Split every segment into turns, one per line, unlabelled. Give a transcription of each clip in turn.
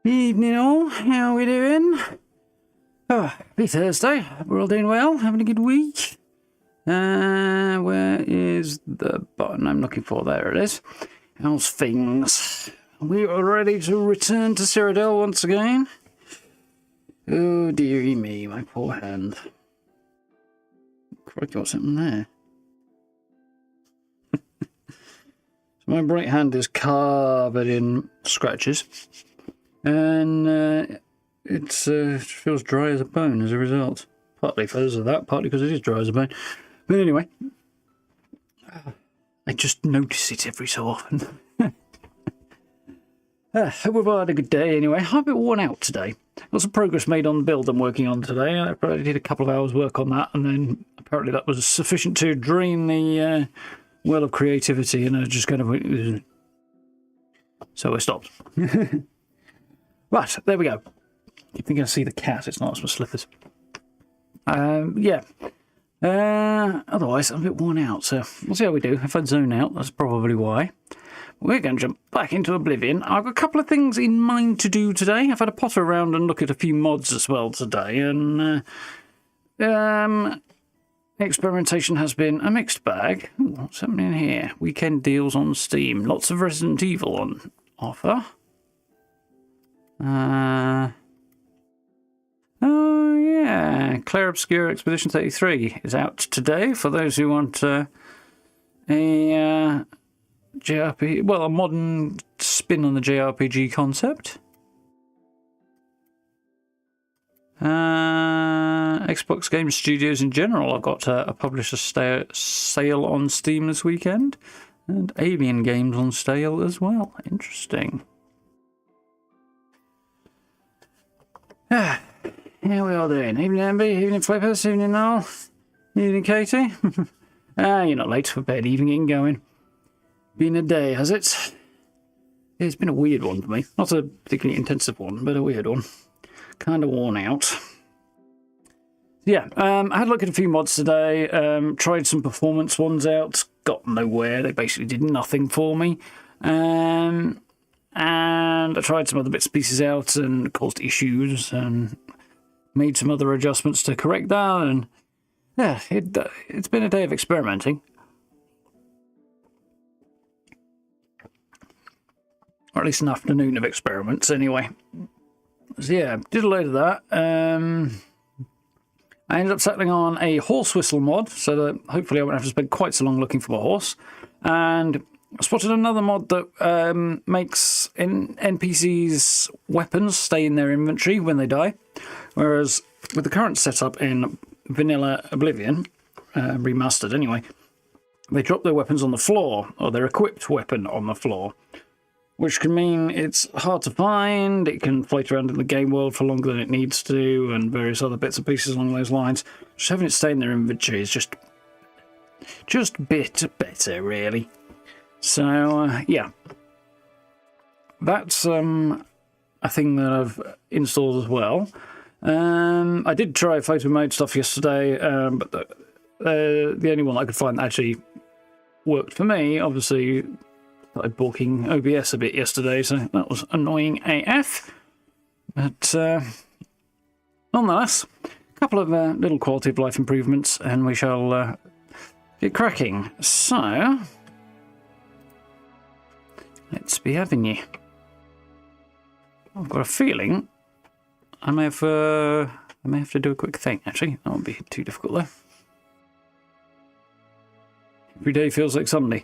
Evening all, how are we doing? Oh, happy Thursday. We're all doing well, having a good week. Where is the button I'm looking for? There it is. How's things? We are ready to return to Cyrodil once again. Oh dearie me, my poor hand. Crikey, what's happened there? So my right hand is covered in scratches. And it feels dry as a bone as a result. Partly because of that, partly because it is dry as a bone. But anyway, I just notice it every so often. Hope we've had a good day anyway. I'm a bit worn out today. Lots of progress made on the build I'm working on today. I probably did a couple of hours work on that, and then apparently that was sufficient to drain the well of creativity, and I just kind of... So I stopped. Right, there we go. You think I see the cat? It's not, it's my slippers. Yeah. Otherwise, I'm a bit worn out, so we'll see how we do. If I zone out, that's probably why. We're going to jump back into Oblivion. I've got a couple of things in mind to do today. I've had a potter around and look at a few mods as well today, and experimentation has been a mixed bag. Ooh, what's happening here? Weekend deals on Steam. Lots of Resident Evil on offer. Oh yeah, Claire Obscure Expedition 33 is out today for those who want a JRPG, well, a modern spin on the JRPG concept. Xbox Game Studios in general, I've got a publisher sale on Steam this weekend, and Alien games on sale as well. Interesting. How we all doing? Evening Amby, evening Flippers, evening Noel, evening Katie. You're not late for bed, evening going. Been a day, has it? It's been a weird one for me. Not a particularly intensive one, but a weird one. Kind of worn out. Yeah, I had a look at a few mods today, tried some performance ones out, got nowhere. They basically did nothing for me. And I tried some other bits and pieces out and caused issues and made some other adjustments to correct that. And yeah, it's been a day of experimenting. Or at least an afternoon of experiments anyway. So yeah, did a load of that. I ended up settling on a horse whistle mod, so that hopefully I won't have to spend quite so long looking for my horse. And I spotted another mod that makes NPCs' weapons stay in their inventory when they die. Whereas with the current setup in Vanilla Oblivion, Remastered anyway, they drop their weapons on the floor, or their equipped weapon on the floor. Which can mean it's hard to find, it can float around in the game world for longer than it needs to, and various other bits and pieces along those lines. Just having it stay in their inventory is just a bit better, really. So, yeah. That's a thing that I've installed as well. I did try photo mode stuff yesterday, but the only one I could find that actually worked for me, obviously, started balking OBS a bit yesterday, so that was annoying AF. But nonetheless, a couple of little quality of life improvements, and we shall get cracking. So, let's be having you. I've got a feeling I may have to do a quick thing. Actually, that won't be too difficult though. Every day feels like Sunday.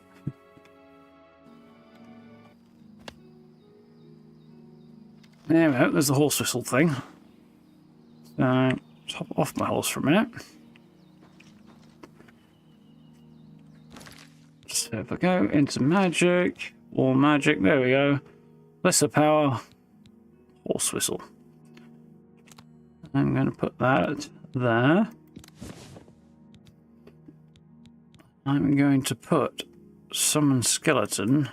There we go, there's the horse whistle thing. So, let's hop off my horse for a minute. So if I go into magic, or magic, there we go. Lesser power, horse whistle. I'm going to put that there. I'm going to put summon skeleton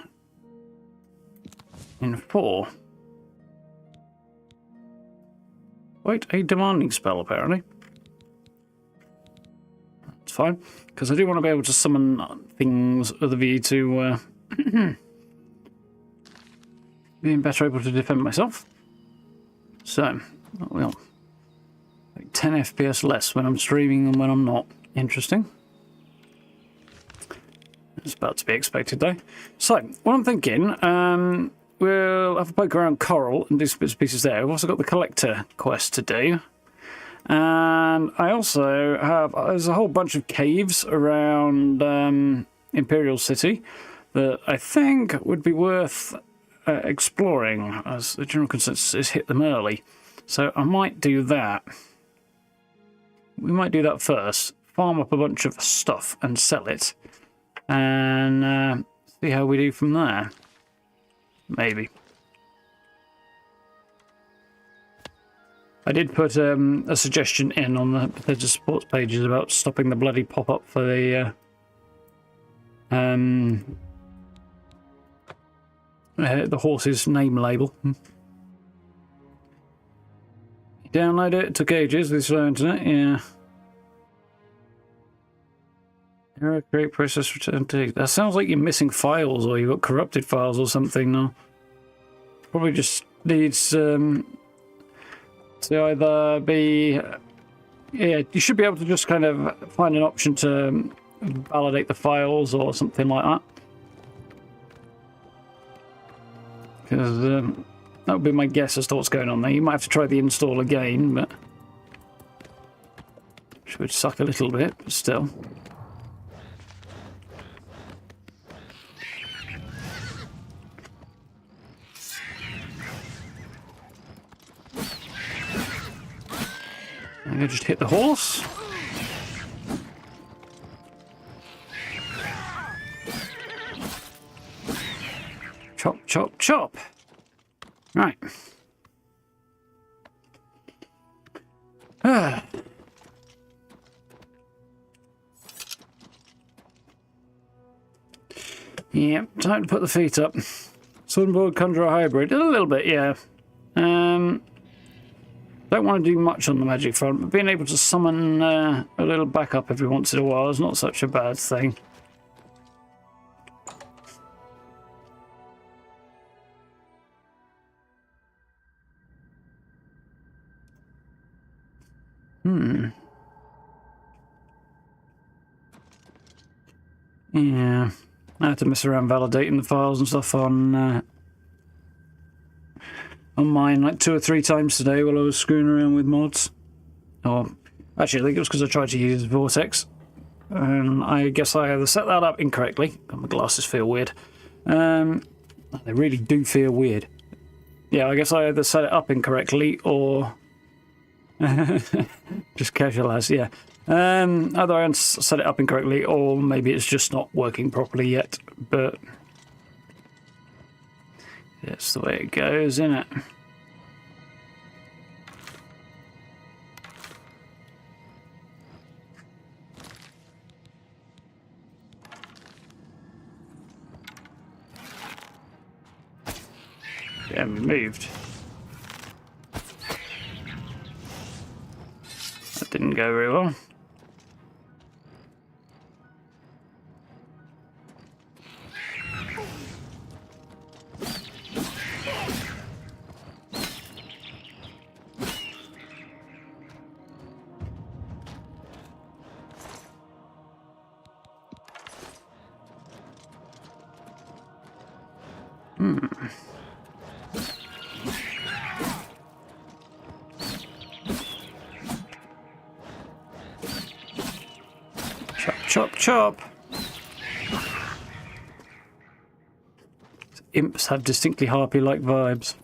in 4. Quite a demanding spell, apparently. It's fine, because I do want to be able to summon things with a view to being better able to defend myself. So, well, like 10 FPS less when I'm streaming than when I'm not. Interesting. It's about to be expected though. So, what I'm thinking, we'll have a poke around Coral and do some bits and pieces there. We've also got the Collector quest to do. And I also have, there's a whole bunch of caves around Imperial City that I think would be worth exploring, as the general consensus is hit them early. So I might do that. We might do that first, farm up a bunch of stuff and sell it, and see how we do from there. Maybe. I did put a suggestion in on the Bethesda Sports pages about stopping the bloody pop-up for the horse's name label. You download it, took ages with slow internet, yeah. Error, create process, return to. That sounds like you're missing files or you've got corrupted files or something now. Probably just needs to either be. Yeah, you should be able to just kind of find an option to validate the files or something like that. Because that would be my guess as to what's going on there. You might have to try the install again, but which would suck a little bit, but still. I'm gonna just hit the horse. Chop, chop, chop. Right. Yep, time to put the feet up. Sunboard Conjurer Hybrid. A little bit, yeah. Don't want to do much on the magic front, but being able to summon a little backup every once in a while is not such a bad thing. Yeah, I had to mess around validating the files and stuff on mine like 2 or 3 times today while I was screwing around with mods. Or actually, I think it was because I tried to use Vortex, and I guess I either set that up incorrectly. God, my glasses feel weird. They really do feel weird. Yeah, I guess I either set it up incorrectly or just casual as, yeah. Either I set it up incorrectly or maybe it's just not working properly yet, but that's the way it goes, isn't it? Yeah, moved. That didn't go very well. Chop, chop, chop. Imps have distinctly harpy-like vibes.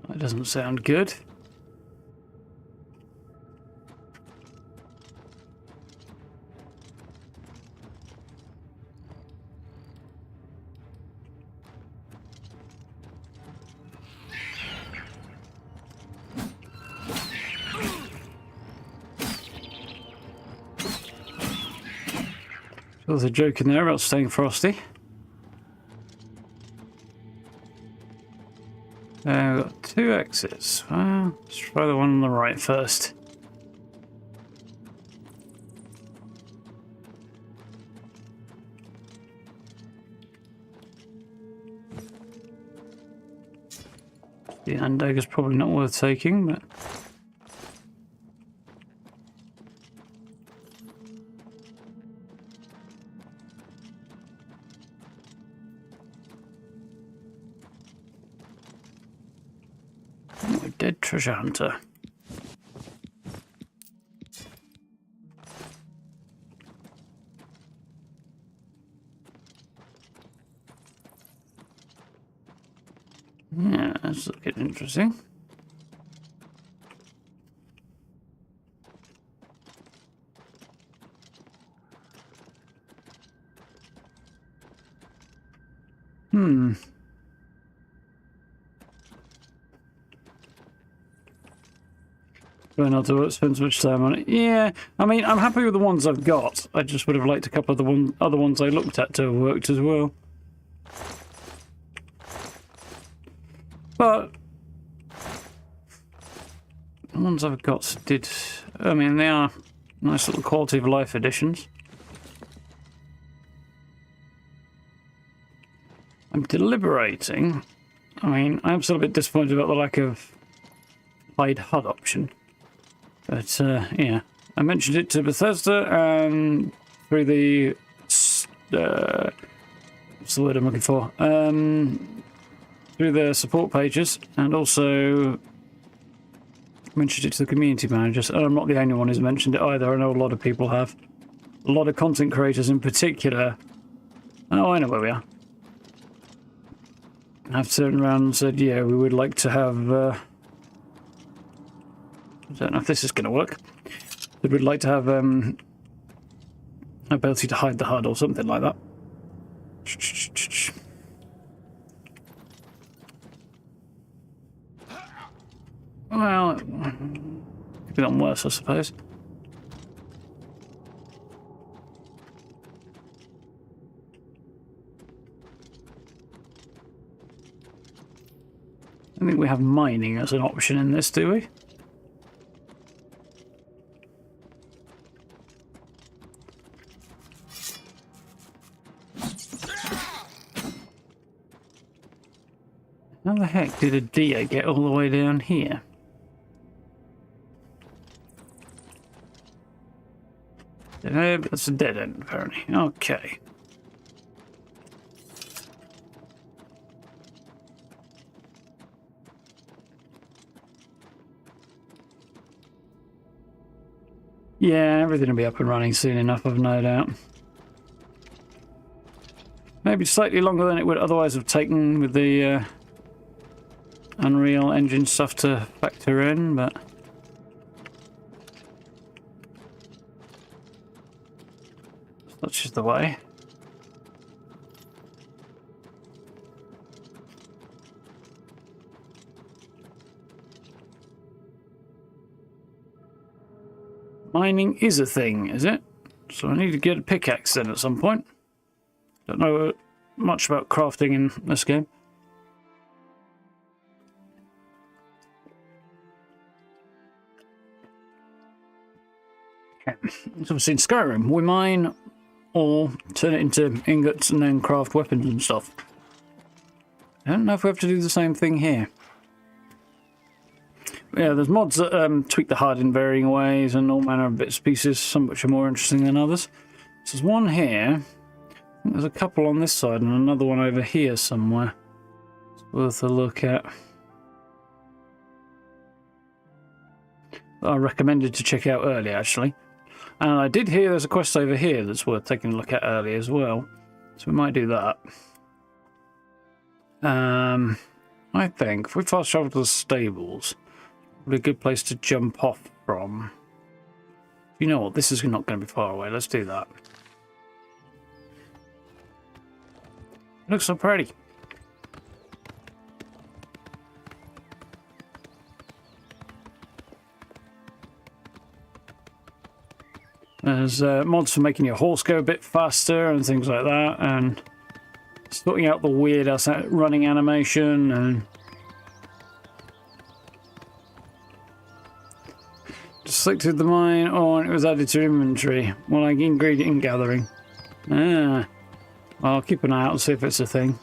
That doesn't sound good. There was a joke in there about staying frosty. We've got 2 exits. Well, let's try the one on the right first. The hand dagger's probably not worth taking, but... Dead treasure hunter. Yeah, that's looking interesting. Try not to spend so much time on it. Yeah, I mean, I'm happy with the ones I've got. I just would have liked a couple of the other ones I looked at to have worked as well. But the ones I've got did... I mean, they are nice little quality of life additions. I'm deliberating. I mean, I'm still a bit disappointed about the lack of hide HUD option. But, yeah. I mentioned it to Bethesda and through the... what's the word I'm looking for? Through their support pages, and also mentioned it to the community managers. And I'm not the only one who's mentioned it either. I know a lot of people have. A lot of content creators in particular. Oh, I know where we are. I've turned around and said, yeah, we would like to have... I don't know if this is going to work. We would like to have ability to hide the HUD or something like that. Well, it could be done worse, I suppose. I don't think we have mining as an option in this, do we? How the heck did a deer get all the way down here? That's a dead end, apparently. Okay. Yeah, everything will be up and running soon enough, I've no doubt. Maybe slightly longer than it would otherwise have taken with the Unreal Engine stuff to factor in, but... such is the way. Mining is a thing, is it? So I need to get a pickaxe then at some point. Don't know much about crafting in this game. Okay. So obviously in Skyrim, we mine or turn it into ingots and then craft weapons and stuff. I don't know if we have to do the same thing here. Yeah, there's mods that tweak the HUD in varying ways and all manner of bits and pieces, some which are more interesting than others. So there's one here. I think there's a couple on this side and another one over here somewhere. It's worth a look at. I recommended to check out early, actually. And I did hear there's a quest over here that's worth taking a look at early as well. So we might do that. I think if we fast travel to the stables, probably a good place to jump off from. You know what? This is not going to be far away. Let's do that. It looks so pretty. There's mods for making your horse go a bit faster and things like that, and sorting out the weird ass running animation, and just selected the mine on, it was added to inventory. More like ingredient gathering. Ah, well, I'll keep an eye out and see if it's a thing.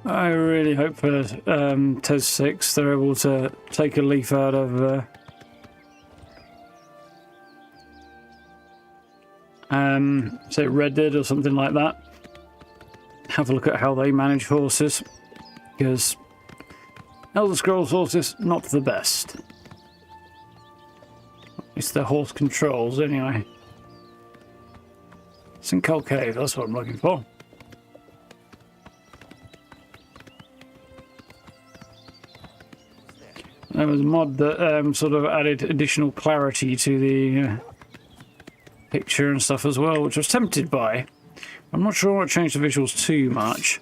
I really hope for TES 6 they're able to take a leaf out of say Red Dead or something like that. Have a look at how they manage horses, because Elder Scrolls horses not the best. It's their horse controls anyway. Sinkhole Cave, that's what I'm looking for. There was a mod that sort of added additional clarity to the picture and stuff as well, which I was tempted by. I'm not sure what changed the visuals too much.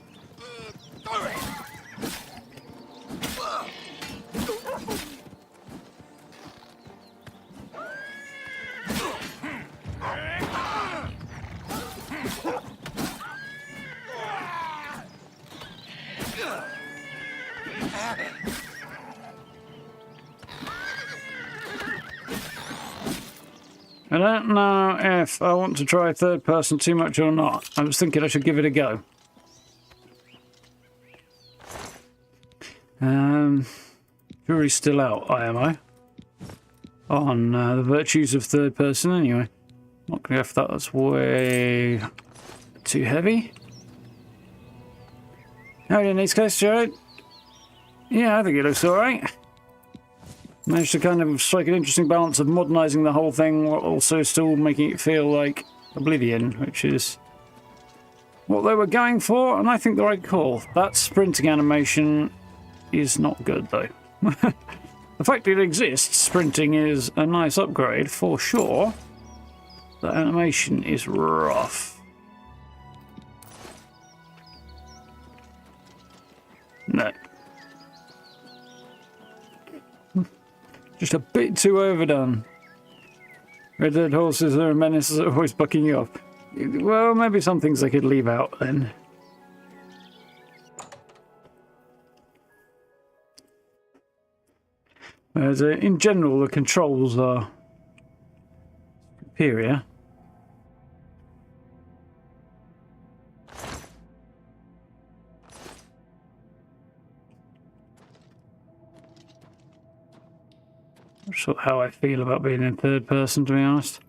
I don't know if I want to try third person too much or not. I was thinking I should give it a go. Jury's still out, IMO. On the virtues of third person anyway. Not going to go for that, that's way too heavy. How are you in this case, Jared? Yeah, I think it looks alright. Managed to kind of strike an interesting balance of modernising the whole thing while also still making it feel like Oblivion, which is what they were going for, and I think the right call. That sprinting animation is not good, though. The fact it exists, sprinting, is a nice upgrade, for sure. The animation is rough. No. Just a bit too overdone. Red Dead horses are a menace, always bucking you up. Well, maybe some things they could leave out then. Whereas in general, the controls are superior. Not sure how I feel about being in third person, to be honest.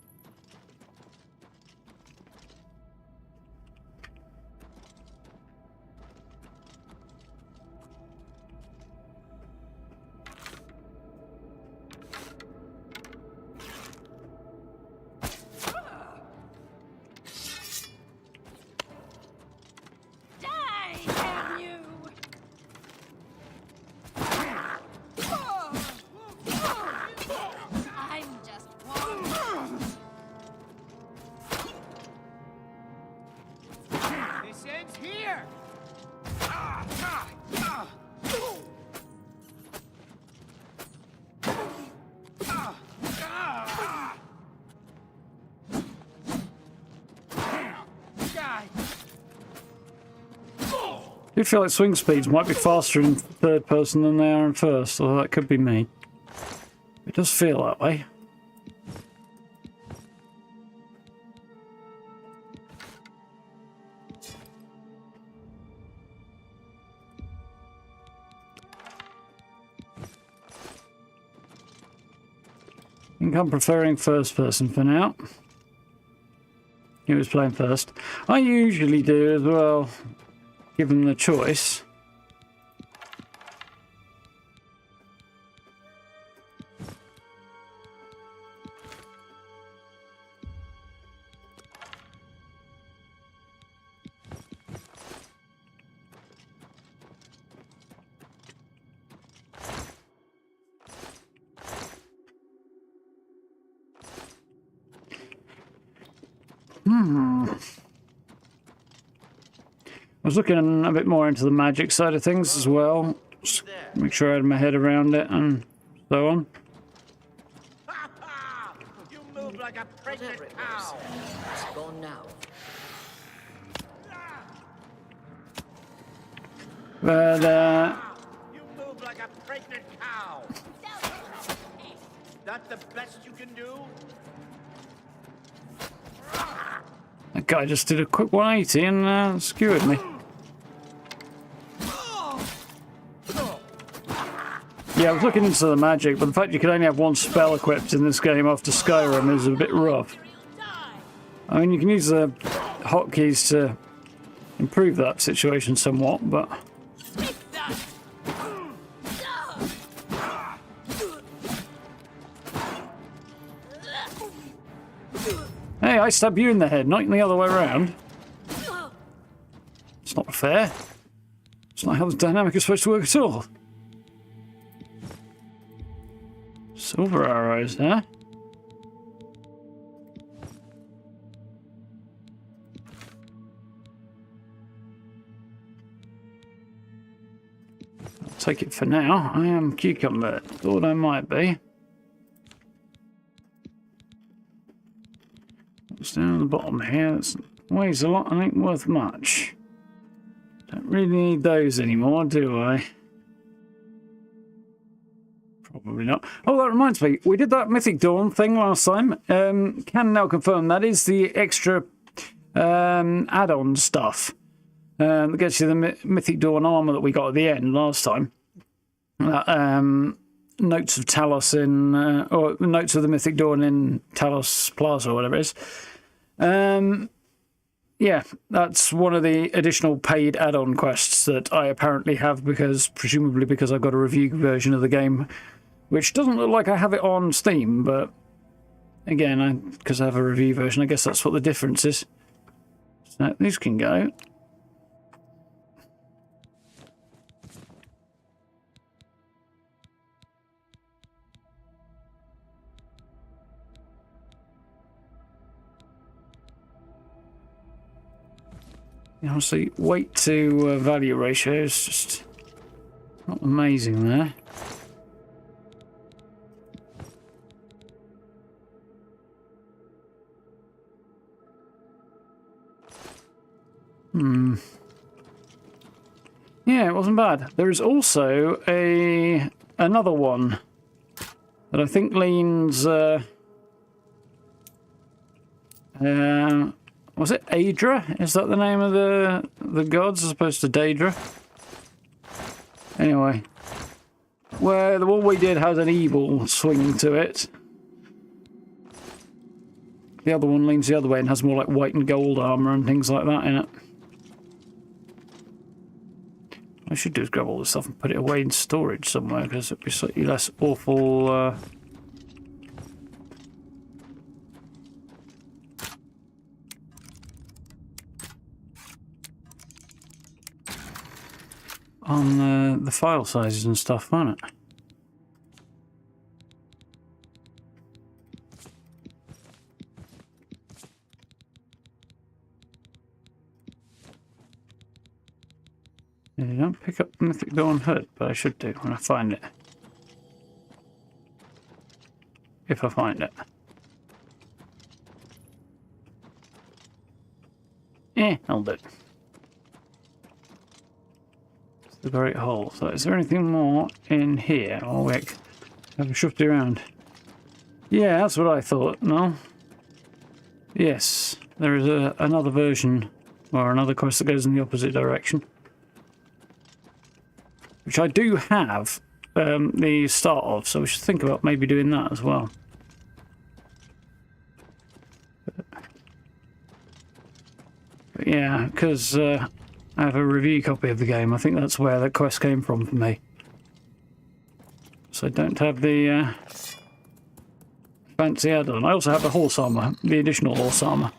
I feel like swing speeds might be faster in third person than they are in first, or that could be me. It does feel that way. I think I'm preferring first person for now. he was playing first. I usually do as well, give him the choice. I was looking a bit more into the magic side of things as well. Just make sure I had my head around it and so on.
You move like a pregnant cow.
It's gone now.
But,
You move like a pregnant cow. That's the best you can do?
that guy just did a quick 180 and skewered me. Yeah, I was looking into the magic, but the fact you can only have one spell equipped in this game after Skyrim is a bit rough. I mean, you can use the hotkeys to improve that situation somewhat, but... Hey, I stab you in the head, not the other way around. It's not fair. It's not how the dynamic is supposed to work at all. Silver arrows, huh? I'll take it for now. I am cucumber. Thought I might be. What's down at the bottom here? It weighs a lot and ain't worth much. Don't really need those anymore, do I? Probably not. Oh, that reminds me. We did that Mythic Dawn thing last time. Can now confirm that is the extra add-on stuff that gets you the Mythic Dawn armor that we got at the end last time. Notes of Talos in... or Notes of the Mythic Dawn in Talos Plaza or whatever it is. Yeah, that's one of the additional paid add-on quests that I apparently have presumably because I've got a review version of the game, which doesn't look like I have it on Steam, but again, because I have a review version, I guess that's what the difference is. So these can go. Honestly, weight to value ratio is just not amazing there. Yeah, it wasn't bad. There is also another one that I think leans... was it Daedra? Is that the name of the gods as opposed to Daedra? Anyway. Where the one we did has an evil swing to it. The other one leans the other way and has more like white and gold armour and things like that in it. What I should do is grab all this stuff and put it away in storage somewhere because it'd be slightly less awful... on the file sizes and stuff, won't it? Yeah, I don't pick up the Mythic Dawn Hood, but I should do when I find it. If I find it. I'll do. The Great Hole. So is there anything more in here? Oh, we have a shifty around. Yeah, that's what I thought. No? Yes, there is another version or another quest that goes in the opposite direction. Which I do have the start of, so we should think about maybe doing that as well. yeah, because I have a review copy of the game. I think that's where that quest came from for me. So I don't have the fancy add-on. I also have the horse armor, the additional horse armor.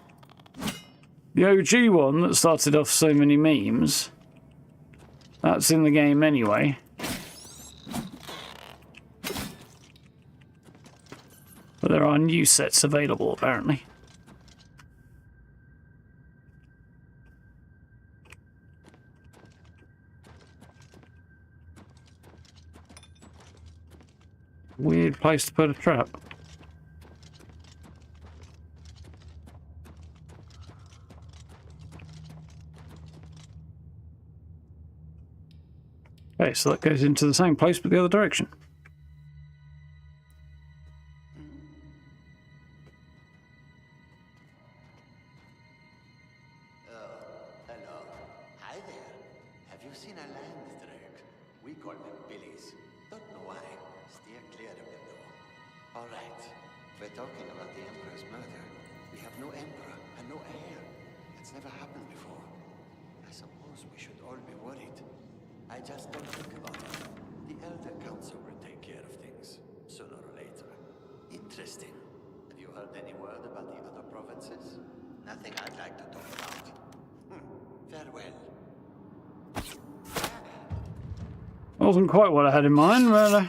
The OG one that started off so many memes, that's in the game anyway. But there are new sets available, apparently. Weird place to put a trap. Okay, so that goes into the same place but the other direction.
Hello. Hi there. Have you seen a land drake? We call them billies. Don't know why. Steer clear of them though. Alright. We're talking about the Emperor's murder. We have no Emperor and no heir. It's never happened before. I suppose we should all be worried. I just don't think about it. The Elder Council will take care of things, sooner or later. Interesting. Have you heard any word about the other provinces? Nothing I'd like to talk about. Farewell.
Wasn't quite what I had in mind, but...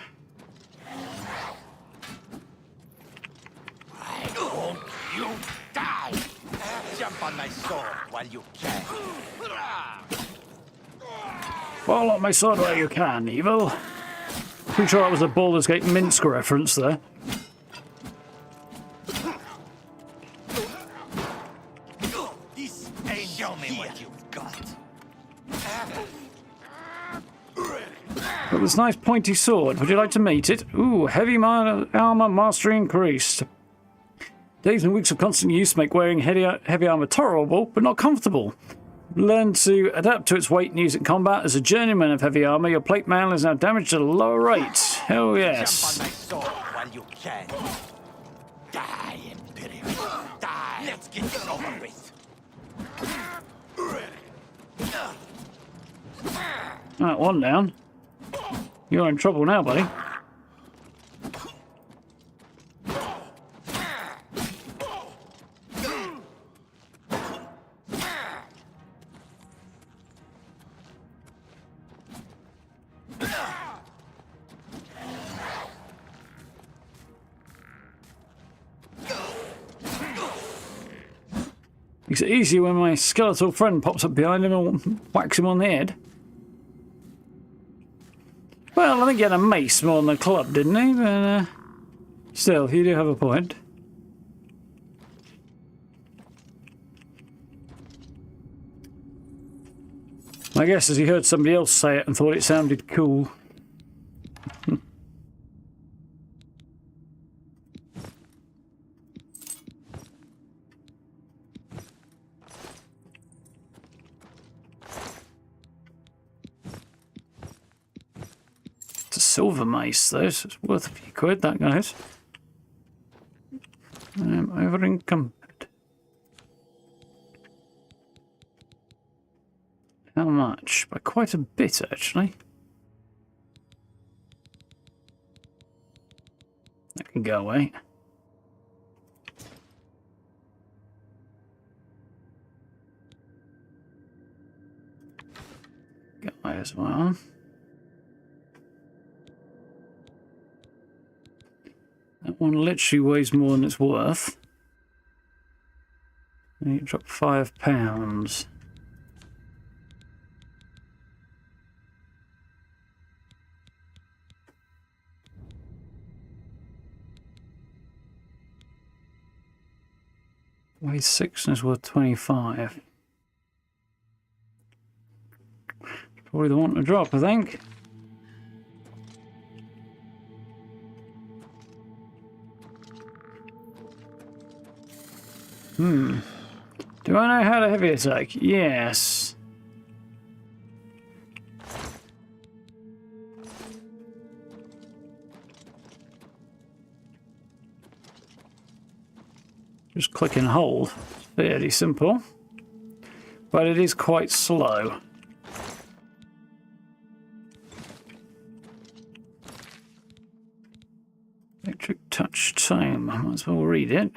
I hope you die! Jump on my sword while you can.
Fall on my sword where you can, evil. Pretty sure that was a Baldur's Gate Minsk reference there.
Show me what you've got.
Got this nice pointy sword. Would you like to meet it? Ooh, heavy armor mastery increased. Days and weeks of constant use make wearing heavy armor tolerable, but not comfortable. Learn to adapt to its weight and use it in combat. As a journeyman of heavy armor, your plate mail is now damaged at a lower rate. Hell yes.
Jump on my sword while you can. Die, Imperial. Die. Let's get this over with.
Right, one down. You're in trouble now, buddy. Makes it easier when my skeletal friend pops up behind him and whacks him on the head. Well, I think he had a mace more than a club, didn't he? But still, you do have a point. I guess as he heard somebody else say it and thought it sounded cool. Silver mace, though, so it's worth a few quid, that, guys. I'm over encumbered. How much? By quite a bit, actually. That can go away. Go away as well. That one literally weighs more than it's worth. And you drop £5. Weighs 6 and is worth 25. Probably the one to drop, I think. Do I know how to heavy attack? Yes. Just click and hold. Fairly simple. but it is quite slow. Electric touch tome. I might as well read it.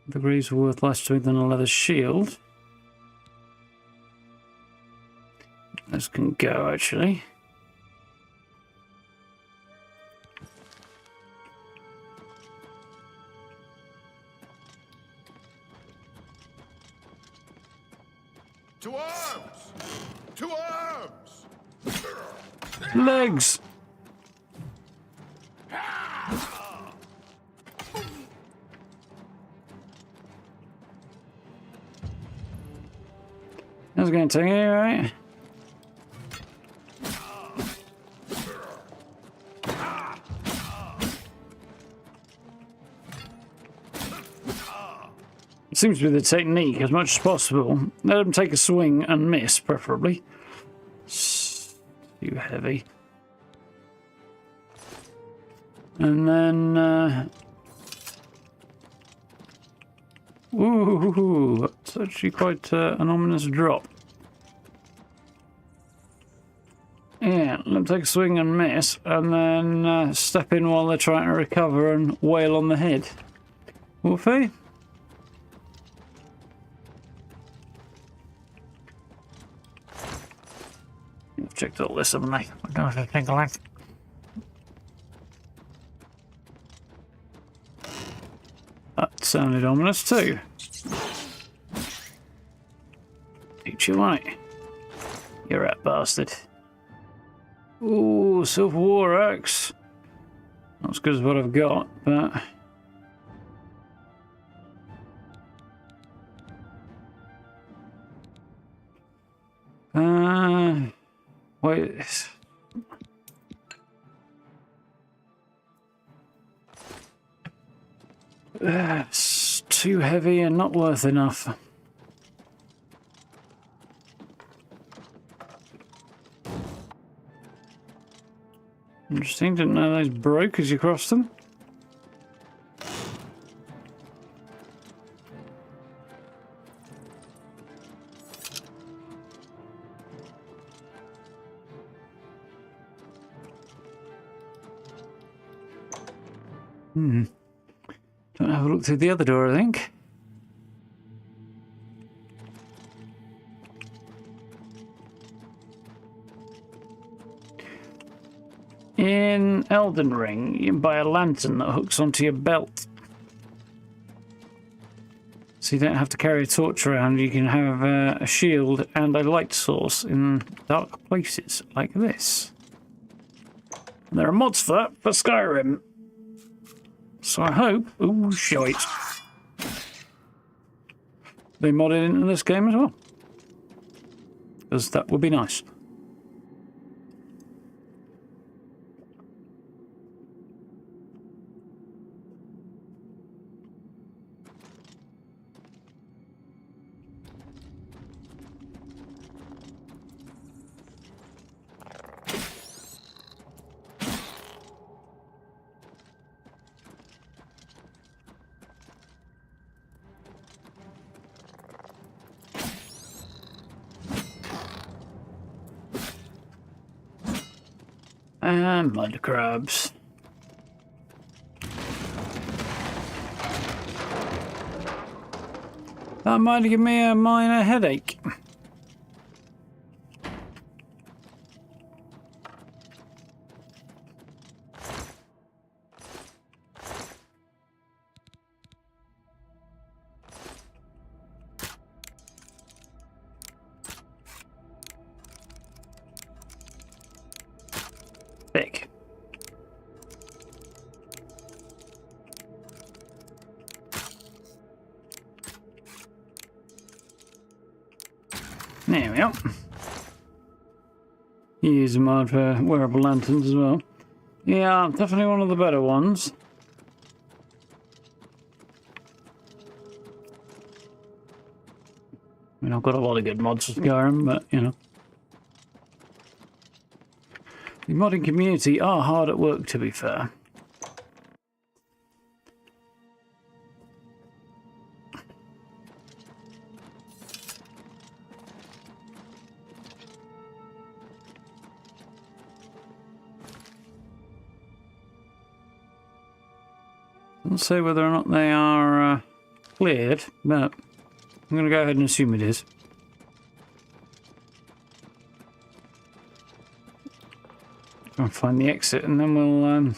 The greaves are worth less to it than a leather shield. This can go, actually.
To arms! To arms!
Legs! That's going to take it, right? It seems to be the technique as much as possible. Let them take a swing and miss, preferably. Too heavy. And then... ooh, that's actually quite an ominous drop. Yeah, let them take a swing and miss, and then step in while they're trying to recover and wail on the head. Wolfie? I've checked all this, haven't I? I don't know if I think I like. That sounded ominous too. Eat you right. You rat bastard. Ooh, silver war axe. Not as good as what I've got, but... wait. It's too heavy and not worth enough. Interesting, didn't know those broke as you crossed them. Don't have a look through the other door, I think. In Elden Ring, you can buy a lantern that hooks onto your belt. So you don't have to carry a torch around, you can have a shield and a light source in dark places like this. And there are mods for that for Skyrim. So I hope... ooh, shite. They modded into this game as well. Because that would be nice. And mud crabs. That might give me a minor headache. There we are. Use a mod for wearable lanterns as well. Yeah, definitely one of the better ones. I mean, I've got a lot of good mods for Skyrim, but, you know. The modding community are hard at work, to be fair. I'll say whether or not they are cleared, but I'm going to go ahead and assume it is. Try and find the exit, and then we'll,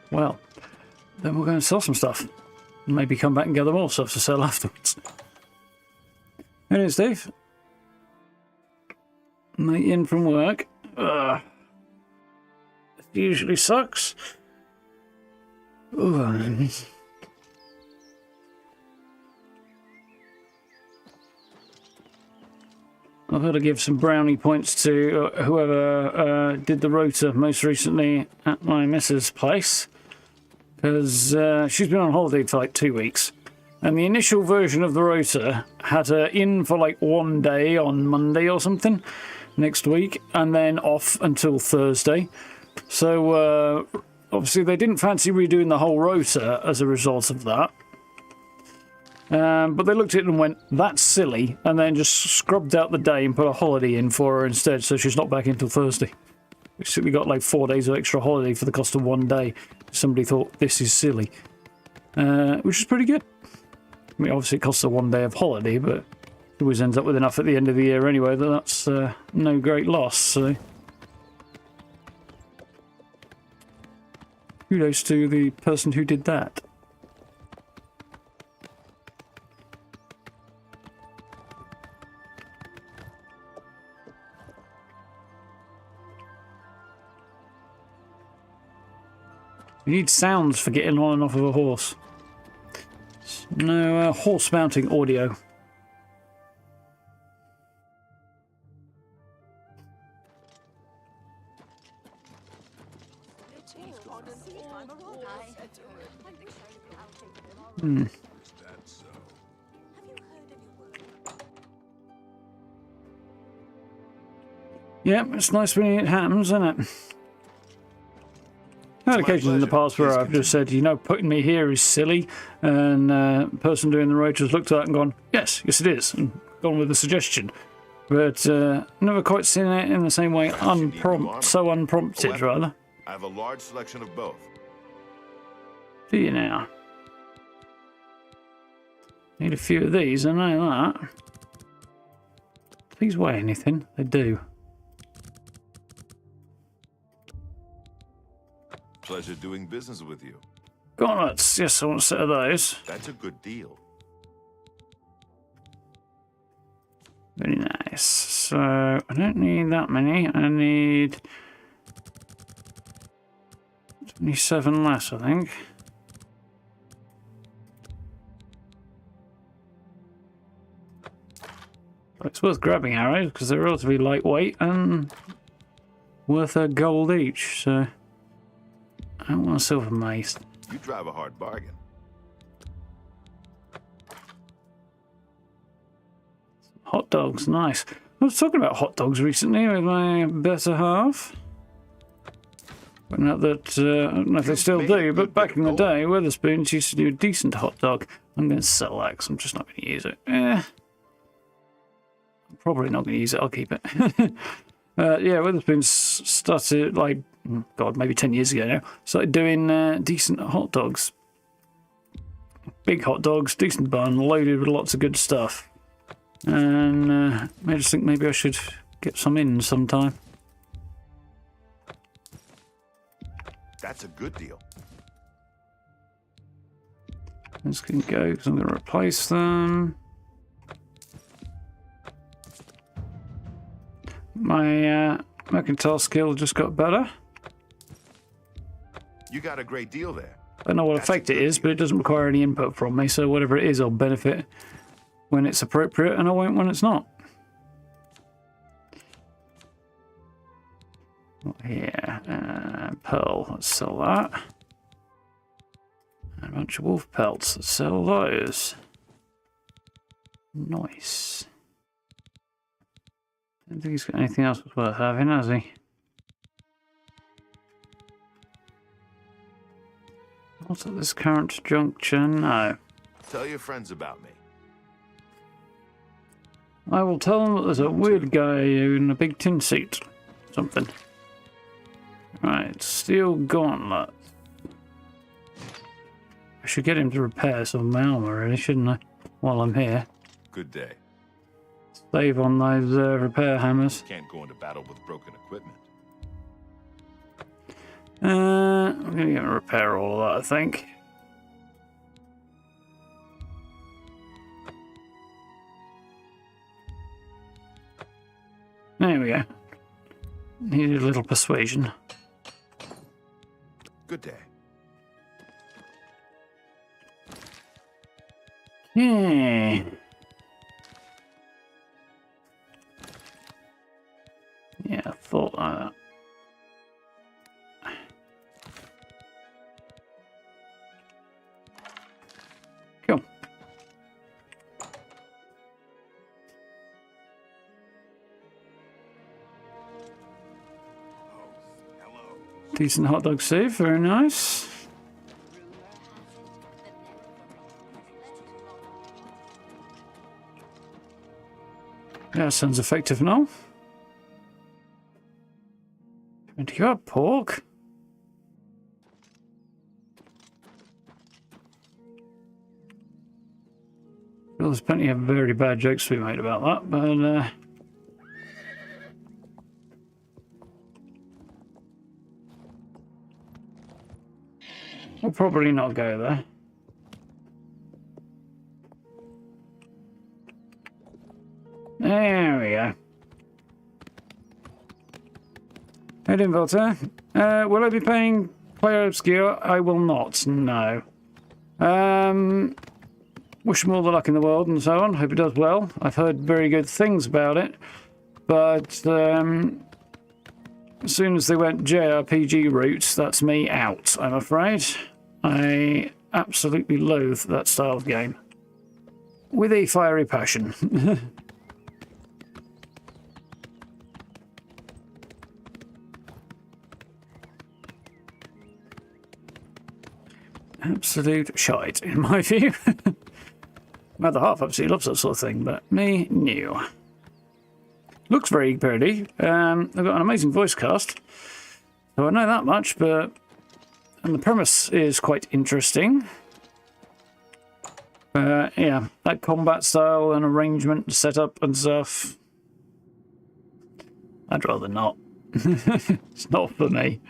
well, then we'll go and sell some stuff. Maybe come back and gather more stuff to sell afterwards. There it is, Steve. Mate in from work. Ugh. It usually sucks. Ooh. I've got to give some brownie points to whoever did the rota most recently at my missus' place. Because she's been on holiday for like 2 weeks. And the initial version of the rota had her in for like 1 day on Monday or something next week. And then off until Thursday. So obviously they didn't fancy redoing the whole rota as a result of that. But they looked at it and went, that's silly, and then just scrubbed out the day and put a holiday in for her instead, so she's not back until Thursday. We got like 4 days of extra holiday for the cost of 1 day. Somebody thought, this is silly. Which is pretty good. I mean, obviously it costs her 1 day of holiday, but it always ends up with enough at the end of the year anyway, that's no great loss, so... Kudos to the person who did that. You need sounds for getting on and off of a horse. No horse mounting audio. Yeah, it's nice when it happens, isn't it? I've had occasions in the past where I've just said, you know, putting me here is silly, and the person doing the road has looked at that and gone, yes it is, and gone with the suggestion. But never quite seen it in the same way, so unprompted, rather.
I have a large selection of both.
Do you now? Need a few of these, I know that. Do these weigh anything? They do.
Pleasure doing business with you.
Gauntlets, yes, I want a set of those.
That's a good deal.
Very nice. So, I don't need that many. I need 27 less, I think. But it's worth grabbing arrows because they're relatively lightweight and worth a gold each, so... I don't want a silver mace.
You drive a hard bargain.
Hot dogs, nice. I was talking about hot dogs recently with my better half. Not that, I don't know if they still do, but back in the day, Wetherspoons used to do a decent hot dog. I'm going to sell that because I'm just not going to use it. I'm probably not going to use it, I'll keep it. Yeah, Wetherspoons started, like, God, maybe 10 years ago now, started doing decent hot dogs. Big hot dogs, decent bun, loaded with lots of good stuff. And I just think maybe I should get some in sometime.
That's a good deal.
This can go because I'm going to replace them. My mercantile skill just got better.
You got a great deal there.
I don't know what effect it is, but it doesn't require any input from me, so whatever it is, I'll benefit when it's appropriate, and I won't when it's not. Here, pearl, let's sell that. And a bunch of wolf pelts, let's sell those. Nice. I don't think he's got anything else that's worth having, has he? What's at this current juncture? No.
Tell your friends about me.
I will tell them that there's a weird guy in a big tin suit. Something. Right, steel gauntlet. I should get him to repair some of my armor, really, shouldn't I? While I'm here.
Good day.
Save on those repair hammers.
Can't go into battle with broken equipment.
I'm going to get him to repair all of that, I think. There we go. Needed a little persuasion.
Good day.
Yeah. Yeah, I thought like that. Cool. Decent hot dog save, very nice. Yeah, sounds effective now. Do you have pork? Well, there's plenty of very bad jokes to be made about that, but we'll probably not go there. There we go. Head in, Voltaire. Will I be paying Player Obscure? I will not, no. Wish him all the luck in the world and so on. Hope he does well. I've heard very good things about it. But as soon as they went JRPG route, that's me out, I'm afraid. I absolutely loathe that style of game. With a fiery passion. Absolute shite, in my view. My other half absolutely loves that sort of thing, but me, new. Looks very pretty. They've got an amazing voice cast, so I know that much, and the premise is quite interesting. Yeah, that combat style and arrangement, setup and stuff. I'd rather not. It's not for me.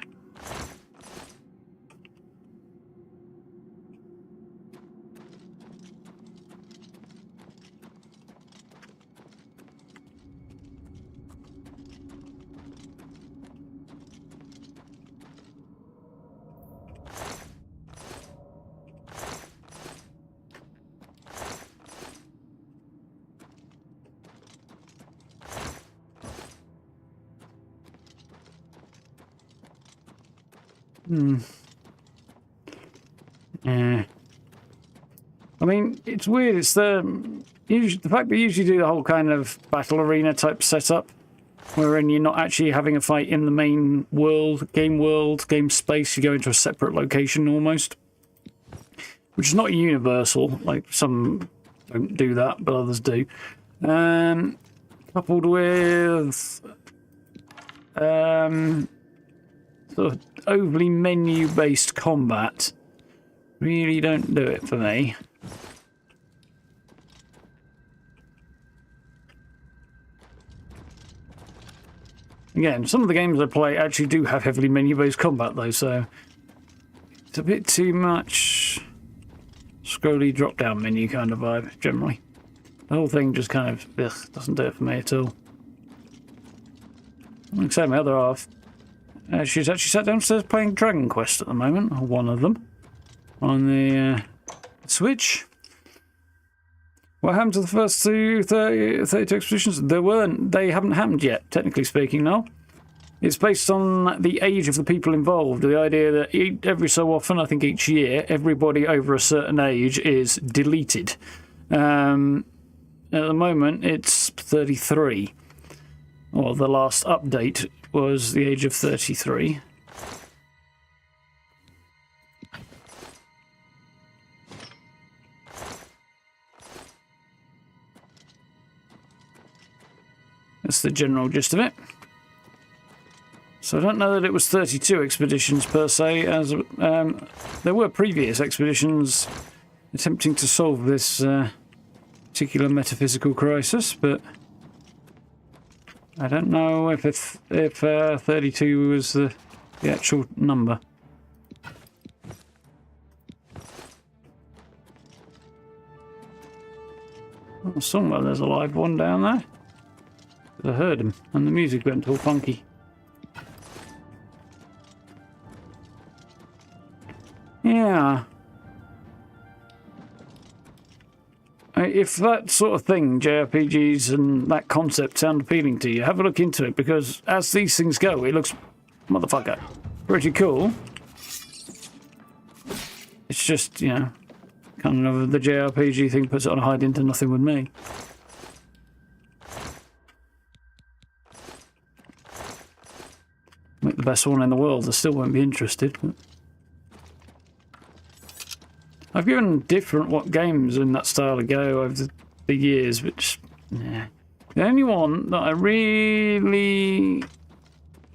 Yeah. I mean, it's weird. It's the fact that you usually do the whole kind of battle arena type setup, wherein you're not actually having a fight in the main world, game space. You go into a separate location almost, which is not universal. Like some don't do that, but others do. Coupled with sort of overly menu-based combat, really don't do it for me. Again, some of the games I play actually do have heavily menu-based combat though, so it's a bit too much scrolly drop-down menu kind of vibe, generally. The whole thing just kind of doesn't do it for me at all. Like I say, my other half, she's actually sat downstairs playing Dragon Quest at the moment, or one of them. on the Switch. What happened to the first 32 expeditions? They haven't happened yet, technically speaking, no. It's based on the age of the people involved. The idea that every so often, I think each year, everybody over a certain age is deleted. At the moment, it's 33. Well, the last update was the age of 33. That's the general gist of it. So I don't know that it was 32 expeditions per se, as there were previous expeditions attempting to solve this particular metaphysical crisis, but I don't know if 32 was the actual number. Oh, somewhere there's a live one down there. I heard him, and the music went all funky. Yeah. If that sort of thing, JRPGs and that concept sound appealing to you, have a look into it, because as these things go, it looks, motherfucker, pretty cool. It's just, you know, kind of the JRPG thing puts it on a hide into nothing with me. Make the best one in the world, I still won't be interested. But I've given different games in that style a go over the years, which, yeah. The only one that I really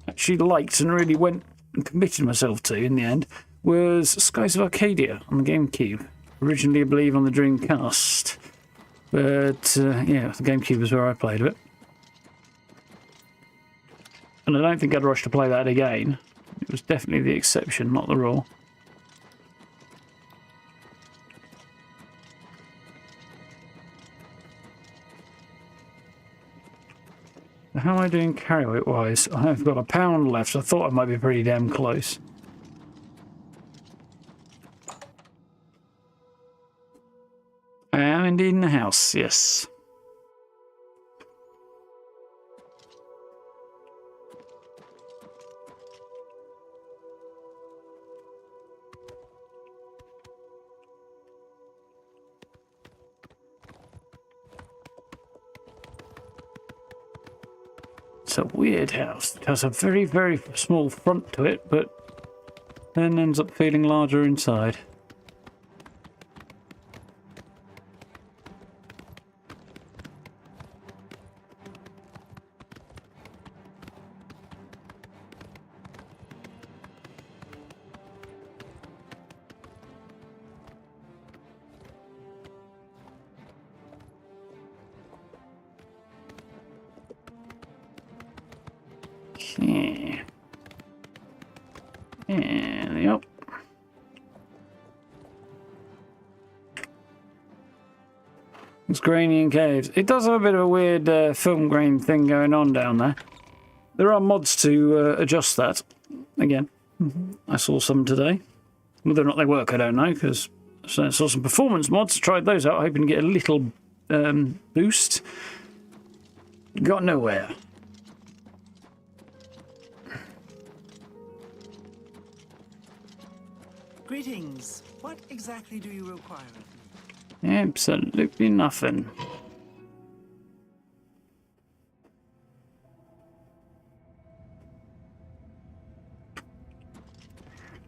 actually liked and really went and committed myself to in the end was Skies of Arcadia on the GameCube. Originally, I believe, on the Dreamcast. But, yeah, the GameCube is where I played it. And I don't think I'd rush to play that again. It was definitely the exception, not the rule. How am I doing carry weight wise? I've got a pound left. I thought I might be pretty damn close. I am indeed in the house, yes. It's a weird house. It has a very, very small front to it, but then ends up feeling larger inside. Okay. And yep. It's grainy in caves. It does have a bit of a weird film grain thing going on down there. There are mods to adjust that. Again, I saw some today. Whether or not they work, I don't know, because I saw some performance mods. Tried those out, hoping to get a little boost. Got nowhere.
Greetings. What exactly do you require of me?
Absolutely nothing.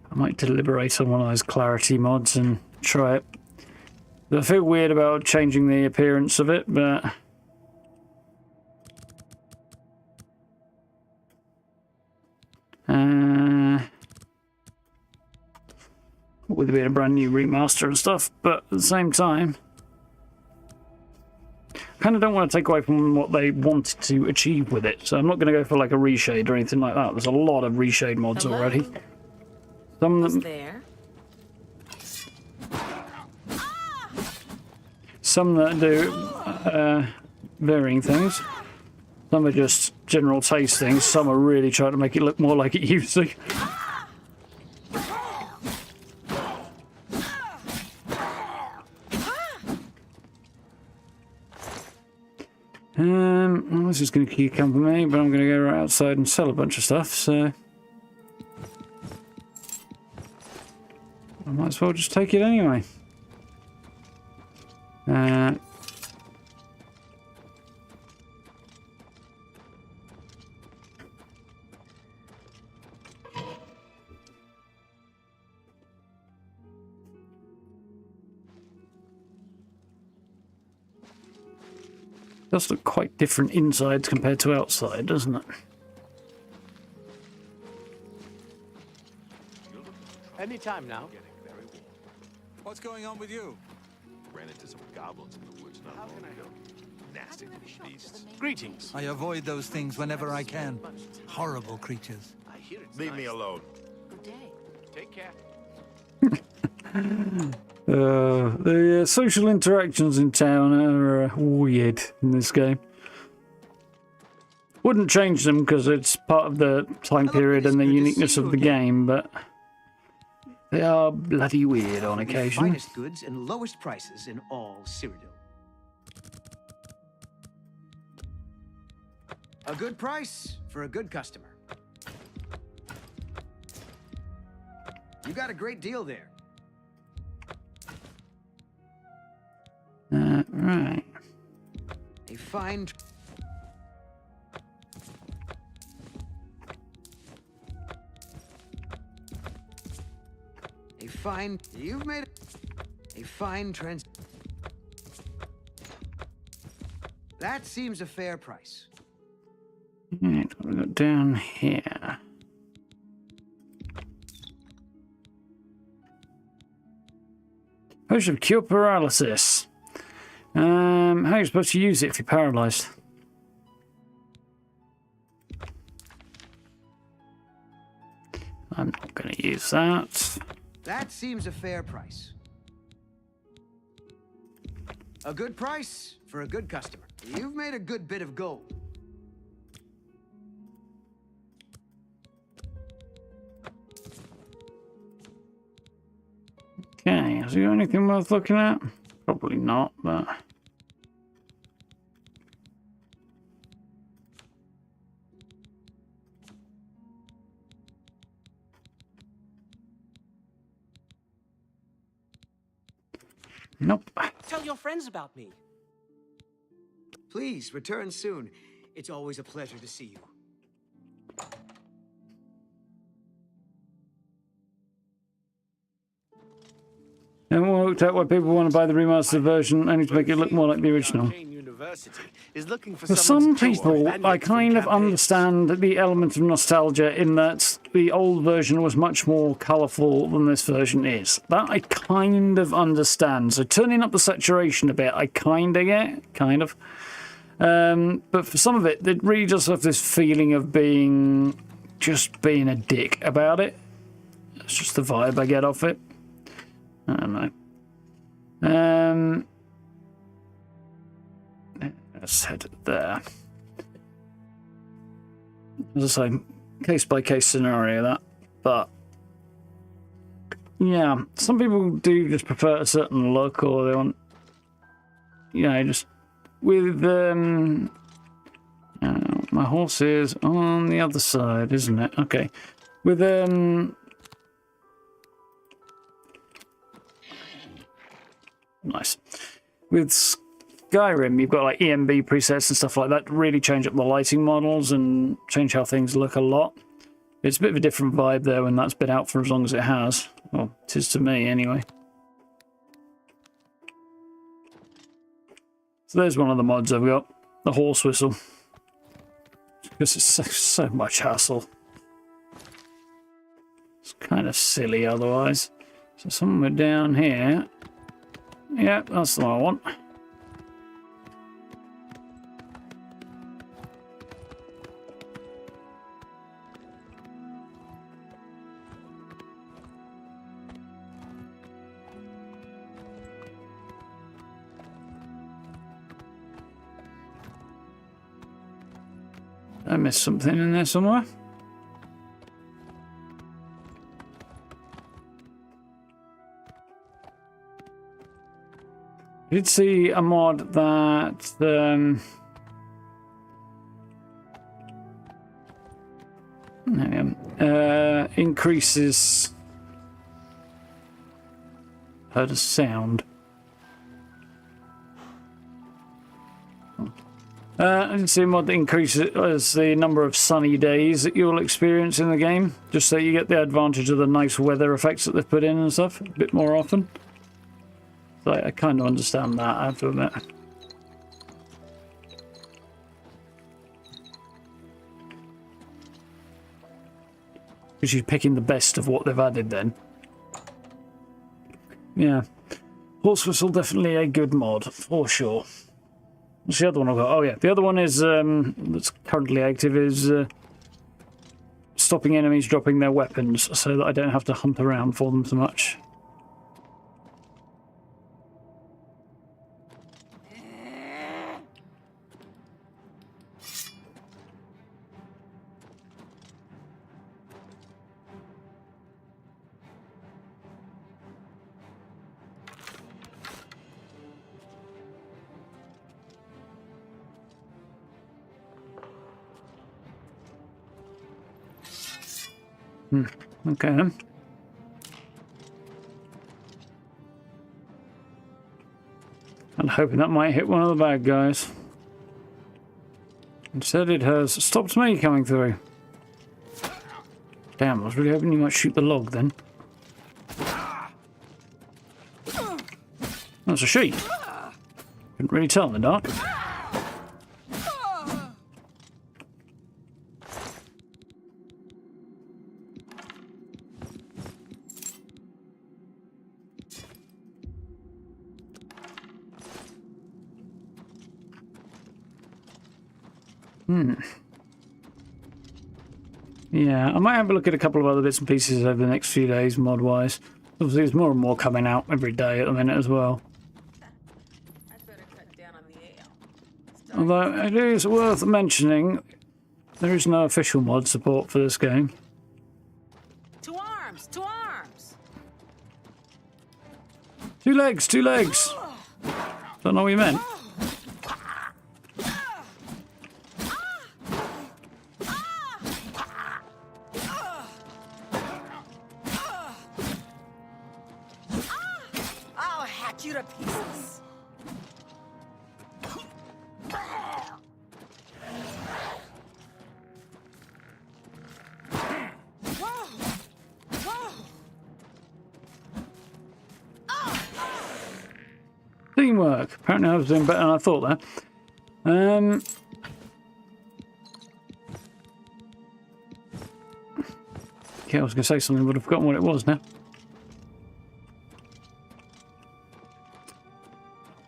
I might deliberate on one of those clarity mods and try it. I feel weird about changing the appearance of it, but with it being a brand new remaster and stuff, but at the same time, I kind of don't want to take away from what they wanted to achieve with it, so I'm not going to go for like a reshade or anything like that. There's a lot of reshade mods already. Some of them, some that do varying things. Some are just general taste things. Some are really trying to make it look more like it used to. Well, this is going to keep company, but I'm going to go right outside and sell a bunch of stuff, so I might as well just take it anyway. Does look quite different insides compared to outside, doesn't it?
Anytime now.
What's going on with you?
Ran into some goblins in the woods not long ago. Nasty little beasts.
Greetings.
I avoid those things whenever I can. Horrible creatures.
I hear it's
Leave me alone.
Good day.
Take care.
The social interactions in town are weird in this game. Wouldn't change them because it's part of the time period and the uniqueness of the game, but they are bloody weird on occasion.
Finest goods and lowest prices in all Cyrodil. A good price for a good customer. You got a great deal there.
Right.
A fine... You've made a fine trans... That seems a fair price.
Right, what have we got down here? Potion of Cure Paralysis. How are you supposed to use it if you're paralyzed? I'm not going to use that.
That seems a fair price. A good price for a good customer. You've made a good bit of gold.
Okay, has he got anything worth looking at? Probably not, but... Nope.
Tell your friends about me.
Please return soon. It's always a pleasure to see you.
And we worked out why people want to buy the remastered version only to make it look more like the original. For some people, I kind of understand the element of nostalgia in that the old version was much more colourful than this version is. That I kind of understand. So turning up the saturation a bit, I kind of get, kind of. But for some of it, it really does have this feeling of just being a dick about it. It's just the vibe I get off it. I don't know. Let's head there. As I say, case by case scenario that, but yeah, some people do just prefer a certain look, or they want, you know, just with my horse is on the other side, isn't it? Okay, with nice. With Skyrim, you've got like EMB presets and stuff like that to really change up the lighting models and change how things look a lot. It's a bit of a different vibe there when that's been out for as long as it has. Well, it is to me anyway. So there's one of the mods I've got, the horse whistle. Because it's so much hassle. It's kind of silly otherwise. So somewhere down here. Yeah, that's the one I want. I missed something in there somewhere. I did see a mod that increases. Heard a sound. I didn't see a mod that increases the number of sunny days that you'll experience in the game, just so you get the advantage of the nice weather effects that they've put in and stuff a bit more often. So I kind of understand that, I have to admit. Because you're picking the best of what they've added then. Yeah. Horse Whistle, definitely a good mod, for sure. What's the other one I've got? Oh yeah, the other one is, that's currently active, is stopping enemies dropping their weapons, so that I don't have to hunt around for them so much. Okay then. I'm hoping that might hit one of the bad guys. Instead it has stopped me coming through. Damn, I was really hoping you might shoot the log then. That's a sheep. Couldn't really tell in the dark. Yeah, I might have a look at a couple of other bits and pieces over the next few days, mod-wise. Obviously, there's more and more coming out every day at the minute as well. Although it is worth mentioning, there is no official mod support for this game.
To arms! To arms!
Two legs! Two legs! Don't know what you meant.
I'll hack you to pieces!
Teamwork. Apparently I was doing better than I thought there. Okay, I was going to say something, but I've forgotten what it was now.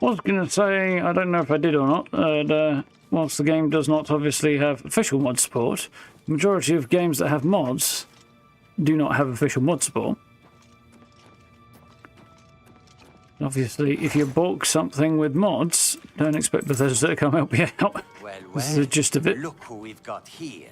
I was going to say, I don't know if I did or not, that whilst the game does not obviously have official mod support, the majority of games that have mods do not have official mod support. Obviously, if you balk something with mods, don't expect Bethesda to come help you out.
Well,
This is the gist of it.
Look who we've got here.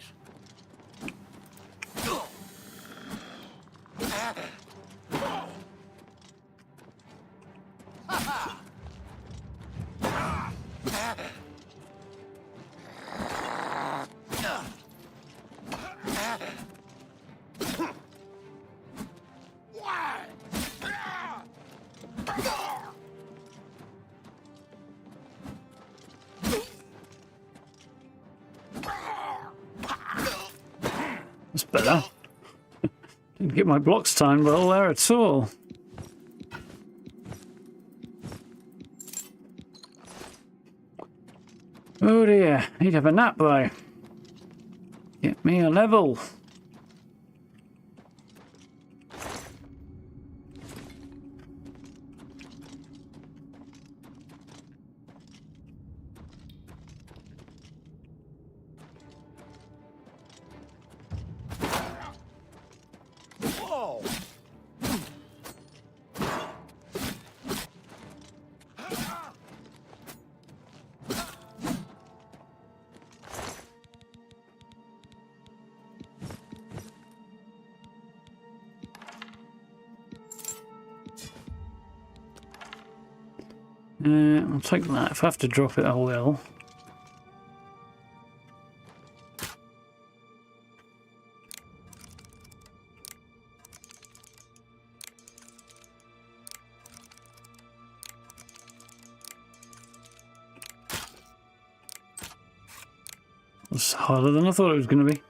That's better. Didn't get my blocks timed well there at all. Oh dear, need to have a nap though. Get me a level. I'll take that if I have to drop it, I will. It's harder than I thought it was going to be.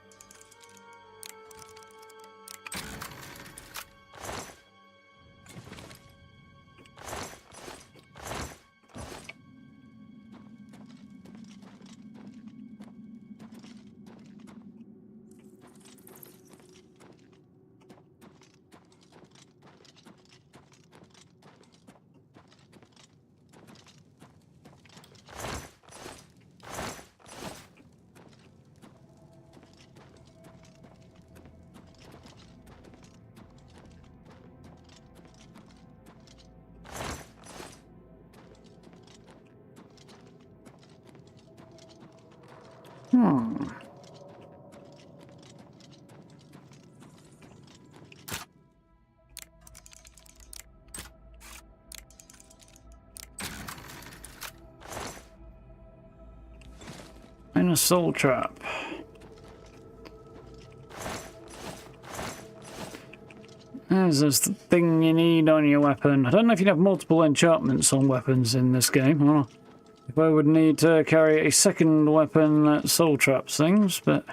And a soul trap. There's this thing you need on your weapon. I don't know if you'd have multiple enchantments on weapons in this game, or if I would need to carry a second weapon that soul traps things, but...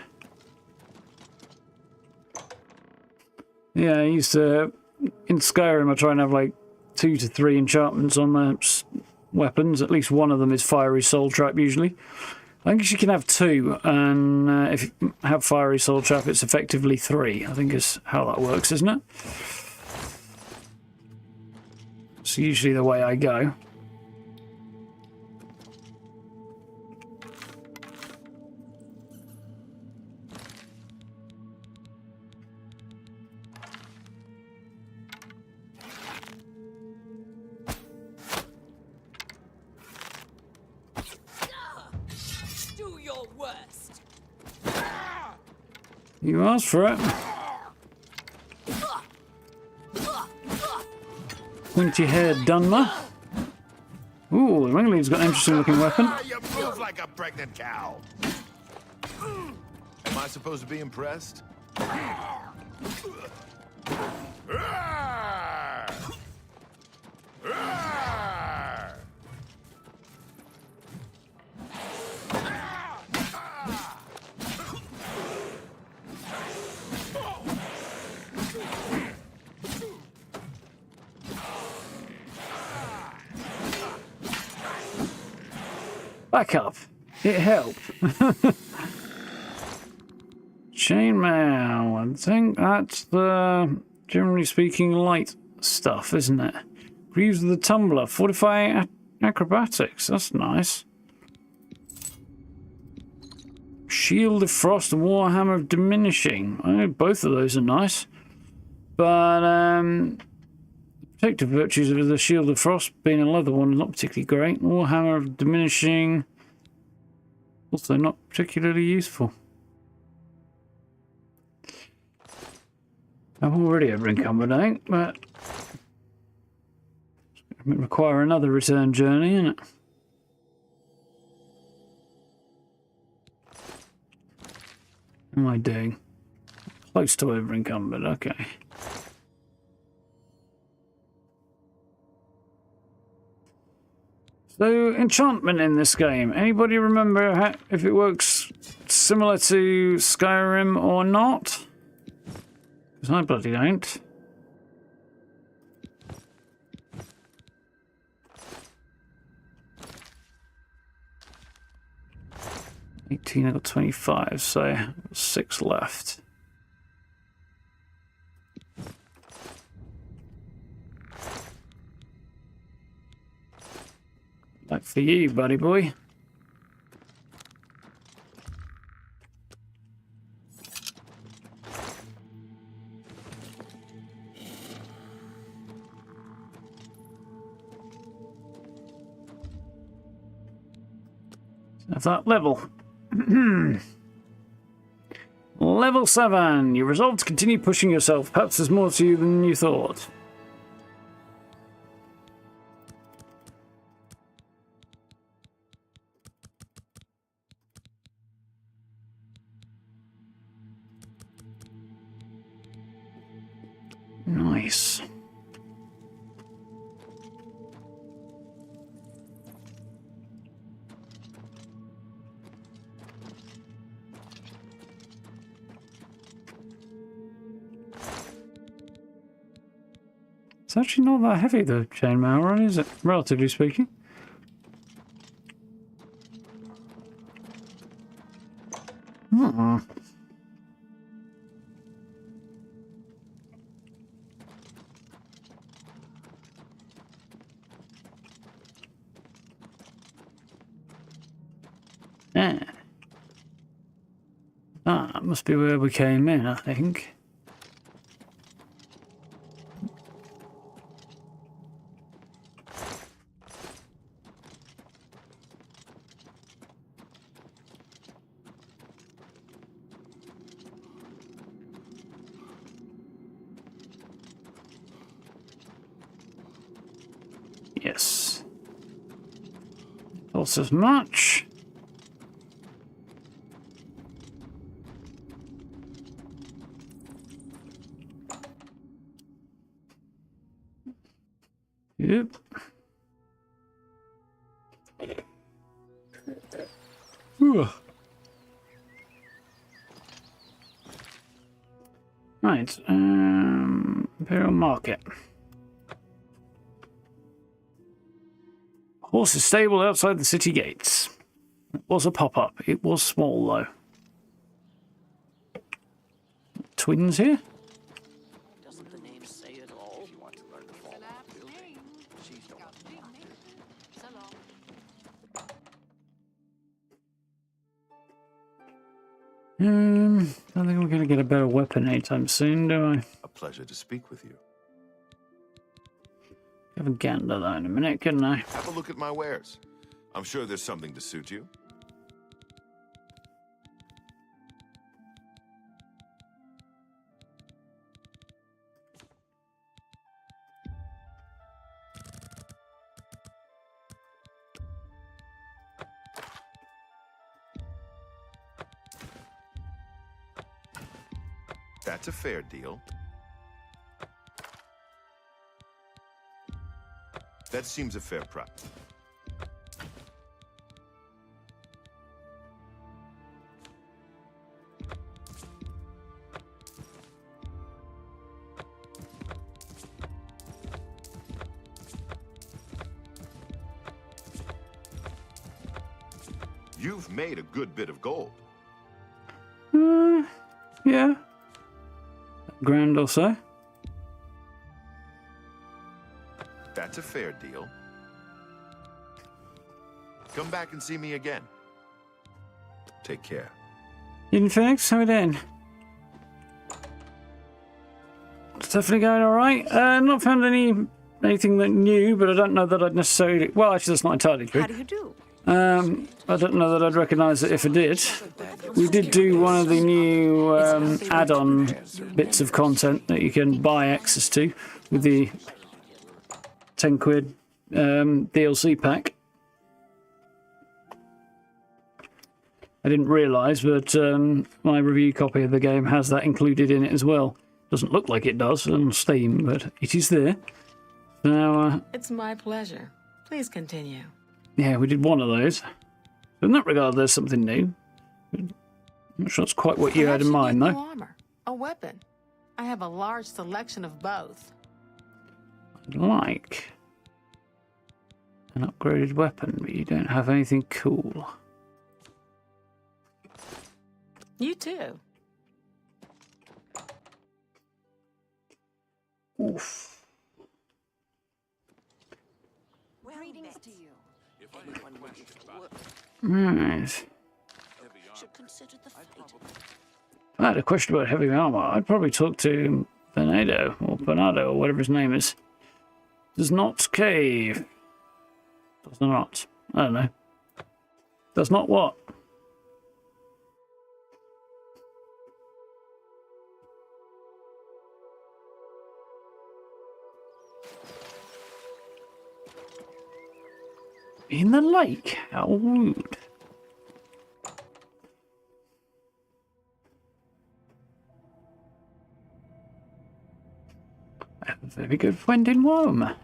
Yeah, I used to... In Skyrim I try and have like 2 to 3 enchantments on my weapons. At least one of them is fiery soul trap usually. I think you can have 2, and if you have fiery soul trap, it's effectively 3. I think is how that works, isn't it? It's usually the way I go. You asked for it. Pointy haired Dunmer. Ooh, the Ringleader's got an interesting looking weapon.
You move like a pregnant cow. Am I supposed to be impressed?
Back up. It helped. Chainmail. I think that's the, generally speaking, light stuff, isn't it? Greaves of the Tumbler. Fortify acrobatics. That's nice. Shield of Frost and Warhammer of Diminishing. I know both of those are nice. But, protective virtues of the Shield of Frost being a leather one is not particularly great. Warhammer of Diminishing, also not particularly useful. I'm already over-encumbered, I think, but it would require another return journey, innit? What am I doing? Close to over-encumbered, okay. So, enchantment in this game. Anybody remember if it works similar to Skyrim or not? Because I bloody don't. $18, I got 25, so 6 left. Like for you, buddy boy. Have that level. Level 7. You resolve to continue pushing yourself. Perhaps there's more to you than you thought. Nice. It's actually not that heavy, the chainmail run, is it? Relatively speaking. Hmm. Yeah. Ah, that must be where we came in, I think. Yes. Thought as much. Yep. Ooh. Right, Imperial Market. Horse is stable outside the city gates. It was a pop-up. It was small, though. Twins here?
Doesn't the name say it all?
You want to learn to fall off the building. She's the one.
I think we're going to get a better weapon anytime soon, do I?
A pleasure to speak with you.
Have a gander though in a minute, couldn't I?
Have a look at my wares. I'm sure there's something to suit you. That's a fair deal. That seems a fair price. You've made a good bit of gold.
Yeah. $1,000 or so.
That's a fair deal. Come back and see me again. Take care.
Eden Phoenix, how we doing? It's definitely going alright. Not found anything that new, but I don't know that I'd necessarily... Well, actually, that's not entirely true.
How do you do?
I don't know that I'd recognise it if I did. We did do one of the new add-on bits of content that you can buy access to with the 10 quid DLC pack. I didn't realise, but my review copy of the game has that included in it as well. Doesn't look like it does on Steam, but it is there. So,
It's my pleasure. Please continue.
yeah, we did one of those. In that regard, there's something new. I'm not sure it's quite what you had in mind,
Perhaps you
though.
need new armor, a weapon. I have a large selection of both.
I'd like an upgraded weapon, but you don't have anything cool.
You too.
Oof.
Greetings to you.
Right.
Should consider the fate.
If I had a question about heavy armor, I'd probably talk to Bernardo, or whatever his name is. Does not cave. Does not. I don't know. Does not what? In the lake? How rude. I have a very good friend in Rome.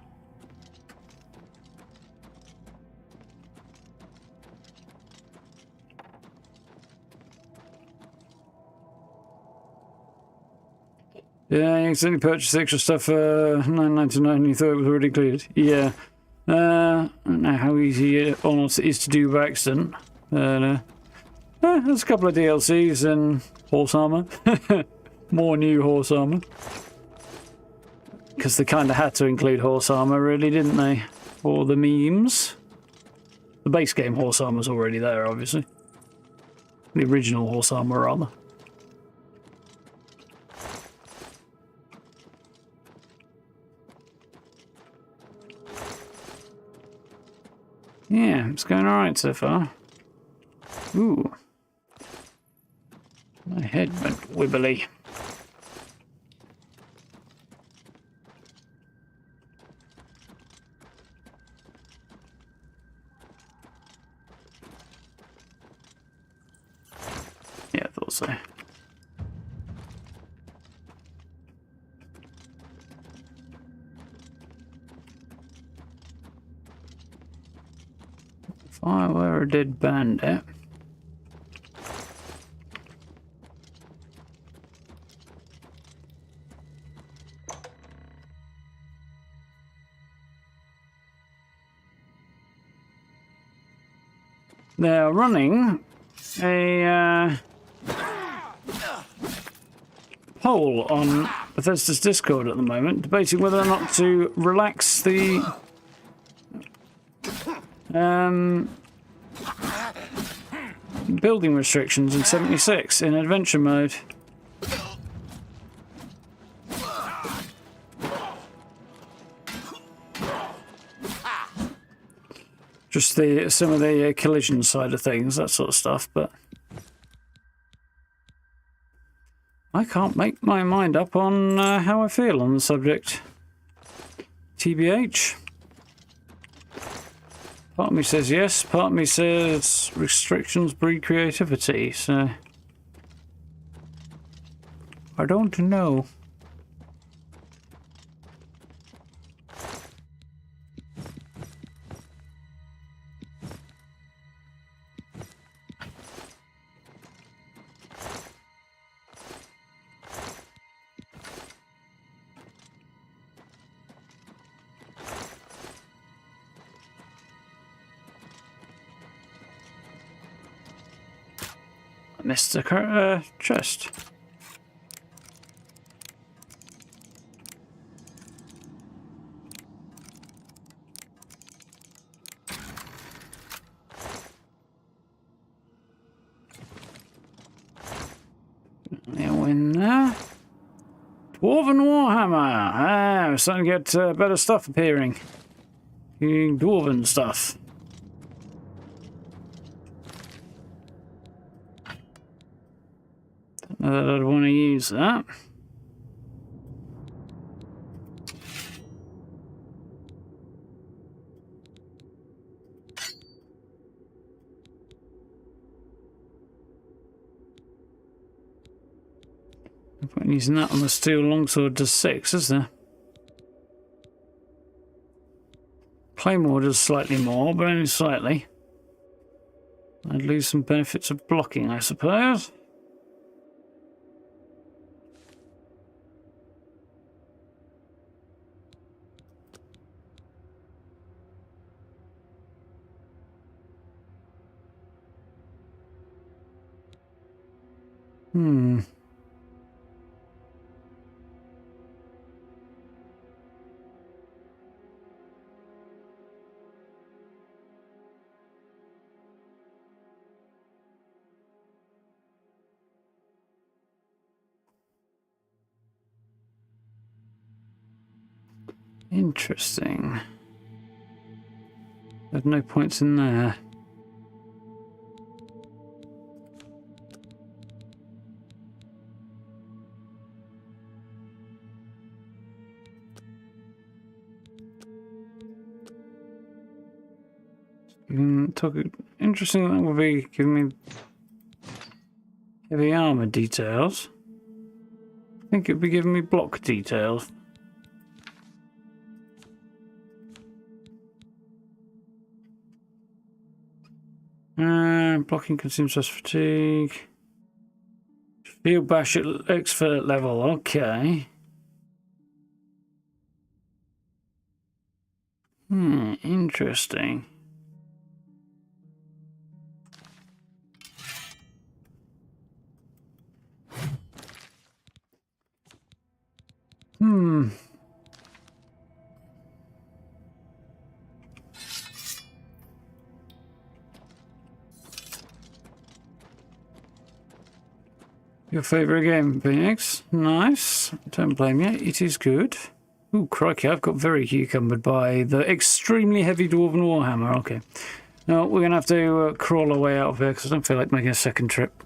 Yeah, you accidentally purchased extra stuff for $9.99. You thought it was already cleared. Yeah. I don't know how easy or not it is to do by accident. There's a couple of DLCs and horse armor. More new horse armor. Because they kind of had to include horse armor, really, didn't they? For the memes. The base game horse armor's already there, obviously. The original horse armor, rather. Yeah, it's going alright so far. Ooh. My head went wibbly. Yeah, I thought so. If I were a dead bandit. They're running a poll on Bethesda's Discord at the moment, debating whether or not to relax the building restrictions in 76 in adventure mode. Just some of the collision side of things, that sort of stuff, but I can't make my mind up on how I feel on the subject. TBH. Part of me says yes, part of me says restrictions breed creativity, so I don't know. Missed the chest. Now in there. Dwarven Warhammer. Ah, we're starting to get better stuff appearing. Dwarven stuff. I'd want to use that. No point in using that on the steel longsword to 6, is there? Claymore does slightly more, but only slightly. I'd lose some benefits of blocking, I suppose. Interesting. There's no points in there. Interesting, that would be giving me heavy armor details. I think it would be giving me block details. Blocking consumes less fatigue. Field bash at expert level, okay. Interesting. Your favourite game, Phoenix? Nice. Don't blame you. It is good. Ooh, crikey, I've got very cucumbered by the extremely heavy Dwarven Warhammer. Okay. No, we're going to have to crawl our way out of here because I don't feel like making a second trip.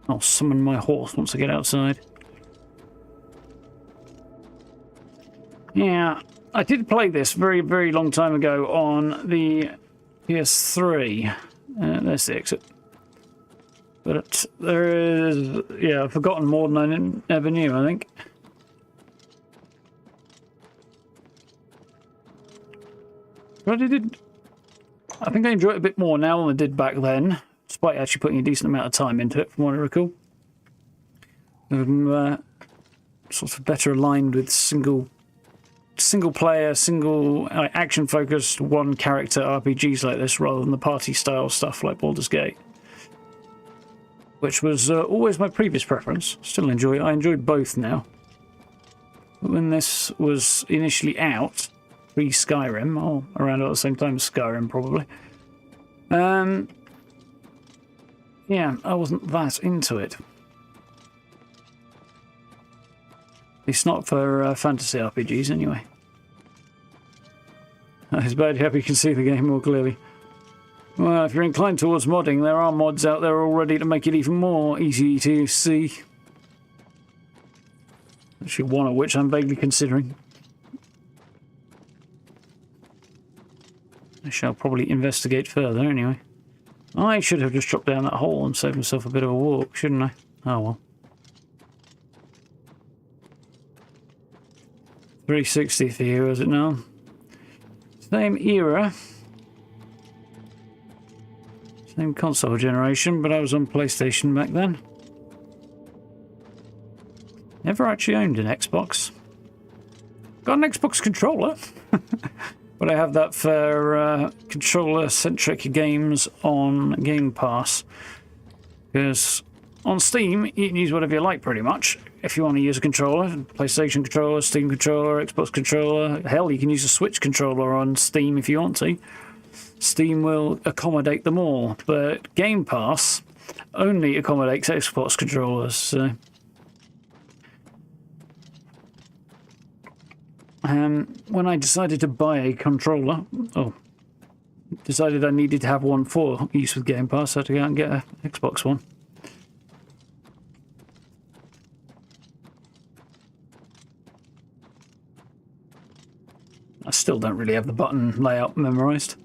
I'll summon my horse once I get outside. Yeah, I did play this very, very long time ago on the PS3. There's the exit. But there is, yeah, I've forgotten more than I ever knew, I think. But I think I enjoy it a bit more now than I did back then, despite actually putting a decent amount of time into it, from what I recall. Sort of better aligned with single player, action focused, one character RPGs like this, rather than the party style stuff like Baldur's Gate, which was always my previous preference. Still enjoy it. I enjoyed both now. But when this was initially out, pre-Skyrim, or around about the same time as Skyrim probably, yeah, I wasn't that into it. At least not for fantasy RPGs anyway. It's bad, hope you can see the game more clearly. Well, if you're inclined towards modding, there are mods out there already to make it even more easy to see. Actually, one of which I'm vaguely considering. I shall probably investigate further anyway. I should have just dropped down that hole and saved myself a bit of a walk, shouldn't I? Oh well. 360 for you, is it now? Same era. Same console generation, but I was on PlayStation back then. Never actually owned an Xbox. Got an Xbox controller. But I have that for controller-centric games on Game Pass. Because on Steam, you can use whatever you like, pretty much. If you want to use a controller, PlayStation controller, Steam controller, Xbox controller. Hell, you can use a Switch controller on Steam if you want to. Steam will accommodate them all. But Game Pass only accommodates Xbox controllers, so... when I decided to buy a controller, decided I needed to have one for use with Game Pass, so I had to go out and get an Xbox One. I still don't really have the button layout memorised.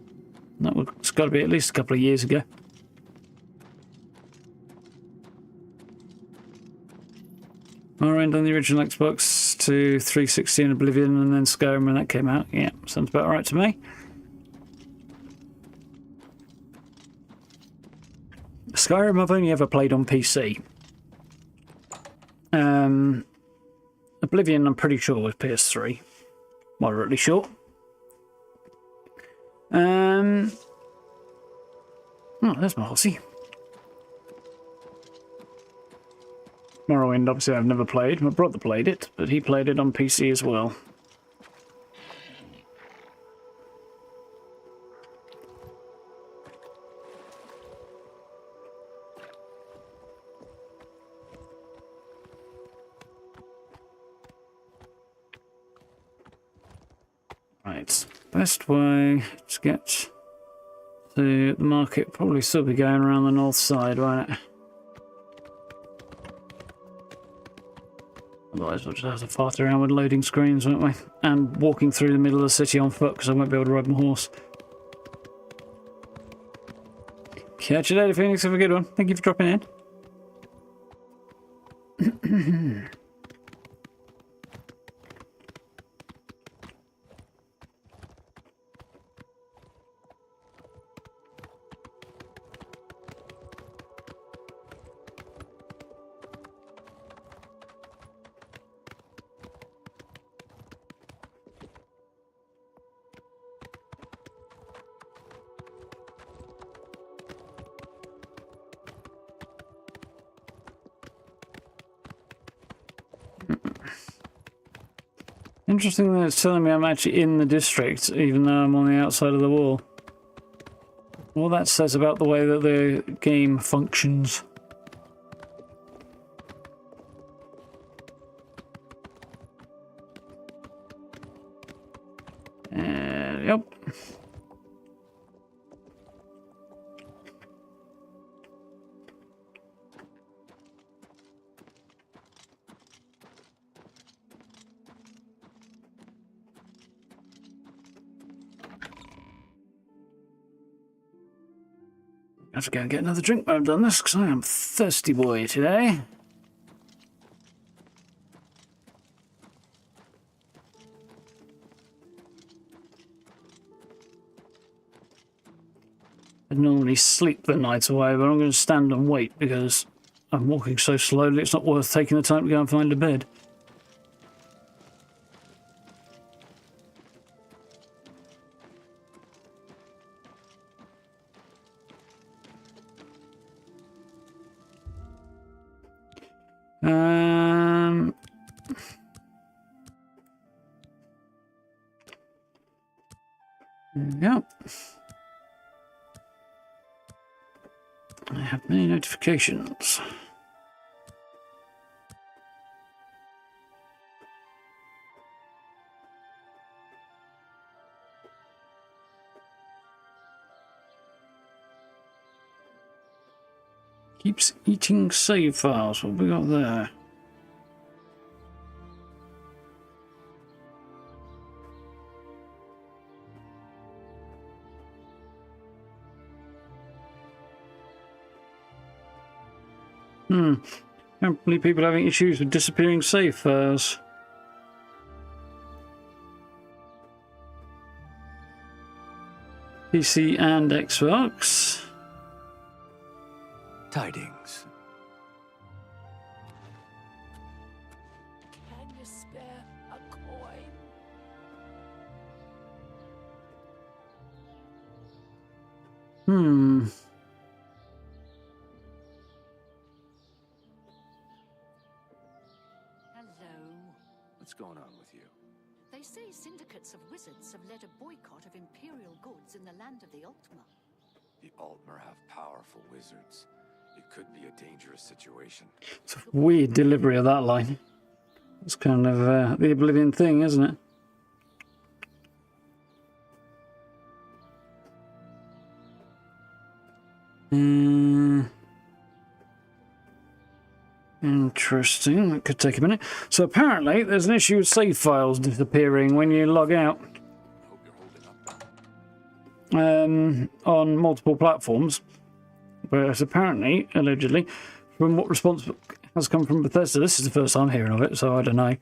It's got to be at least a couple of years ago. I went on the original Xbox to 360 and Oblivion, and then Skyrim when that came out. Yeah, sounds about right to me. Skyrim I've only ever played on PC. Oblivion I'm pretty sure was PS3. Moderately sure. Oh, there's my horsey. Morrowind, obviously, I've never played. My brother played it, but he played it on PC as well. Right, best way to get to the market probably still be going around the north side, won't it? Otherwise we'll just have to fart around with loading screens, won't we? And walking through the middle of the city on foot because I won't be able to ride my horse. Catch you later, Phoenix. Have a good one. Thank you for dropping in. Interesting that it's telling me I'm actually in the district, even though I'm on the outside of the wall. Well, that says about the way that the game functions. Yep. I have to go and get another drink when I've done this, because I am thirsty boy today. I normally sleep the night away, but I'm going to stand and wait because I'm walking so slowly it's not worth taking the time to go and find a bed. Yep. I have many notifications. Keeps eating save files. What have we got there? Can't believe people having issues with disappearing save files. PC and Xbox.
Tidings.
Can you spare a coin?
What's going on with you?
They say syndicates of wizards have led a boycott of imperial goods in the land of the Ultima.
The Altmer have powerful wizards. It could be a dangerous situation.
It's a weird delivery of that line. It's kind of the Oblivion thing, isn't it? Interesting. That could take a minute. So apparently there's an issue with save files disappearing when you log out.
Hope you're holding up.
On multiple platforms. Whereas apparently, allegedly, from what response has come from Bethesda, this is the first I'm hearing of it, so I don't know.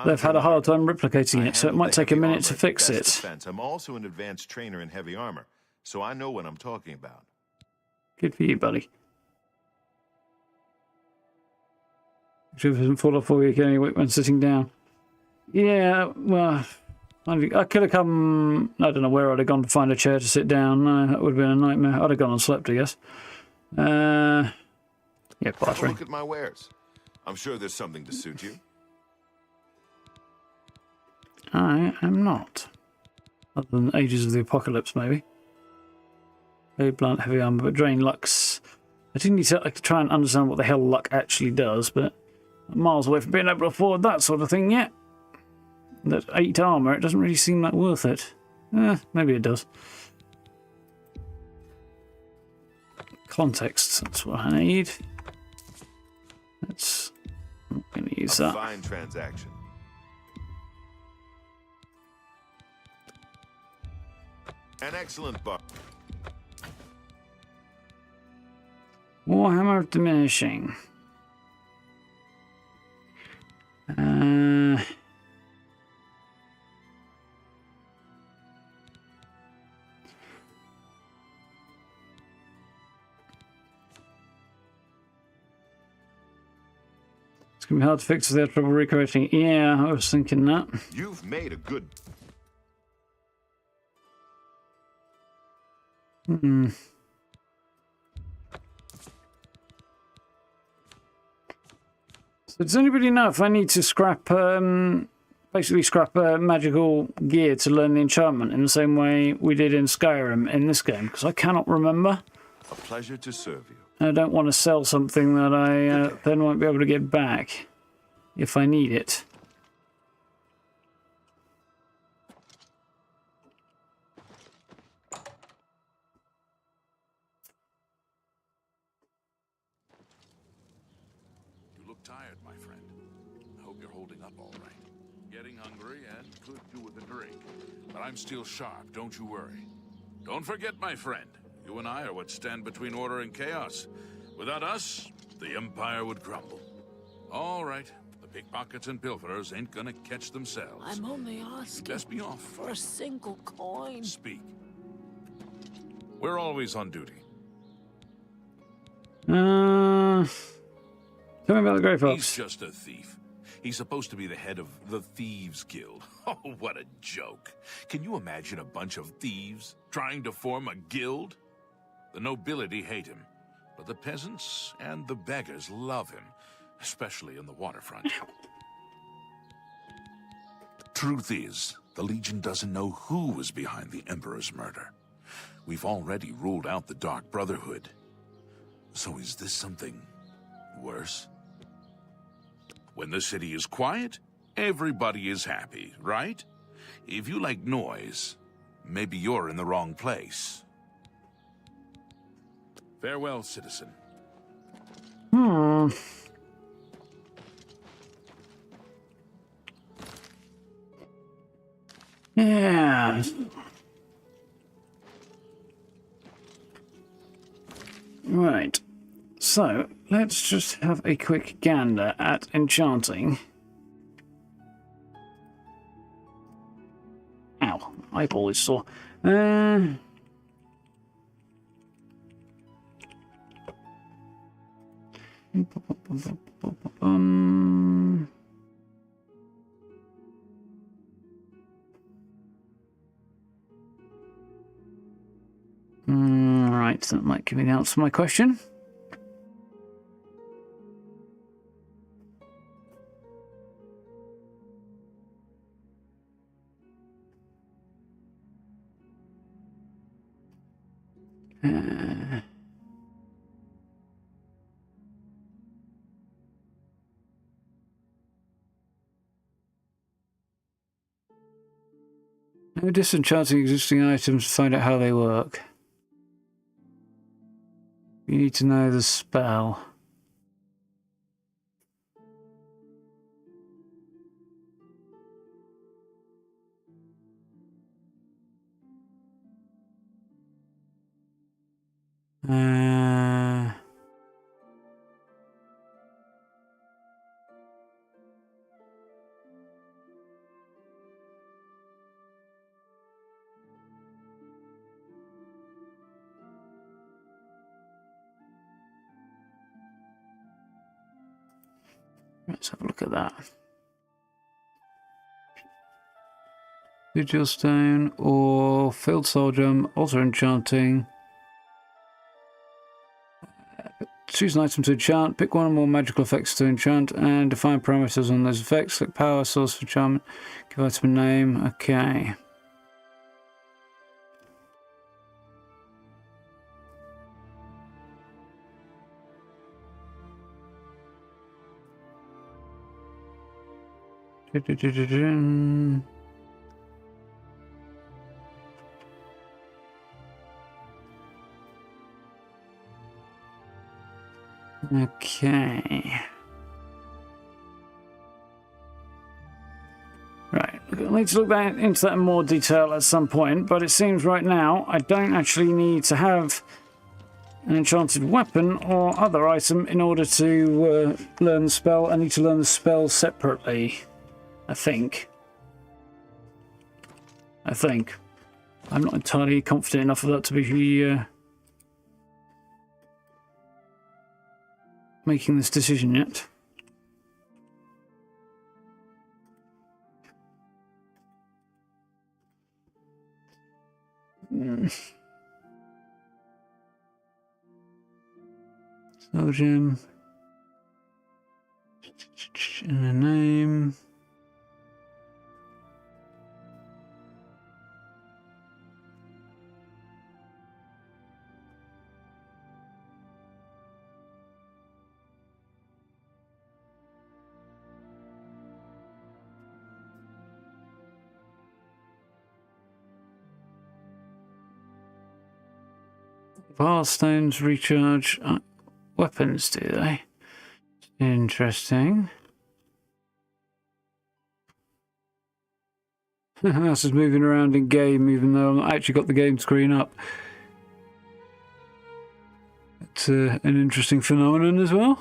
They've had a hard time replicating it, so it might take a minute to fix it.
I'm also an advanced trainer in heavy armor, so I know what I'm talking about.
Good for you, buddy. If it doesn't fall off for you, you can only wait when sitting down. Yeah, well, I could have come... I don't know where I'd have gone to find a chair to sit down. No, that would have been a nightmare. I'd have gone and slept, I guess. Yeah,
Have a look at my wares. I'm sure there's something to suit you.
I am not. Other than Ages of the Apocalypse, maybe. Very blunt, heavy armor, but drain Lux. I do need to try and understand what the hell luck actually does, but I'm miles away from being able to afford that sort of thing yet. That 8 armor, it doesn't really seem like worth it. Maybe it does. Context, that's what I need. I'm going to use that.
Fine transaction. An excellent buck.
Warhammer of Diminishing. It's going to be hard to fix if they have trouble recreating. Yeah, I was thinking that.
You've made a good...
So does anybody know if I need to scrap basically scrap magical gear to learn the enchantment in the same way we did in Skyrim in this game, because I cannot remember.
A pleasure to serve you.
I don't want to sell something that I then won't be able to get back if I need it.
You look tired, my friend. I hope you're holding up all right. Getting hungry and could do with a drink. But I'm still sharp, don't you worry. Don't forget, my friend, you and I are what stand between order and chaos. Without us, the Empire would crumble. All right, the pickpockets and pilferers ain't gonna catch themselves.
I'm only
You
asking
best be off.
for a single coin.
Speak. We're always on duty.
Tell me about the Grey Fox.
He's just a thief. He's supposed to be the head of the Thieves Guild. Oh, what a joke. Can you imagine a bunch of thieves trying to form a guild? The nobility hate him, but the peasants and the beggars love him, especially in the waterfront. Truth is, the Legion doesn't know who was behind the Emperor's murder. We've already ruled out the Dark Brotherhood. So is this something worse? When the city is quiet, everybody is happy, right? If you like noise, maybe you're in the wrong place. Farewell, citizen.
Yeah. Right. So, let's just have a quick gander at enchanting. Ow, eyeball is sore. Right, that might give me the answer to my question. No disenchanting existing items to find out how they work. You need to know the spell. Let's have a look at that. Digital Stone or Field Soldier, Alter Enchanting. Choose an item to enchant, pick one or more magical effects to enchant, and define parameters on those effects. Select power, source for enchantment, give item a name. Okay. Okay. Right, I'll need to look into that in more detail at some point, but it seems right now I don't actually need to have an enchanted weapon or other item in order to learn the spell. I need to learn the spell separately, I think. I'm not entirely confident enough of that to be making this decision yet. Soul gem. And a name. File stones recharge weapons, do they? Interesting. That's just moving around in game, even though I've not actually got the game screen up. It's an interesting phenomenon as well.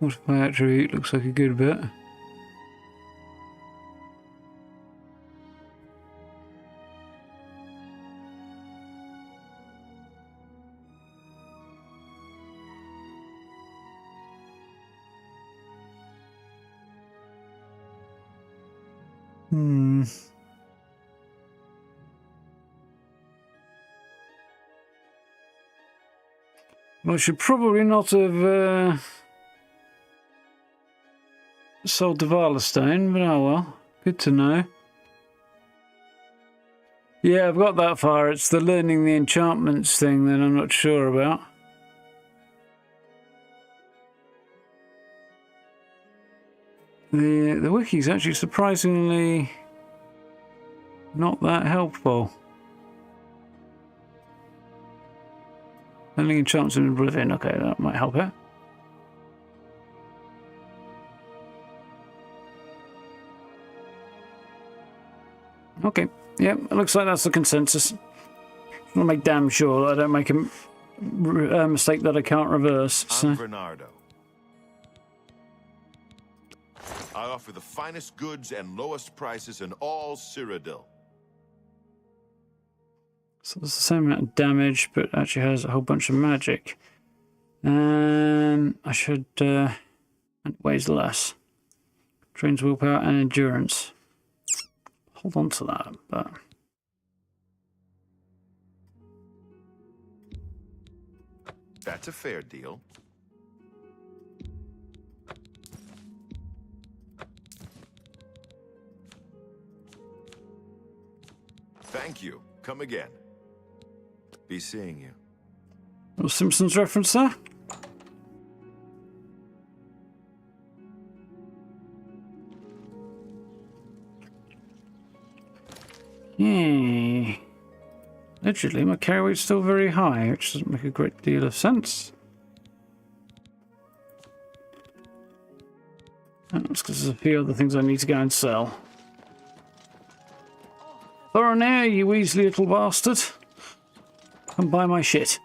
Multiply attribute looks like a good bit. Well, I should probably not have sold the Valor Stone, but oh well. Good to know. Yeah, I've got that far. It's the learning the enchantments thing that I'm not sure about. The wiki's actually surprisingly not that helpful. Learning enchantments in Oblivion. Okay, that might help it. Okay, yeah, it looks like that's the consensus. I want to make damn sure that I don't make a mistake that I can't reverse. So.
I'm Bernardo. I offer the finest goods and lowest prices in all Cyrodil.
So it's the same amount of damage, but actually has a whole bunch of magic. I should... and it weighs less. Drains willpower and endurance. Hold on to that, but...
That's a fair deal. Thank you. Come again. Be seeing you.
Little Simpsons reference there. Yeah. Allegedly, my carry weight's still very high, which doesn't make a great deal of sense. And that's because there's a few other things I need to go and sell. Thoronair, you Weasley little bastard. Come buy my shit.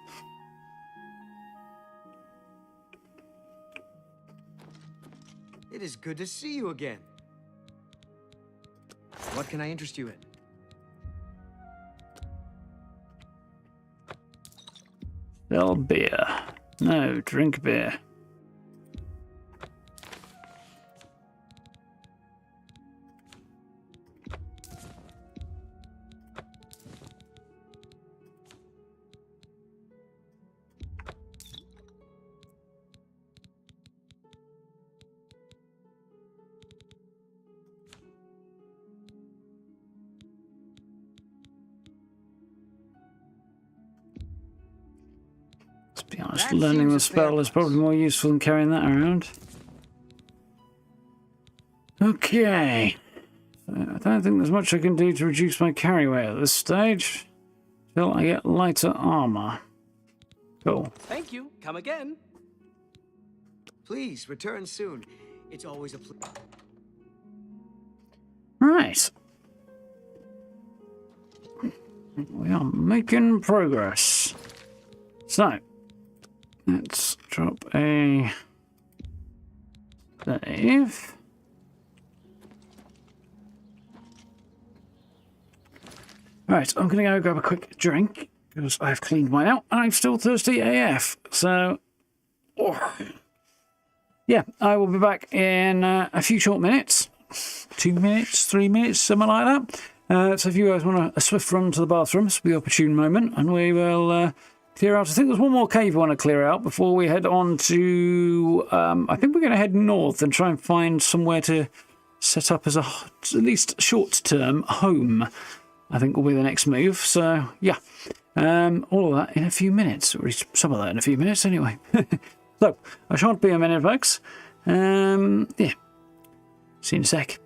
It is good to see you again. What can I interest you in?
Sell beer. No, drink beer. To be honest, learning the spell is probably more useful than carrying that around. Okay. I don't think there's much I can do to reduce my carry weight at this stage. Till I get lighter armor. Cool.
Thank you. Come again.
Please return soon. It's always a pleasure.
Right. We are making progress. So, let's drop a save. Right, I'm going to go grab a quick drink because I've cleaned mine out and I'm still thirsty AF. So, yeah, I will be back in a few short minutes. 2 minutes, 3 minutes, something like that. So if you guys want a swift run to the bathroom, this will be the opportune moment, and we will clear out. I think there's one more cave we want to clear out before we head on to... I think we're going to head north and try and find somewhere to set up as at least short-term home. I think will be the next move. So, yeah. All of that in a few minutes, or at least some of that in a few minutes anyway. So, I shan't be a minute, folks. Yeah. See you in a sec.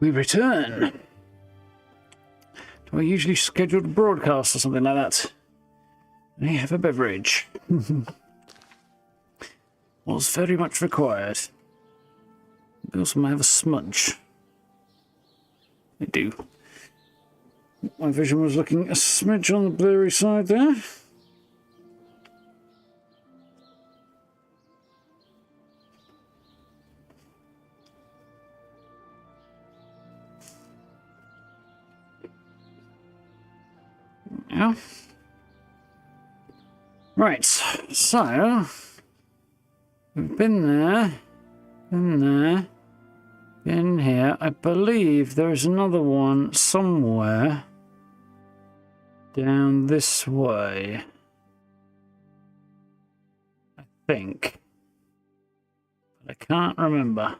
We return to our usually scheduled broadcast or something like that. We have a beverage. Was very much required. We also might have a smudge. I do. My vision was looking a smidge on the blurry side there. Yeah. Right, so we've been there, been here. I believe there is another one somewhere down this way. I think. But I can't remember.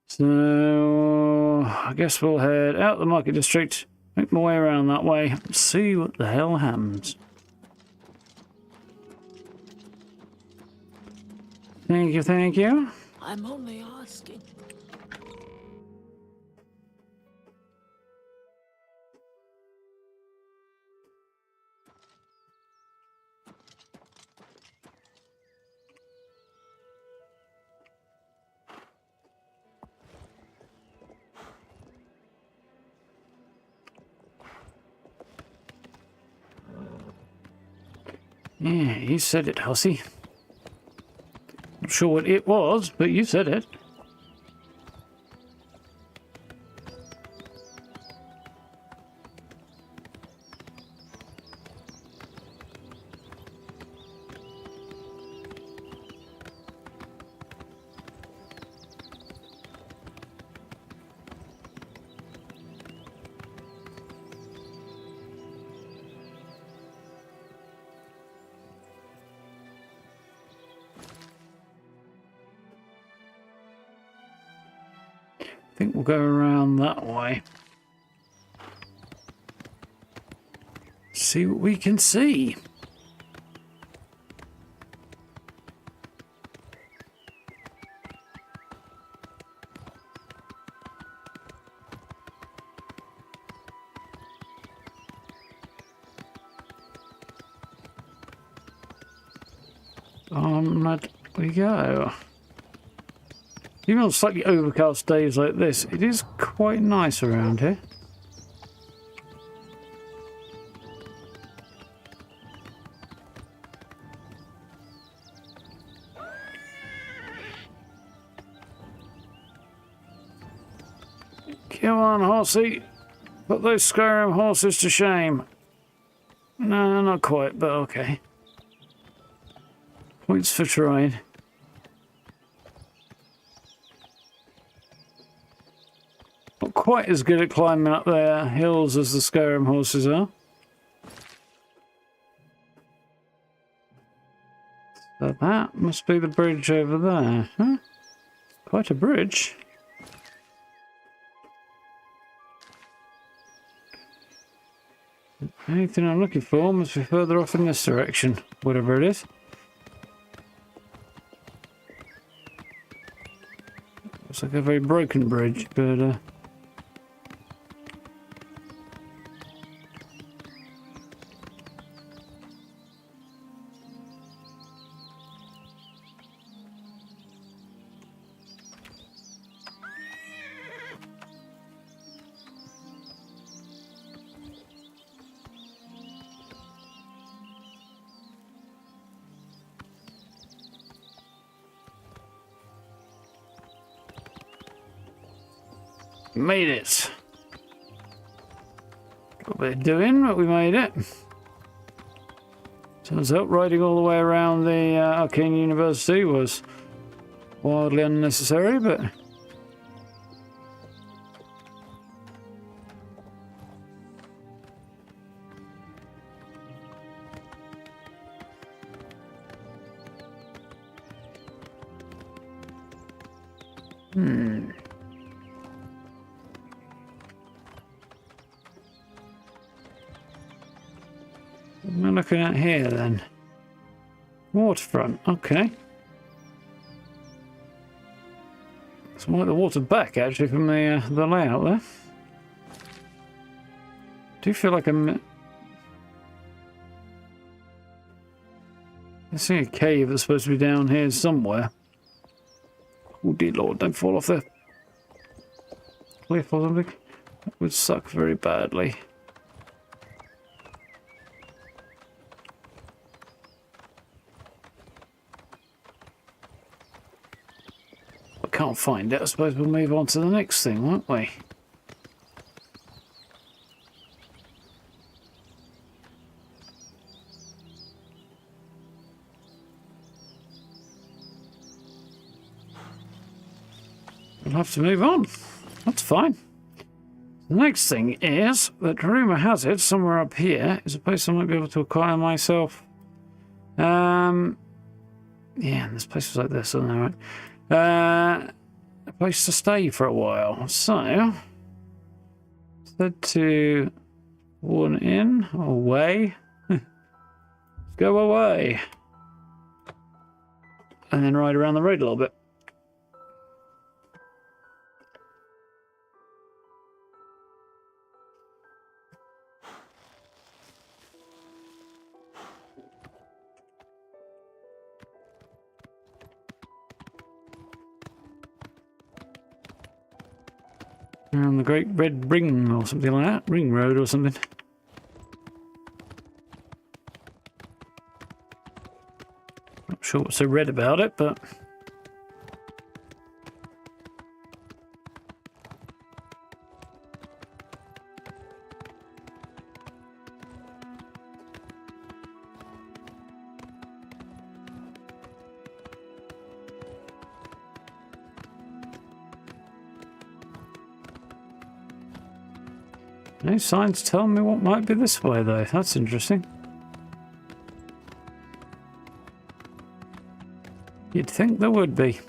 So I guess we'll head out the market district. Make my way around that way and see what the hell happens. Thank you, thank you.
I'm only asking.
Yeah, you said it, hussy. Not sure what it was, but you said it. I think we'll go around that way. See what we can see. Let we go. Even on slightly overcast days like this, it is quite nice around here. Come on, horsey. Put those Skyrim horses to shame. No, not quite, but okay. Points for trying. Not quite as good at climbing up their hills as the Skyrim horses are. So that must be the bridge over there, huh? Quite a bridge. Anything I'm looking for must be further off in this direction, whatever it is. Looks like a very broken bridge, but made it. Got a bit of doing, but we made it. Turns out riding all the way around the Arcane University was wildly unnecessary, but what am I looking at here then? Waterfront, okay. It's more like the water back actually from the layout there. Do you feel like I'm seeing a cave that's supposed to be down here somewhere? Oh dear lord, don't fall off the cliff or something. That would suck very badly. Can't find it. I suppose we'll move on to the next thing, won't we? We'll have to move on. That's fine. The next thing is that rumour has it somewhere up here is a place I might be able to acquire myself. Yeah, there's places like this, isn't there, right? A place to stay for a while. So, let's head to one in, away. Let's go away. And then ride around the road a little bit. Around the Great Red Ring or something like that. Ring Road or something. sure what's so red about it, but... No signs telling me what might be this way, though. That's interesting. You'd think there would be.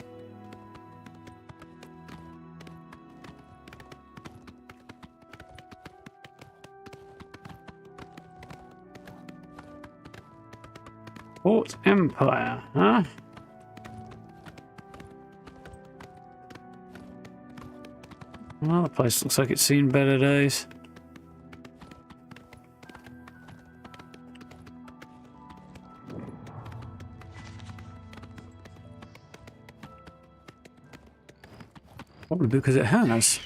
Port Empire, huh? Well, the place looks like it's seen better days. Probably because it has.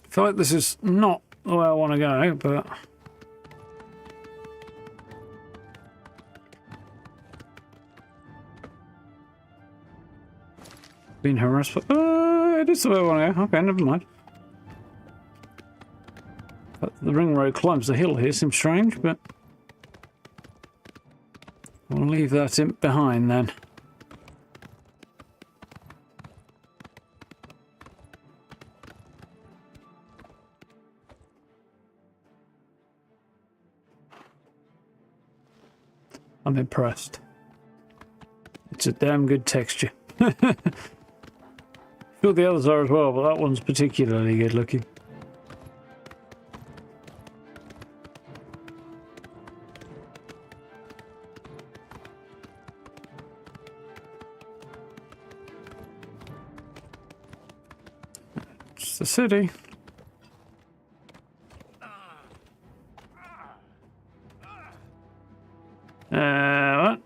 I feel like this is not the way I want to go, but... Being harassed, but it is the way I want to go. Okay, never mind. But the ring road climbs the hill here seems strange, but... I'll leave that behind then. I'm impressed. It's a damn good texture. Sure the others are as well, but that one's particularly good looking. It's the city. What?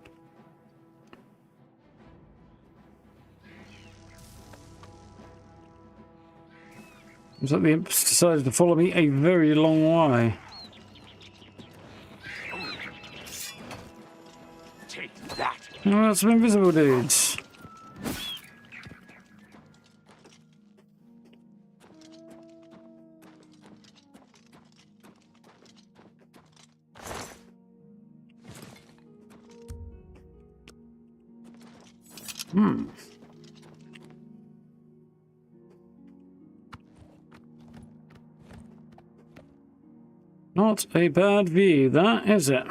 Looks like the imps decided to follow me a very long way.
Take that.
Oh, that's some invisible dudes. Not a bad view, that, is it?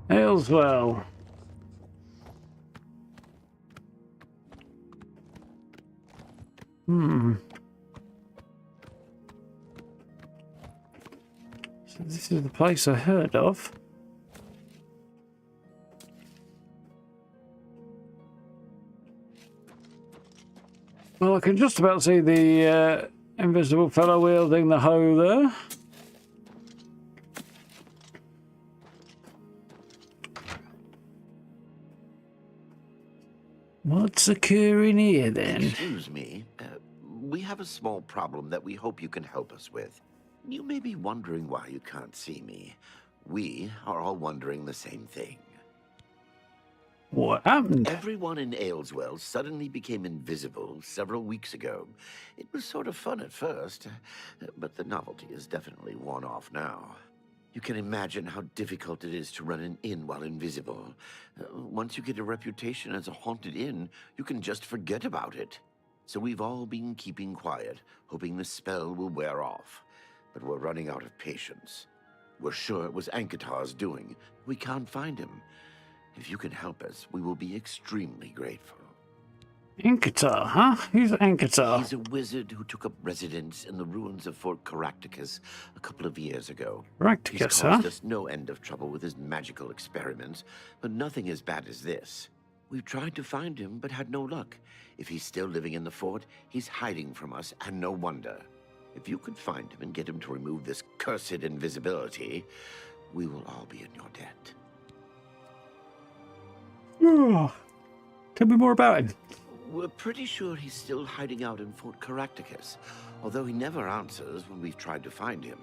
Ayleswell. So this is the place I heard of. Well, I can just about see the invisible fellow wielding the hoe there. What's occurring here, then?
Excuse me. We have a small problem that we hope you can help us with. You may be wondering why you can't see me. We are all wondering the same thing.
What happened?
Everyone in Ayleswell suddenly became invisible several weeks ago. It was sort of fun at first, but the novelty is definitely worn off now. You can imagine how difficult it is to run an inn while invisible. Once you get a reputation as a haunted inn, you can just forget about it. So we've all been keeping quiet, hoping the spell will wear off. But we're running out of patience. We're sure it was Ankatar's doing. We can't find him. If you can help us, we will be extremely grateful.
Ankatar, huh? Who's Ankatar?
He's a wizard who took up residence in the ruins of Fort Caractacus a couple of years ago.
Caractacus,
He's caused us no end of trouble with his magical experiments, but nothing as bad as this. We've tried to find him, but had no luck. If he's still living in the fort, he's hiding from us, and no wonder. If you could find him and get him to remove this cursed invisibility, we will all be in your debt.
Oh, tell me more about him.
We're pretty sure he's still hiding out in Fort Caractacus, although he never answers when we've tried to find him.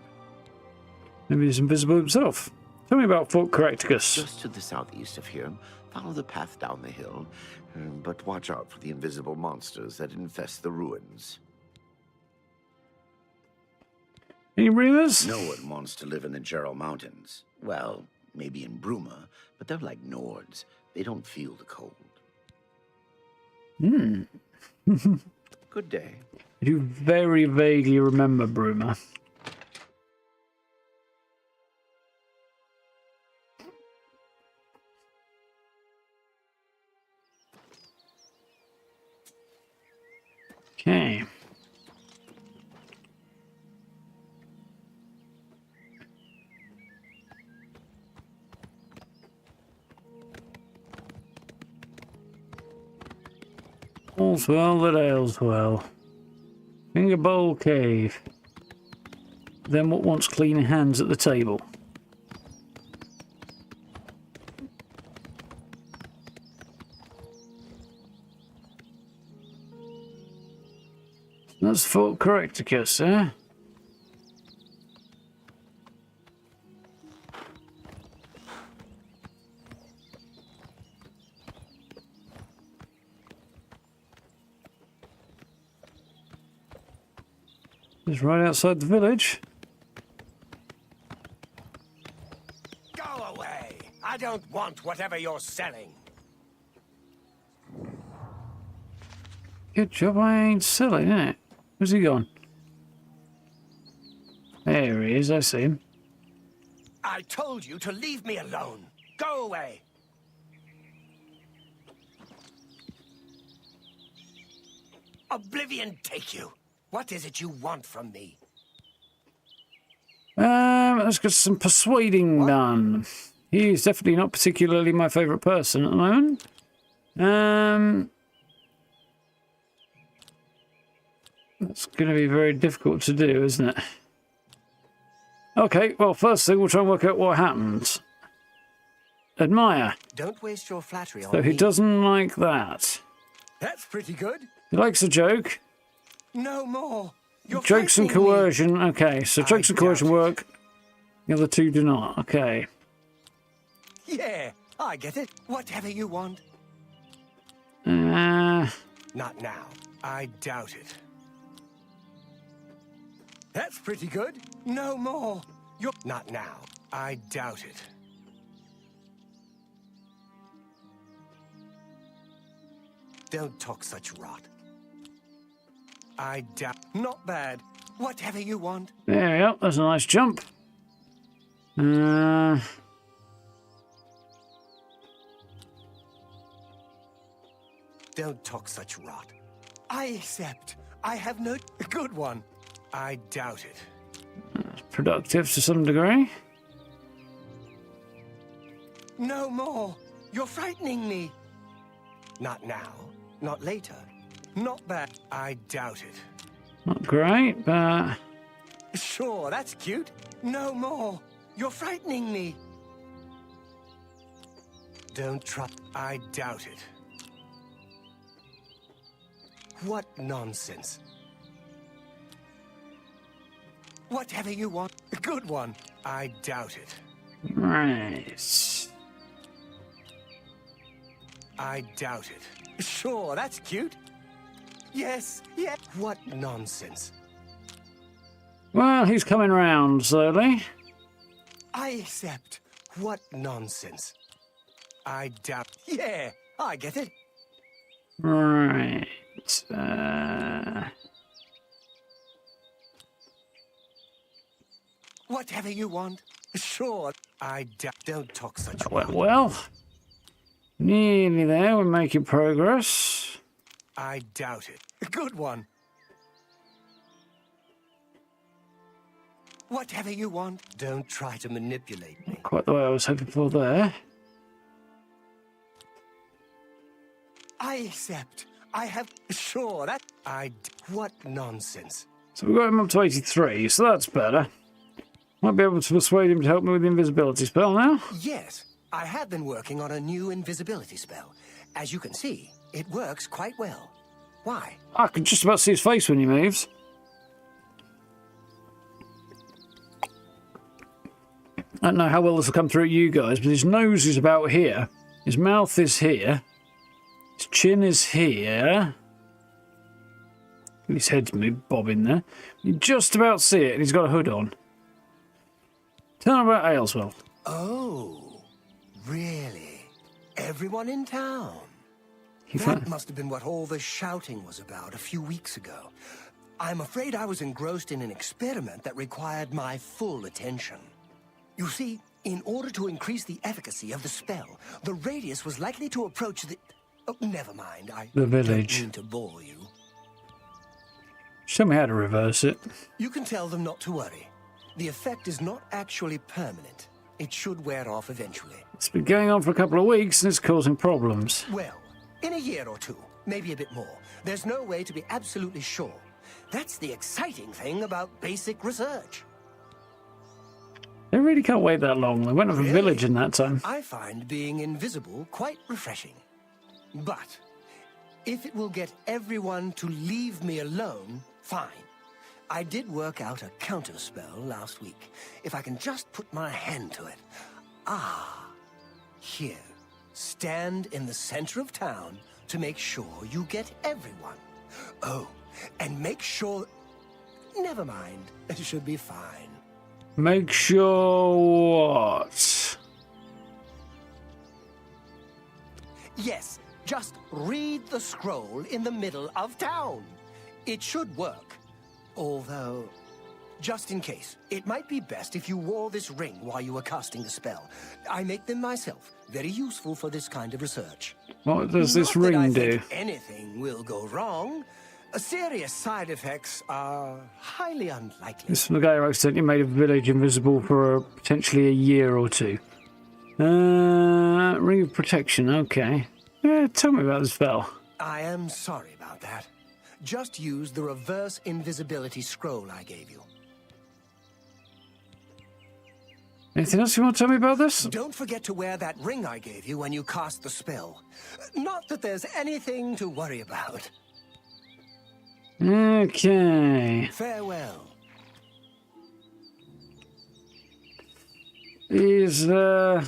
Maybe he's invisible himself. Tell me about Fort Caractacus.
Just to the southeast of here. Follow the path down the hill, but watch out for the invisible monsters that infest the ruins.
Any rumors?
No one wants to live in the Gerald Mountains. Well, maybe in Bruma, but they're like Nords. They don't feel the cold. Good day.
I do very vaguely remember Bruma. Okay. All's well that ails well. Finger Bowl Cave. Then what wants clean hands at the table? That's Fort Caractacus, eh? It's right outside the village.
Go away! I don't want whatever you're selling.
Good job I ain't selling, innit? Where's he gone? There he is, I see him.
I told you to leave me alone. Go away! Oblivion take you! What is it you want from me?
Let's get some persuading done. He's definitely not particularly my favourite person at the moment. That's going to be very difficult to do, isn't it? Okay, well, first thing, we'll try and work out what happens. Admire.
Don't waste your flattery on
So he
me.
doesn't like that.
That's pretty good.
He likes a joke.
No more. You're
Jokes and
frightening me.
coercion. Okay, so jokes and coercion work. The other two do not. Okay.
Yeah, I get it. Whatever you want.
Uh,
Not now. I doubt it. That's pretty good. No more. You're not now. I doubt it. Don't talk such rot. I doubt. Not bad. Whatever you want.
there we go. That's a nice jump.
Don't talk such rot. I accept. I have no good one. I doubt it.
Productive to some degree.
No more. You're frightening me. Not now. Not later. Not bad. I doubt it.
Not great, but
Sure, that's cute. No more. You're frightening me. Don't try. I doubt it. What nonsense. Whatever you want. A good one. I doubt it.
right.
I doubt it. Sure, that's cute. Yes, yes. What nonsense.
Well, he's coming round slowly.
I accept. What nonsense. I doubt. Yeah, I get it.
Right.
Whatever you want. Sure. I doubt. Don't talk such
Well, nearly there. We're making progress.
I doubt it. A good one. Whatever you want. Don't try to manipulate me.
Quite the way I was hoping for there.
I accept. I have. Sure, that. What nonsense.
So we've got him up to 83, so that's better. Might be able to persuade him to help me with the invisibility spell now.
Yes, I have been working on a new invisibility spell. As you can see, it works quite well. Why?
I can just about see his face when he moves. I don't know how well this will come through at you guys, but his nose is about here. His mouth is here. His chin is here. His head's moved, bobbing there. You just about see it, and he's got a hood on. Tell him about Ayleswell.
Oh, really? Everyone in town? That must have been what all the shouting was about a few weeks ago. I'm afraid I was engrossed in an experiment that required my full attention. You see, in order to increase the efficacy of the spell, the radius was likely to approach the... Oh, never mind.
The village.
Don't mean to bore you.
Show me how to reverse it.
You can tell them not to worry. The effect is not actually permanent. It should wear off eventually.
It's been going on for a couple of weeks and it's causing problems.
Well, in a year or two, maybe a bit more. There's no way to be absolutely sure. That's the exciting thing about basic research.
They really can't wait that long. They went off a village in that time.
I find being invisible quite refreshing. But if it will get everyone to leave me alone, fine. I did work out a counterspell last week. If I can just put my hand to it. Ah, here. Stand in the center of town to make sure you get everyone. Oh, and make sure... Never mind. It should be fine.
Make sure what?
Yes, just read the scroll in the middle of town. It should work. Although, just in case, it might be best if you wore this ring while you were casting the spell. I make them myself. Very useful for this kind of research.
What does this
Not that
ring
I
do?
think anything will go wrong. Serious side effects are highly unlikely.
This is the guy who accidentally made a village invisible for potentially a year or two. Ring of protection, okay. Tell me about the spell.
I am sorry about that. Just use the reverse invisibility scroll I gave you.
Anything else you want to tell me about this?
Don't forget to wear that ring I gave you when you cast the spell. Not that there's anything to worry about.
Okay.
Farewell.
He's, I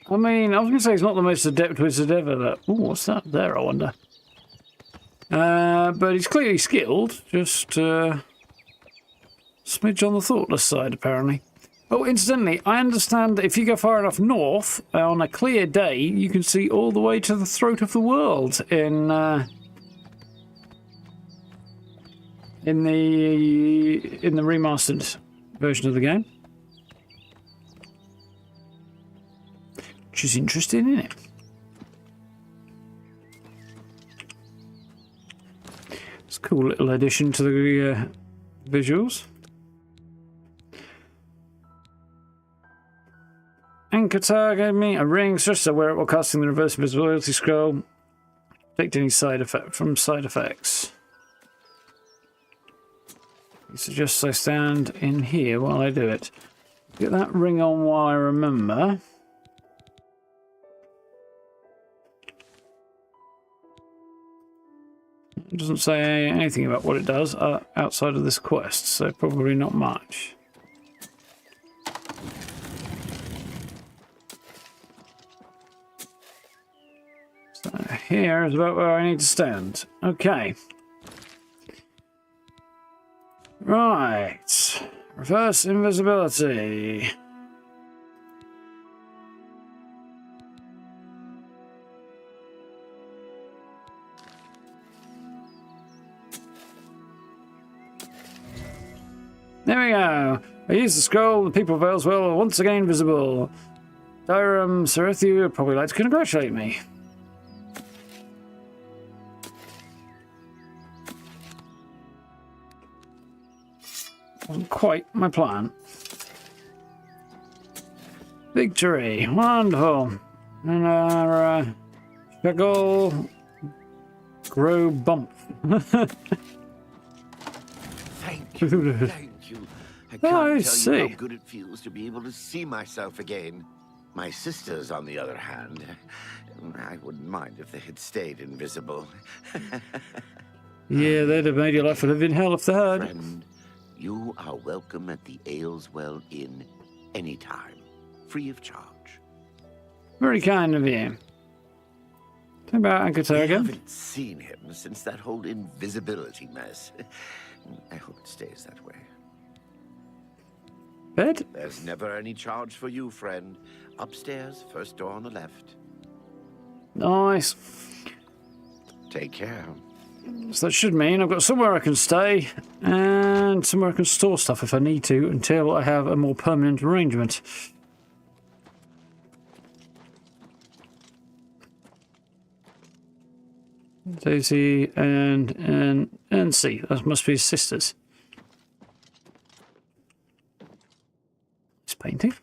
mean, I was going to say he's not the most adept wizard ever. That. Ooh, what's that there, I wonder? But he's clearly skilled. Just, smidge on the thoughtless side, apparently. Oh, incidentally, I understand that if you go far enough north, on a clear day, you can see all the way to the throat of the world in the remastered version of the game. Which is interesting, isn't it? It's a cool little addition to the visuals. Ankatar gave me a ring, just to wear it while casting the reverse invisibility scroll. Protect any side effect from side effects. He suggests I stand in here while I do it. Get that ring on while I remember. It doesn't say anything about what it does outside of this quest, so probably not much. So here is about where I need to stand. Okay. Right. Reverse invisibility. There we go. I use the scroll. The people of Ayleswell are once again visible. Cyrodil would probably like to congratulate me. Wasn't quite my plan. Victory. Wonderful. And our Shaggle grow bump.
Thank you. Thank you. I can't tell
see.
you how good it feels to be able to see myself again. My sisters, on the other hand, I wouldn't mind if they had stayed invisible.
Yeah, they'd have made your life a living hell if they had.
Friend, you are welcome at the Ayleswell Inn anytime, free of charge.
Very kind of you. How about Agatha
I
again?
haven't seen him since that whole invisibility mess. I hope it stays that way.
Bed?
There's never any charge for you, friend. Upstairs, first door on the left.
Nice.
Take care.
So that should mean I've got somewhere I can stay and somewhere I can store stuff if I need to until I have a more permanent arrangement. Daisy and C. That must be his sisters. It's painting.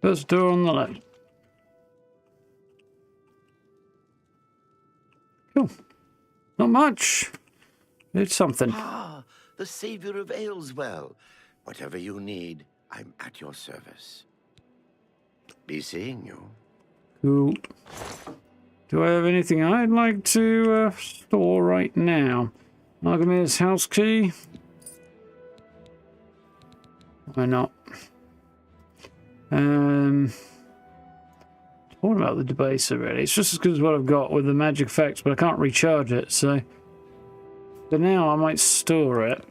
First door on the left. Cool. Not much. It's something.
Ah, the savior of Ayleswell. Whatever you need, I'm at your service. Be seeing you.
Cool. Do I have anything I'd like to store right now? Margamir's house key? Why not? What about the debaser really? It's just as good as what I've got with the magic effects, but I can't recharge it, so for now I might store it.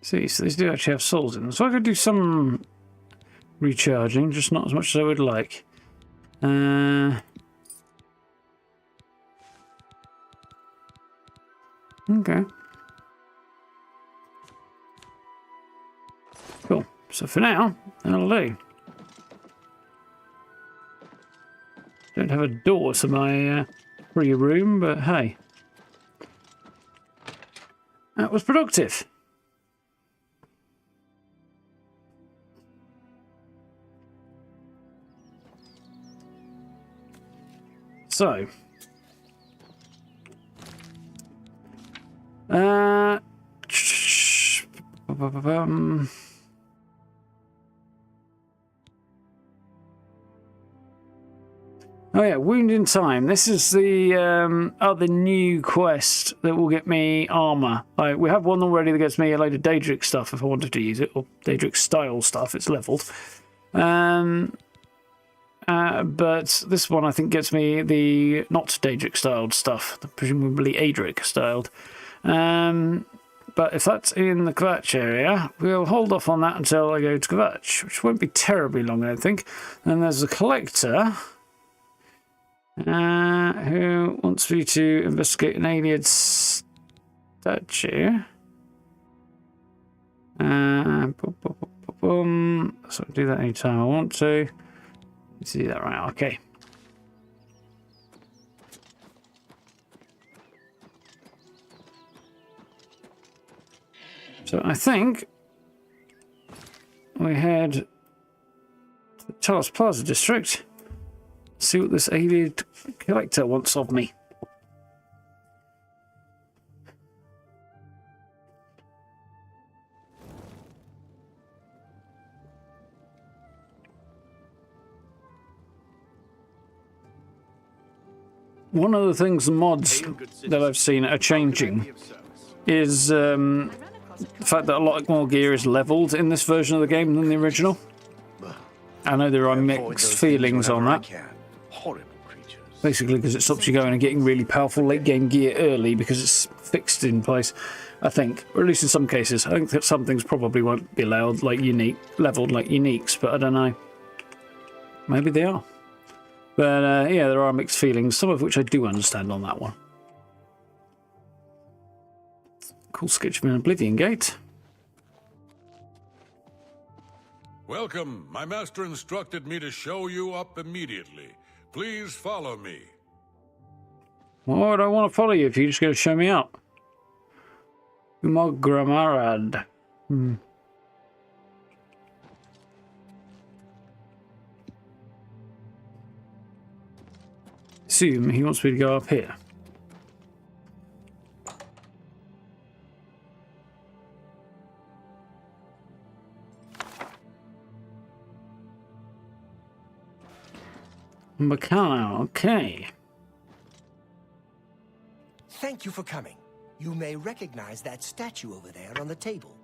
See, so these do actually have souls in them, so I could do some recharging, just not as much as I would like. Okay. Cool. So for now, that'll do. Don't have a door to my free room, but hey. That was productive. So, oh yeah, Wound in Time. This is the other new quest that will get me armor. Like, we have one already that gets me a load of Daedric stuff if I wanted to use it, or Daedric style stuff. It's leveled. But this one I think gets me the not Daedric styled stuff, presumably Adric styled. But if that's in the Kvatch area, we'll hold off on that until I go to Kvatch, which won't be terribly long, I don't think. And there's a collector who wants me to investigate an alien statue. So I'll do that anytime I want to. See that right? Okay. So I think we head to the Talos Plaza district. See what this alien collector wants of me. One of the things, the mods that I've seen are changing is the fact that a lot more gear is leveled in this version of the game than the original. I know there are mixed feelings on that. Basically because it stops you going and getting really powerful late game gear early because it's fixed in place, I think. Or at least in some cases. I think that some things probably won't be leveled like uniques, but I don't know. Maybe they are. But yeah, there are mixed feelings, some of which I do understand on that one. Cool sketch of an Oblivion gate.
Welcome. My master instructed me to show you up immediately. Please follow me.
Why would I want to follow you if you're just going to show me up? Umogramarad. Assume he wants me to go up here. Bacana, okay.
Thank you for coming. You may recognize that statue over there on the table.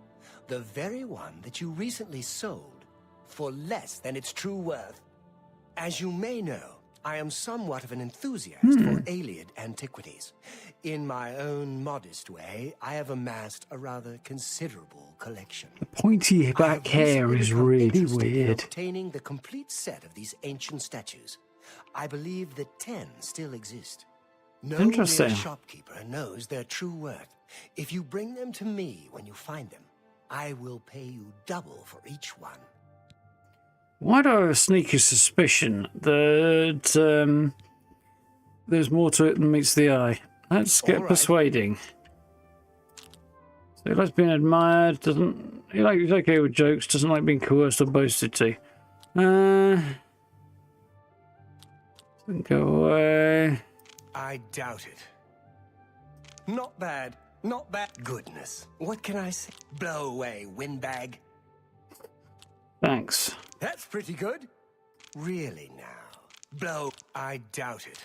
The very one that you recently sold for less than its true worth. As you may know, I am somewhat of an enthusiast for Ayleid antiquities. In my own modest way, I have amassed a rather considerable collection.
The pointy back hair is really weird.
Obtaining the complete set of these ancient statues. I believe that 10 still exist. No real shopkeeper knows their true worth. If you bring them to me when you find them, I will pay you double for each one.
Why do I have a sneaky suspicion that there's more to it than meets the eye? Let's get persuading. So he likes being admired, doesn't he? He's okay with jokes, doesn't like being coerced or boasted to. Go away.
I doubt it. Not bad. Not bad. Goodness. What can I say? Blow away, windbag.
Thanks.
That's pretty good. Really now. Blow. I doubt it.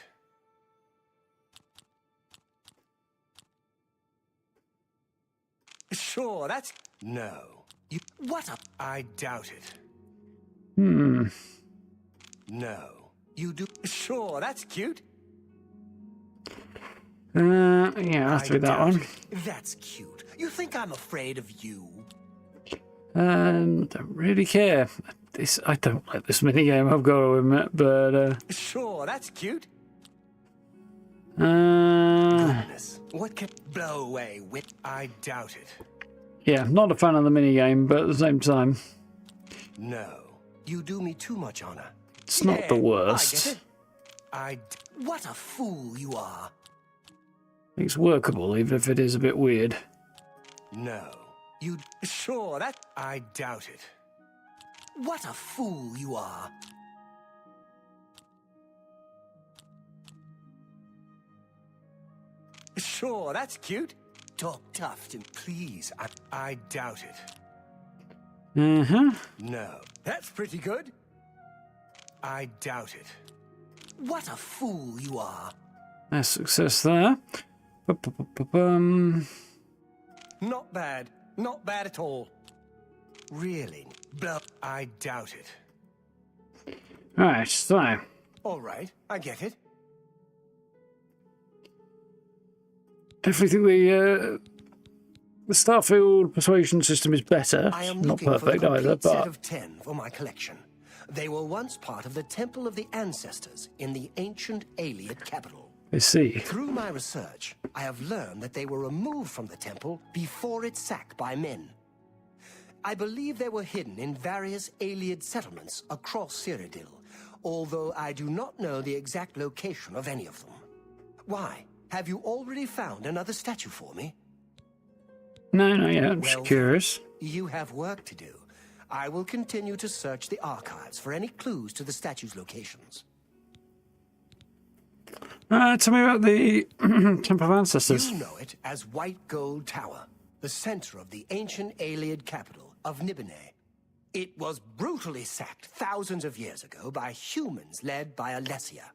Sure, that's... No. You... What a... I doubt it. No. You do... Sure, that's cute.
Yeah, I'll do that one.
That's cute. You think I'm afraid of you?
Don't really care. I don't like this minigame, I've got to admit, but
Sure, that's cute.
Goodness.
What can blow away with? I doubt it.
Yeah, not a fan of the minigame, but at the same time.
No. You do me too much honor.
It's not the worst.
I get it. What a fool you are.
It's workable, even if it is a bit weird.
No. You... Sure, that... I doubt it. What a fool you are. Sure, that's cute. Talk tough to... Please, I doubt it. No. That's pretty good. I doubt it. What a fool you are.
Nice success there.
Not bad. Not bad at all. Really? I doubt it.
Alright, so.
Alright, I get it.
Definitely think the Starfield persuasion system is better.
I am
Not
looking
perfect
for the
either,
complete set
but
of 10 for my collection. They were once part of the Temple of the Ancestors in the ancient Ayleid capital.
I see.
Through my research, I have learned that they were removed from the temple before its sack by men. I believe they were hidden in various Ayleid settlements across Cyrodil, although I do not know the exact location of any of them. Why? Have you already found another statue for me?
No, not yet. I'm just curious.
You have work to do. I will continue to search the archives for any clues to the statue's locations.
Tell me about the Temple of Ancestors.
You know it as White Gold Tower, the center of the ancient Ayleid capital of Nibene. It was brutally sacked thousands of years ago by humans led by Alessia.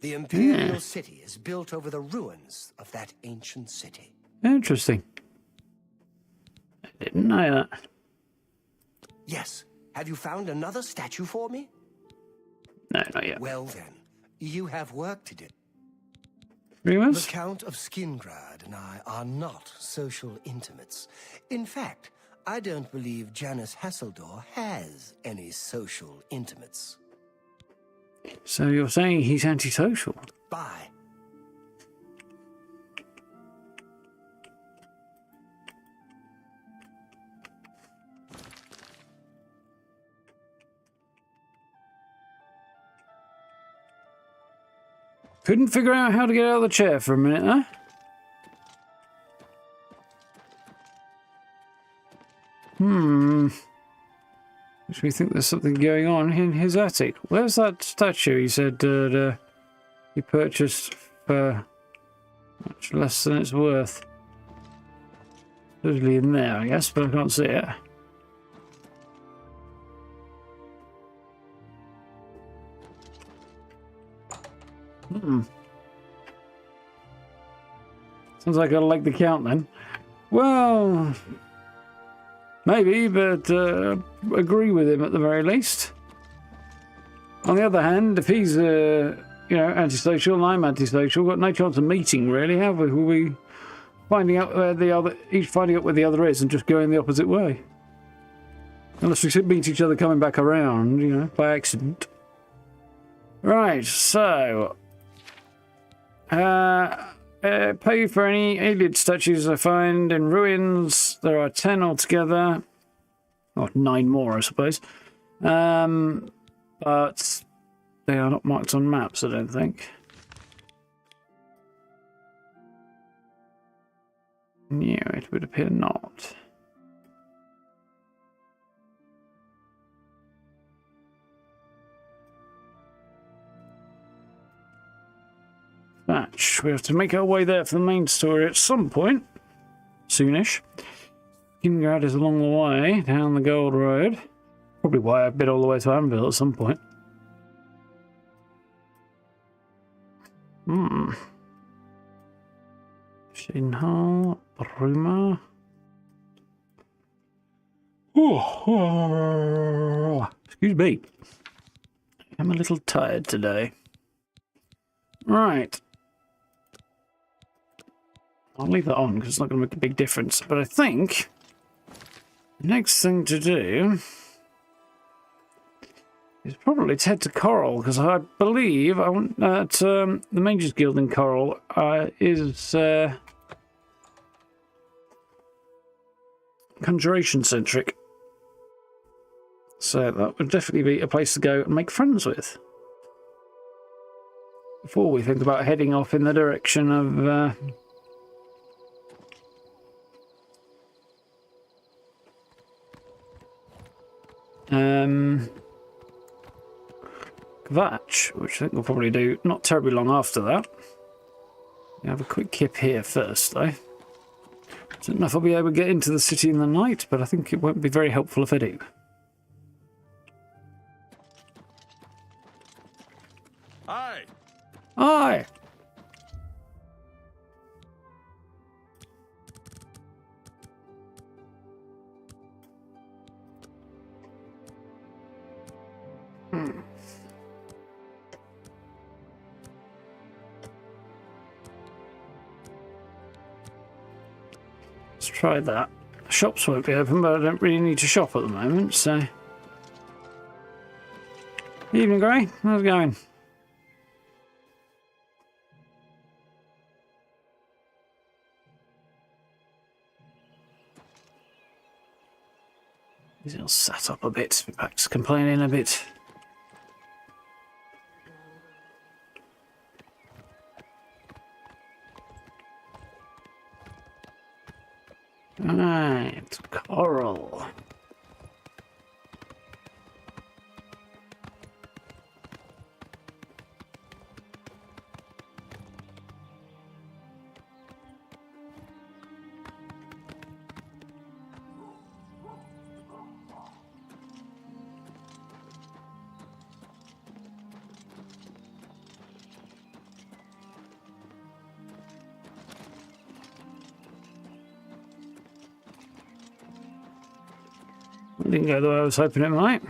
The Imperial City is built over the ruins of that ancient city.
Interesting. I didn't know that.
Yes. Have you found another statue for me?
No, not yet.
Well then, you have work to do.
Remus?
The Count of Skingrad and I are not social intimates. In fact, I don't believe Janice Hasseldor has any social intimates.
So you're saying he's antisocial?
Bye.
Couldn't figure out how to get out of the chair for a minute, huh? Makes me think there's something going on in his attic. Where's that statue he said he purchased for much less than it's worth? Totally in there, I guess, but I can't see it. Sounds like I like the count then. Well, maybe, but agree with him at the very least. On the other hand, if he's antisocial and I'm antisocial, we've got no chance of meeting really, have we? Will we finding out where the other, each finding out where the other is and just going the opposite way? Unless we meet each other coming back around, by accident. Right, so pay for any alien statues I find in ruins. There are 10 altogether. Or 9 more, I suppose. But they are not marked on maps, I don't think. Yeah, it would appear not. Match. We have to make our way there for the main story at some point. Soonish. Kingrad is along the way, down the Gold Road. Probably why I've been all the way to Anvil at some point. Shinhal, Bruma. Excuse me. I'm a little tired today. Right. I'll leave that on because it's not going to make a big difference. But I think the next thing to do is probably to head to Coral, because I believe I want that the Mages Guild in Coral is conjuration centric. So that would definitely be a place to go and make friends with. Before we think about heading off in the direction of Kvatch, which I think we'll probably do not terribly long after that. We have a quick kip here first, though. Don't know if I'll be able to get into the city in the night, but I think it won't be very helpful if I do.
Hi.
Hi. Let's try that. The shops won't be open, but I don't really need to shop at the moment, so... Evening, Gray. How's it going? He's all sat up a bit. Back's complaining a bit. Right, Coral. Didn't go the way I was hoping it might.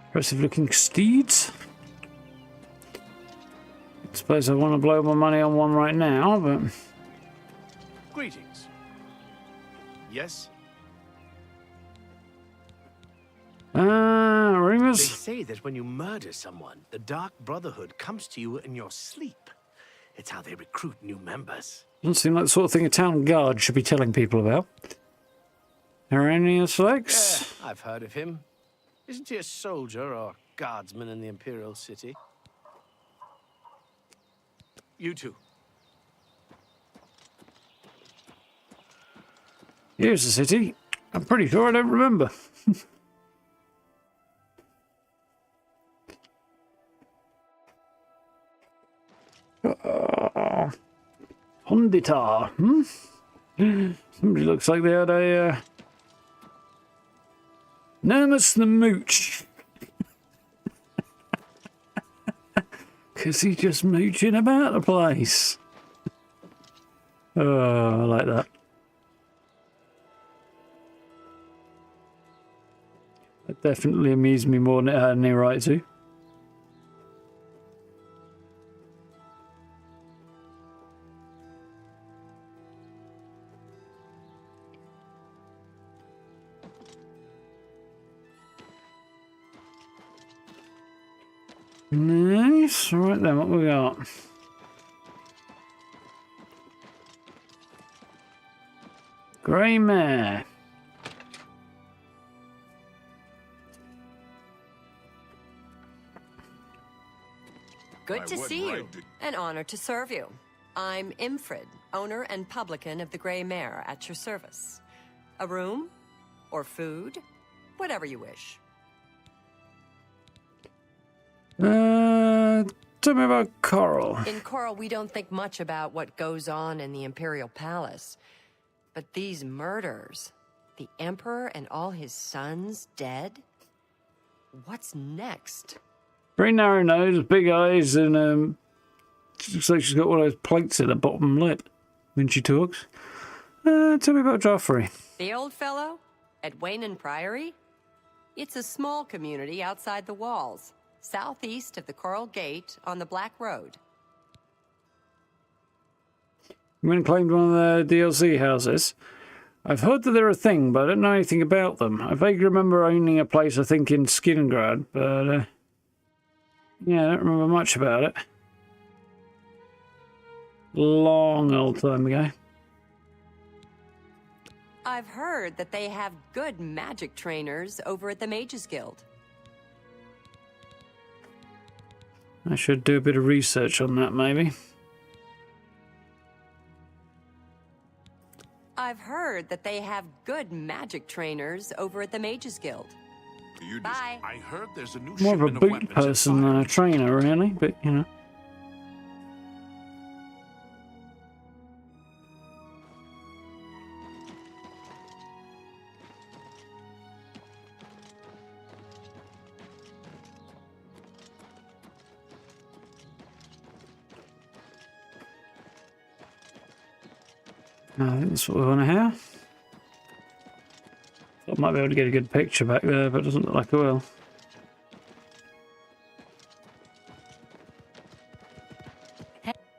Impressive looking steeds. I suppose I want to blow my money on one right now, but...
Greetings. Yes? They
Rumors?
say that when you murder someone, the Dark Brotherhood comes to you in your sleep. It's how they recruit new members.
Doesn't seem like the sort of thing a town guard should be telling people about. Arrhenius Lex?
Yeah, I've heard of him. Isn't he a soldier or guardsman in the Imperial City? You two.
Here's the city. I'm pretty sure I don't remember. Hondita, Somebody looks like they had a Nermus the Mooch. Because he's just mooching about the place. Oh, I like that. That definitely amused me more than it had any right to. Nice. Right then, what we got? Grey mare.
Good to see you. An honor to serve you. I'm Imfrid, owner and publican of the Grey Mare, at your service. A room? Or food? Whatever you wish.
Tell me about Coral.
In Coral, we don't think much about what goes on in the Imperial Palace. But these murders, the Emperor and all his sons dead? What's next?
Very narrow nose, big eyes, and looks like she's got one of those plates in her bottom lip when she talks. Tell me about Joffrey.
The old fellow? At Wayne Priory? It's a small community outside the walls, southeast of the Coral Gate on the Black Road.
You went and claimed one of the DLC houses. I've heard that they're a thing, but I don't know anything about them. I vaguely remember owning a place, I think, in Skingrad, but yeah, I don't remember much about it. Long old time ago.
I've heard that they have good magic trainers over at the Mages Guild.
I should do a bit of research on that, maybe.
I've heard that they have good magic trainers over at the Mages Guild. Bye.
I heard there's a new
More of a
shipment
boot
weapons
person than a trainer, really, but you know. I think that's what we want to hear. I might be able to get a good picture back there, but it doesn't look like I will.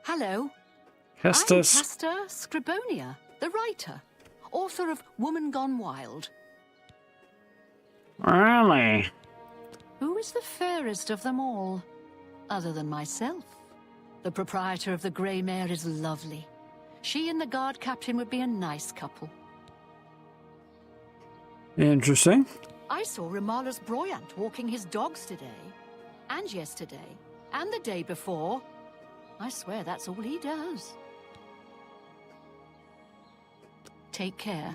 Hello.
Castor
I'm Castor Scribonia, the writer, author of Woman Gone Wild.
Really?
Who is the fairest of them all, other than myself? The proprietor of the Grey Mare is lovely. She and the guard captain would be a nice couple.
Interesting.
I saw Remalas Broyant walking his dogs today, and yesterday, and the day before. I swear that's all he does. Take care.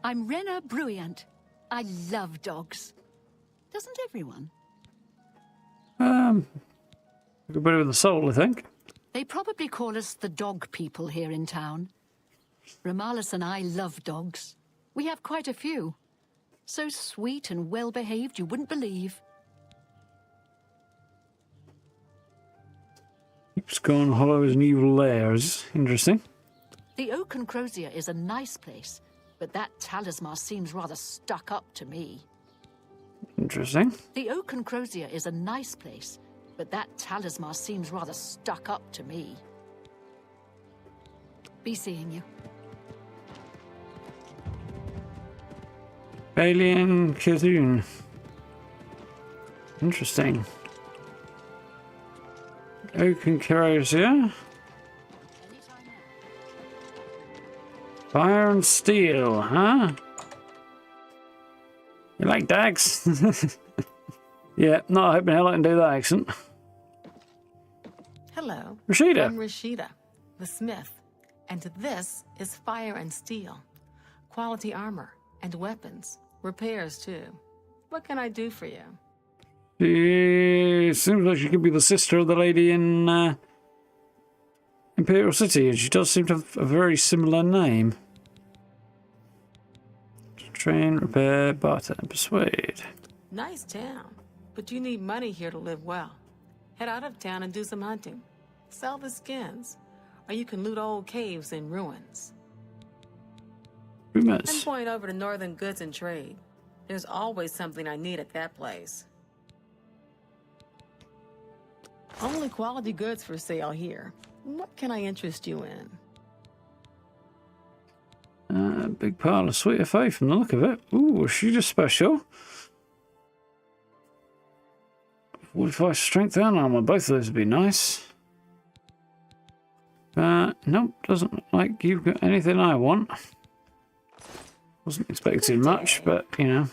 I'm Rena Bruyant. I love dogs. Doesn't everyone?
A bit of the soul, I think.
They probably call us the dog people here in town. Remalas and I love dogs. We have quite a few. So sweet and well-behaved you wouldn't believe.
Scorn Hollow is an evil lair. Interesting.
The Oaken Crozier is a nice place, but that talisman seems rather stuck up to me.
Interesting.
The Oaken Crozier is a nice place, but that talisman seems rather stuck up to me. Be seeing you.
Alien Kazun. Interesting. Oaken Crozier. Fire and steel, huh? You like dags? Yeah, not hoping hell I can do that accent.
Hello.
Rashida.
I'm Rashida, the smith. And this is fire and steel. Quality armor and weapons. Repairs, too. What can I do for you?
She seems like she could be the sister of the lady in Imperial City, and she does seem to have a very similar name. Train, repair, barter, and persuade.
Nice town, but you need money here to live well. Head out of town and do some hunting. Sell the skins, or you can loot old caves and ruins.
Rumors.
I'm going over to Northern Goods and Trade. There's always something I need at that place. Only quality goods for sale here. What can I interest you in?
Big pile of sweet of faith from the look of it. Ooh, is she just special? 45 strength and armor. Both of those would be nice. Nope, doesn't look like you've got anything I want. Wasn't expecting much, but you know.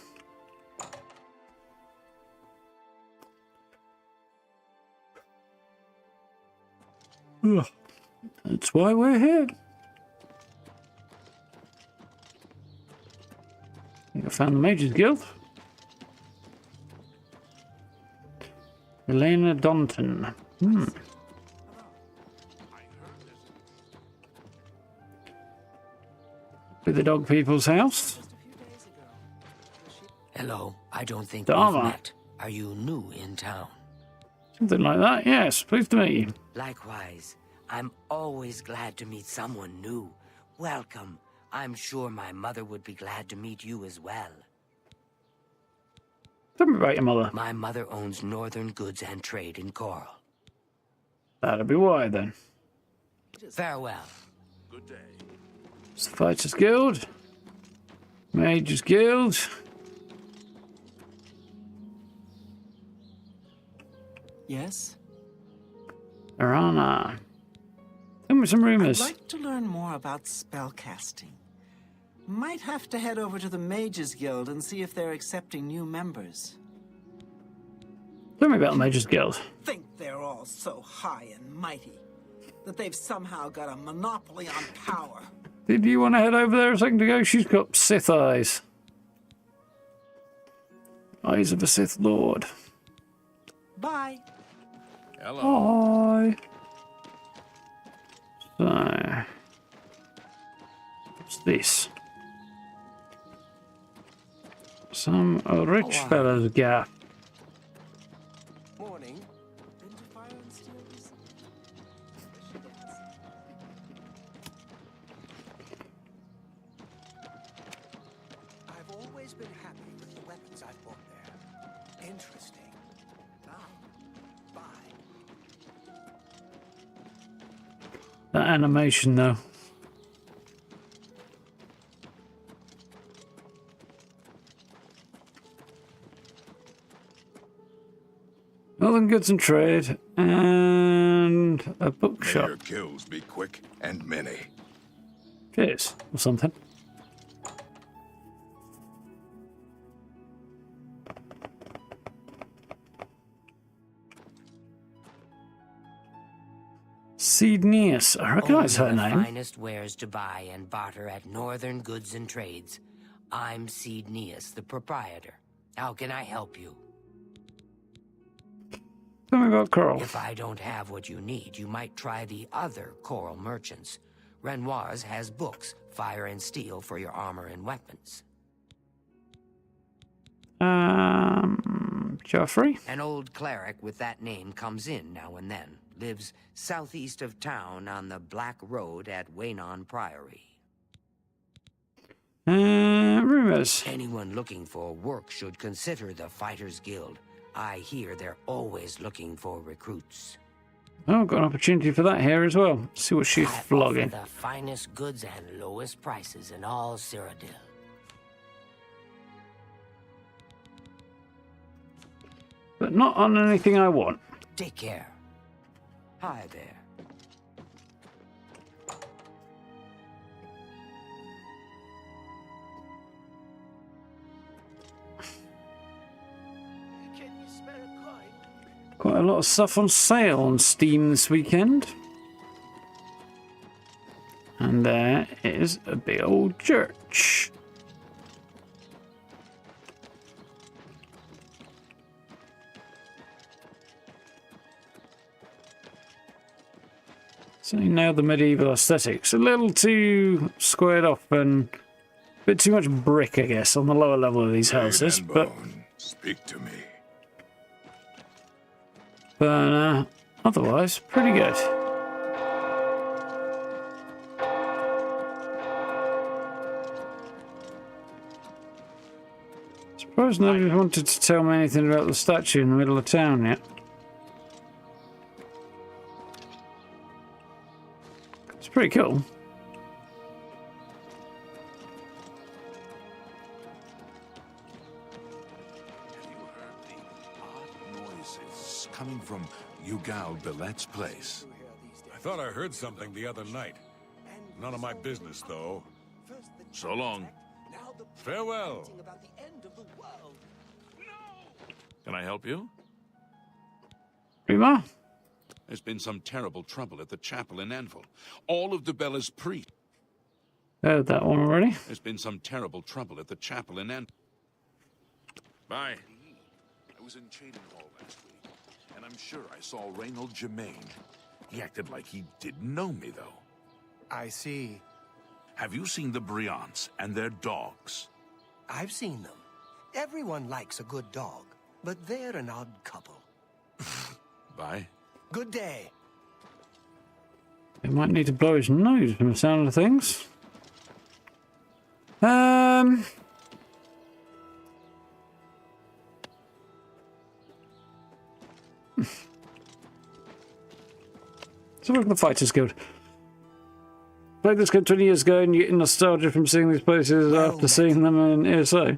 Ugh. That's why we're here. I think I found the Mages Guild. Elena Donton. With the dog people's house.
Hello, I don't think
Dharma.
we've met. Are you new in town?
Something like that, yes. Pleased to meet you.
Likewise, I'm always glad to meet someone new. Welcome. I'm sure my mother would be glad to meet you as well.
Tell me about your mother.
My mother owns Northern Goods and Trade in Coral.
That'll be why then.
Farewell.
Good day.
It's the Fighters Guild. Mages Guild.
Yes?
Arana. Tell me some rumors.
I'd like to learn more about spellcasting. Might have to head over to the Mages Guild and see if they're accepting new members.
Tell me about the Mages Guild.
Think they're all so high and mighty that they've somehow got a monopoly on power.
Did you want to head over there a second ago? She's got Sith eyes. Eyes of a Sith Lord.
Bye.
Hello. Hi. So, what's this? Some rich fella's gap.
Morning. I've always been happy with the weapons I've bought there. Interesting. Now, buy.
That animation, though. Northern Goods and Trade and a bookshop.
May your kills be quick and many.
Cheers, or something. Seedneus. I recognise her
Only the
name.
finest wares to buy and barter at Northern Goods and Trades. I'm Seedneus, the proprietor. How can I help you?
Tell me about Coral.
If I don't have what you need, you might try the other Coral merchants. Renoir's has books, fire and steel for your armor and weapons.
Joffrey?
An old cleric with that name comes in now and then. lives southeast of town on the Black Road at Waynon Priory.
Rumors.
Anyone looking for work should consider the Fighters Guild. I hear they're always looking for recruits.
Oh, got an opportunity for that here as well. See what she's flogging.
The finest goods and lowest prices in all Cyrodil.
But not on anything I want.
Take care. Hi there.
Quite a lot of stuff on sale on Steam this weekend. And there is a big old church. So you know the medieval aesthetics. A little too squared off and a bit too much brick, I guess, on the lower level of these houses. But
speak to me.
But otherwise, pretty good. Suppose nobody wanted to tell me anything about the statue in the middle of town yet. It's pretty cool.
Coming from Ugal Billet's place.
I thought I heard something the other night. None of my business, though.
So long.
Farewell.
Can I help you?
Rima?
There's been some terrible trouble at the chapel in Anvil. All of Debella's priests.
Heard that one already.
There's been some terrible trouble at the chapel in Anvil. Bye. I was in Cheydinhall last week, and I'm sure I saw Reynold Germain. He acted like he didn't know me, though.
I see.
Have you seen the Briants and their dogs?
I've seen them. Everyone likes a good dog, but they're an odd couple.
Bye.
Good day.
He might need to blow his nose from the sound of things. So look at the Fighters Guild. Played this game 20 years ago and you're getting nostalgia from seeing these places after seeing them in ESO.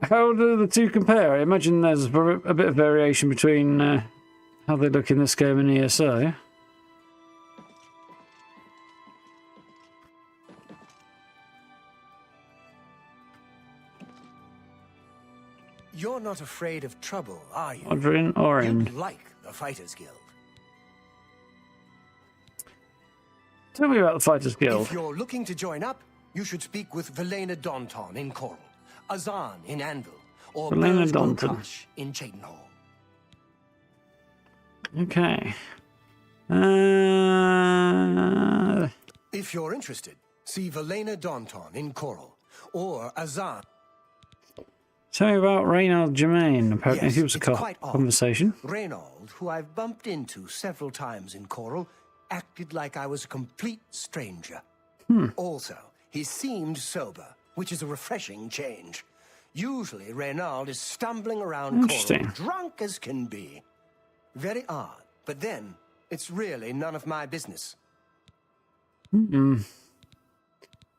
How do the two compare? I imagine there's a bit of variation between how they look in this game and ESO.
You're not afraid of trouble, are you?
Odrin Orin.
You like the Fighters Guild.
Tell me about the Fighters Guild.
If you're looking to join up, you should speak with Velena Daunton in Coral, Azan in Anvil, or
Velena
Daunton
Daunton
in Cheydinhall.
Okay.
If you're interested, see Velena Daunton in Coral, or Azan.
Tell me about Reynold Germain. Apparently
Yes,
he was a
it's quite odd.
conversation.
Reynold, who I've bumped into several times in Coral, acted like I was a complete stranger. Also, he seemed sober, which is a refreshing change. Usually, Reynold is stumbling around Coral, drunk as can be. Very odd, but then, it's really none of my business.
Got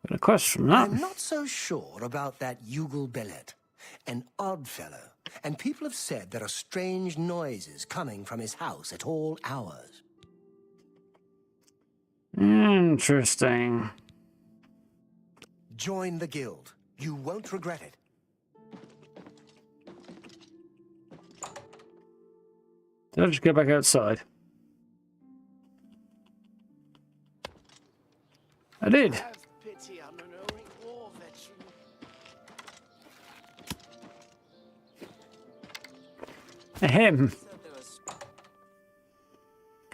a question from that.
I'm not so sure about that Ugal Bellet. An odd fellow, and people have said there are strange noises coming from his house at all hours.
Interesting.
Join the guild. You won't regret it.
Did I just go back outside? I did.
Have pity on an erring war veteran.
Ahem.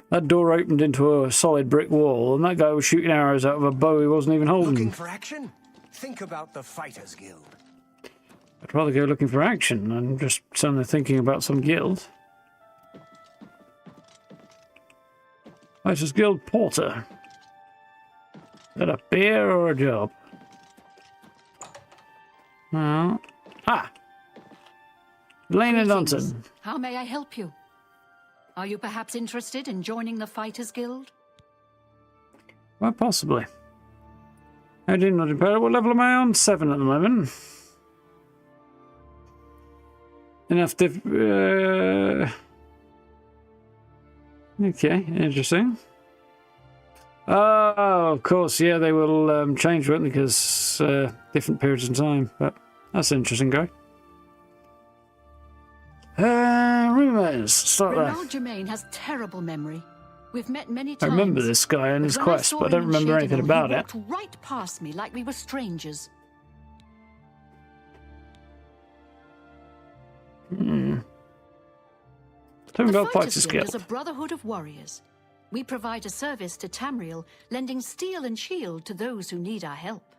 That door opened into a solid brick wall, and that guy was shooting arrows out of a bow he wasn't even holding.
Looking for action? Think about the Fighters Guild.
I'd rather go looking for action than just suddenly thinking about some guild. Fighters Guild Porter. Is that a beer or a job? Oh. Ah! Lena Dunton.
How may I help you? Are you perhaps interested in joining the Fighters Guild?
Well, possibly. I did not repair. What level am I on? 7 at the moment. Enough to... Okay, interesting. Oh, of course, yeah, they will change, won't they? Because different periods in time. But that's an interesting guy. Rumors. Start there.
Renard Germain has terrible memory. We've met many
I
times.
remember this guy and his quest, but I don't remember anything about it.
He walked right past me like we were strangers.
Tell me
The
about Fighters
Guild
Guild.
is a brotherhood of warriors. We provide a service to Tamriel, lending steel and shield to those who need our help.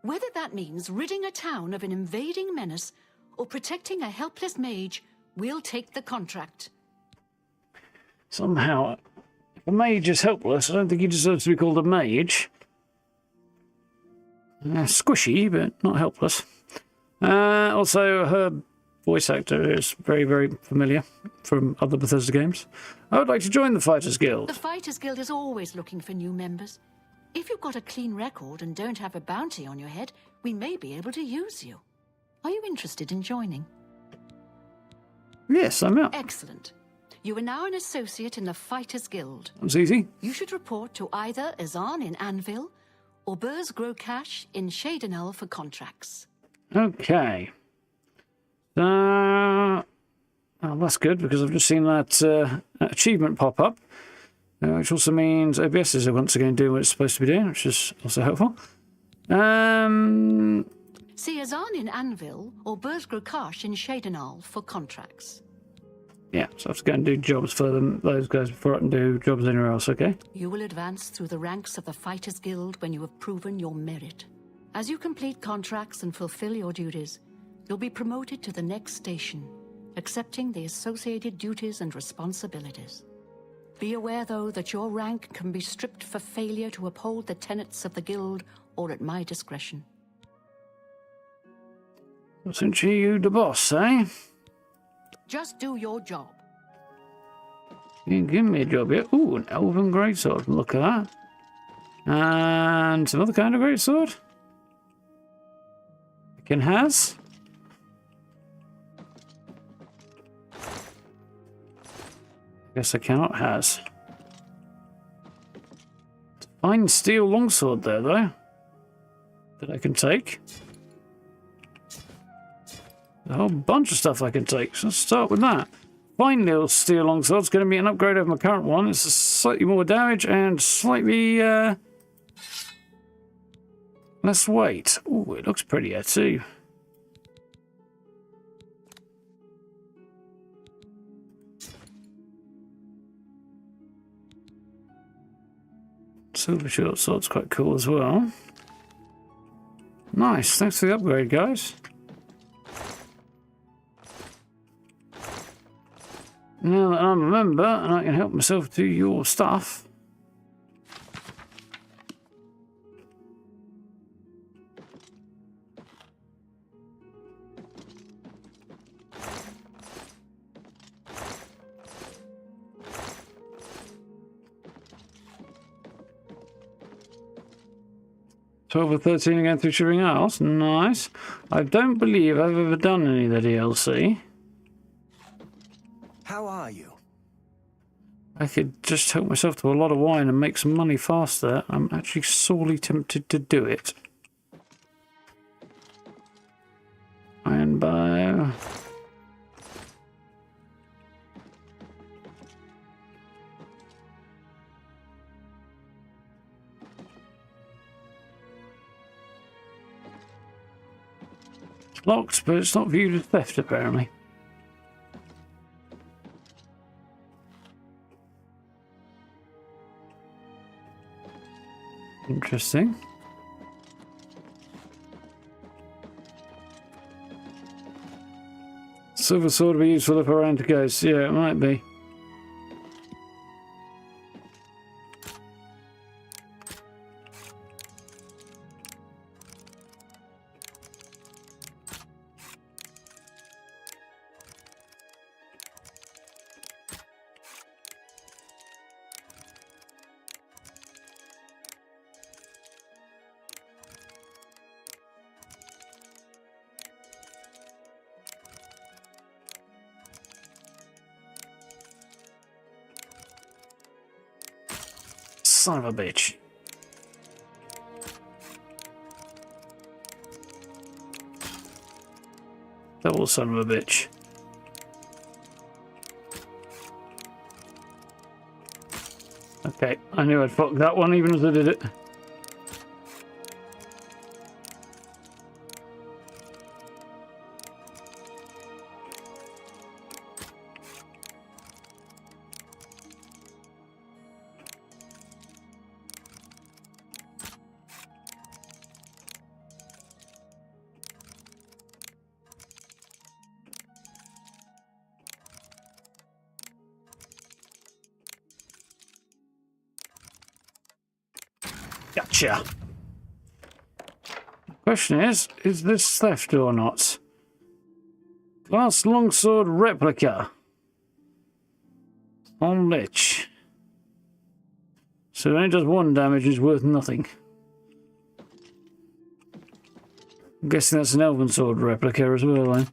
Whether that means ridding a town of an invading menace or protecting a helpless mage, we'll take the contract.
Somehow, if a mage is helpless, I don't think he deserves to be called a mage. Squishy, but not helpless. Also, her voice actor is very, very familiar from other Bethesda games. I would like to join the Fighters Guild.
The Fighters Guild is always looking for new members. If you've got a clean record and don't have a bounty on your head, we may be able to use you. Are you interested in joining?
Yes, I'm out.
Excellent. You are now an associate in the Fighters Guild.
That's easy.
You should report to either Azan in Anvil or Burz Grokash in Shadenel for contracts.
Okay. Oh, that's good, because I've just seen that achievement pop up, which also means OBS is once again doing what it's supposed to be doing, which is also helpful.
See Azan in Anvil or Burz Grokash in Shadenal for contracts.
Yeah, so I have to go and do jobs for them, those guys before I can do jobs anywhere else, okay?
You will advance through the ranks of the Fighters Guild when you have proven your merit. As you complete contracts and fulfill your duties, you'll be promoted to the next station, accepting the associated duties and responsibilities. Be aware, though, that your rank can be stripped for failure to uphold the tenets of the Guild or at my discretion.
Wasn't you the boss, eh?
Just do your job.
You can give me a job here. Ooh, an elven greatsword. Look at that. And some other kind of greatsword. Can has. Guess I cannot has. Fine steel longsword there, though. That I can take. A whole bunch of stuff I can take. So let's start with that. Fine steel longsword's going to be an upgrade over my current one. It's slightly more damage and slightly less weight. Ooh, it looks prettier too. Silver short sword's quite cool as well. Nice, thanks for the upgrade, guys. Now that I'm a member and I can help myself to your stuff. Over 13 again through Shivering Isles. Nice. I don't believe I've ever done any of the DLC.
How are you?
I could just help myself to a lot of wine and make some money faster. I'm actually sorely tempted to do it. Iron bow. It's locked, but it's not viewed as theft apparently. Interesting. Silver sword will be useful if I ran to ghosts. Yeah, it might be. Son of a bitch. Double son of a bitch. Okay, I knew I'd fuck that one even as I did it. Gotcha. Question is this theft or not? Glass longsword replica. On lich. So it only does 1 damage and is worth nothing. I'm guessing that's an elven sword replica as well, then.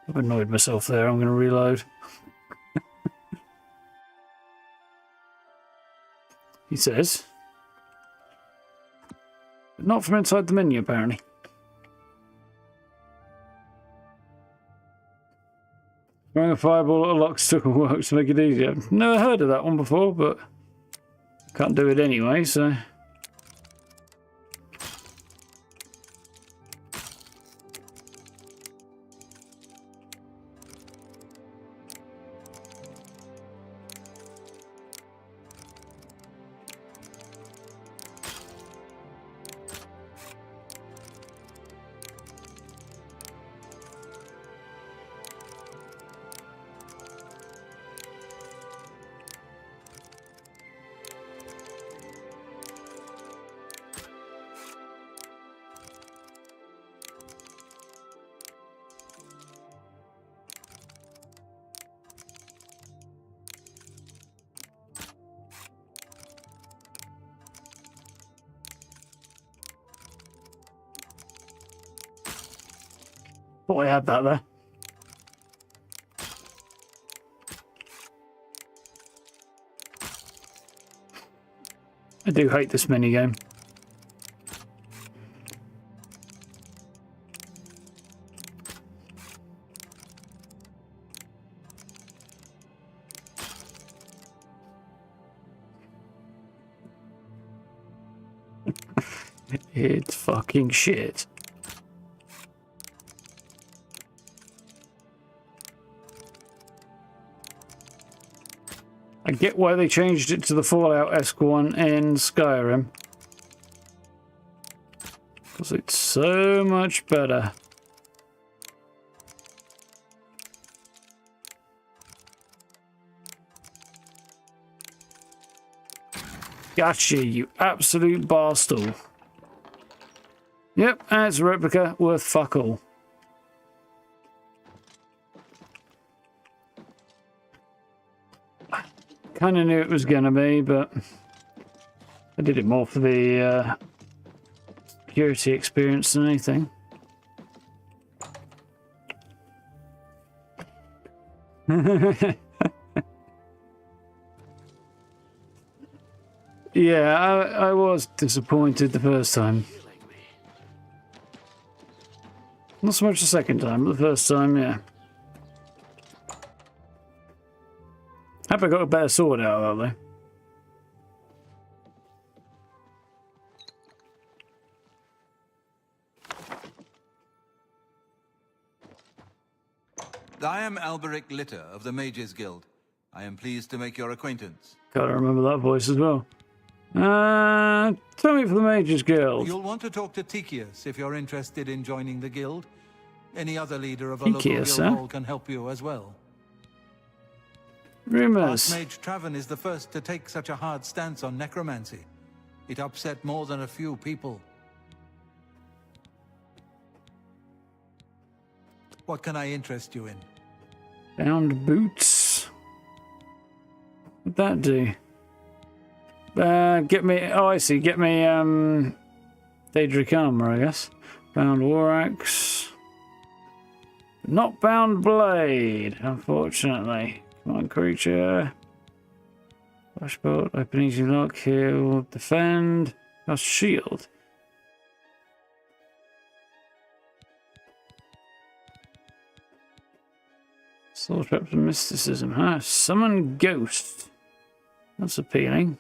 I've annoyed myself there. I'm going to reload. He says. But not from inside the menu, apparently. Throwing a fireball at a lock stick will work to make it easier. I've never heard of that one before, but can't do it anyway, so... Thought I had that there. I do hate this minigame. It's fucking shit. I get why they changed it to the Fallout-esque one in Skyrim. Because it's so much better. Gotcha, you absolute barstool. Yep, that's a replica worth fuck all. Kind of knew it was gonna be, but I did it more for the security experience than anything. Yeah, I was disappointed the first time. Not so much the second time, but the first time, yeah. Hope I got a better sword out of that,
though. I am Alberic Litter of the Mages Guild. I am pleased to make your acquaintance.
Gotta remember that voice as well. Tell me for the Mages Guild.
You'll want to talk to Tychius if you're interested in joining the guild. Any other leader of a local guild hall can help you as well.
Rumours.
Archmage Traven is the first to take such a hard stance on necromancy. It upset more than a few people. What can I interest you in?
Bound boots. What'd that do? Get me... Oh, I see. Get me, Daedric armor, I guess. Bound war axe. Not bound blade, unfortunately. Come on, creature. Flashbolt, open easy lock, heal, defend. That's shield. Soul traps and mysticism, huh? Summon ghost. That's appealing.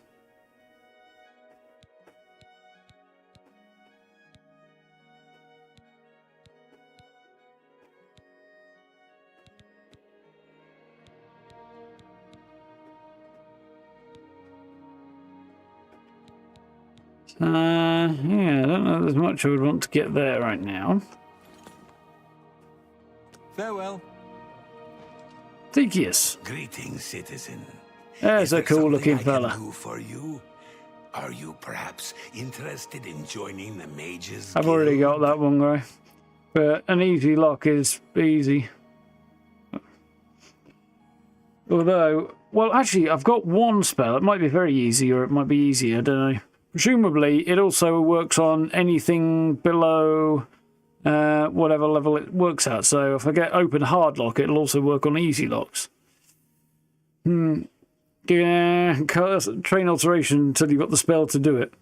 Yeah, I don't know if there's much I would want to get there right now.
Farewell.
Thekius.
Greetings, citizen.
There's a cool-looking fella.
Do for you? Are you perhaps interested in joining the Mages
I've already got that one guy. But an easy lock is easy. Although, well, actually, I've got one spell. It might be very easy, or it might be easy. I don't know. Presumably, it also works on anything below whatever level it works at. So if I get open hard lock, it'll also work on easy locks. Yeah, train alteration until you've got the spell to do it.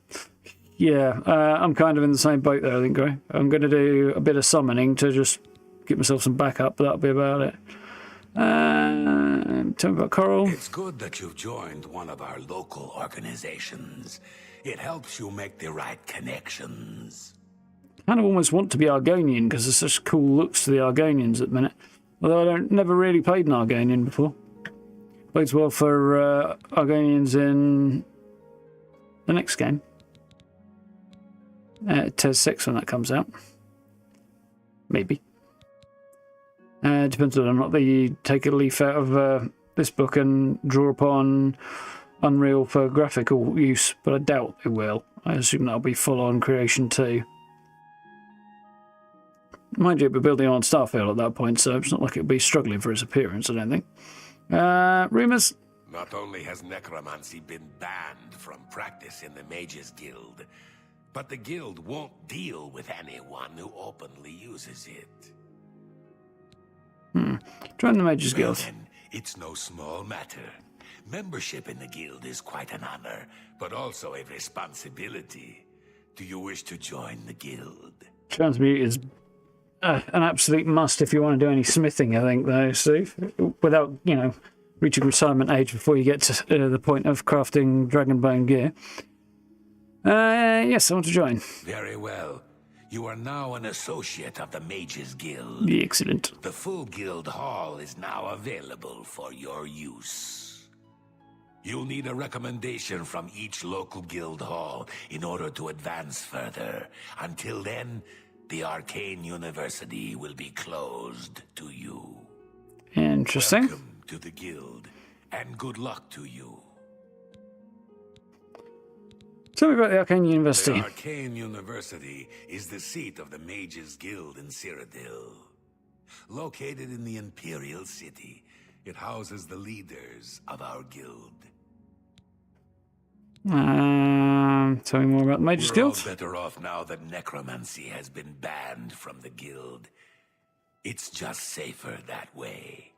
Yeah, I'm kind of in the same boat there, I think, Gray. I'm going to do a bit of summoning to just get myself some backup, but that'll be about it. Tell me about Coral.
It's good that you've joined one of our local organizations. It helps you make the right connections.
I kind of almost want to be Argonian because there's such cool looks to the Argonians at the minute. Although I never really played an Argonian before. Plays well for Argonians in the next game. TES 6 when that comes out. Maybe. Depends whether or not they take a leaf out of this book and draw upon Unreal for graphical use, but I doubt they will. I assume that'll be full-on creation too. Mind you, we're building on Starfield at that point, so it's not like it'll be struggling for its appearance, I don't think. Rumours?
Not only has necromancy been banned from practice in the Mages Guild, but the guild won't deal with anyone who openly uses it.
Join the Mages Guild.
Then, it's no small matter. Membership in the guild is quite an honor, but also a responsibility. Do you wish to join the guild?
Transmute is an absolute must if you want to do any smithing, I think, though, Steve. Without, you know, reaching retirement age before you get to the point of crafting Dragonbone gear. Yes, I want to join.
Very well. You are now an associate of the Mages Guild.
Excellent.
The full guild hall is now available for your use. You'll need a recommendation from each local guild hall in order to advance further. Until then, the Arcane University will be closed to you.
Interesting.
Welcome to the guild, and good luck to you.
Tell me about the Arcane University.
The Arcane University is the seat of the Mages Guild in Cyrodil. Located in the Imperial City, it houses the leaders of our guild.
Tell me more about the Mages Guild.
We're all better off now that necromancy has been banned from the guild. It's just safer that way.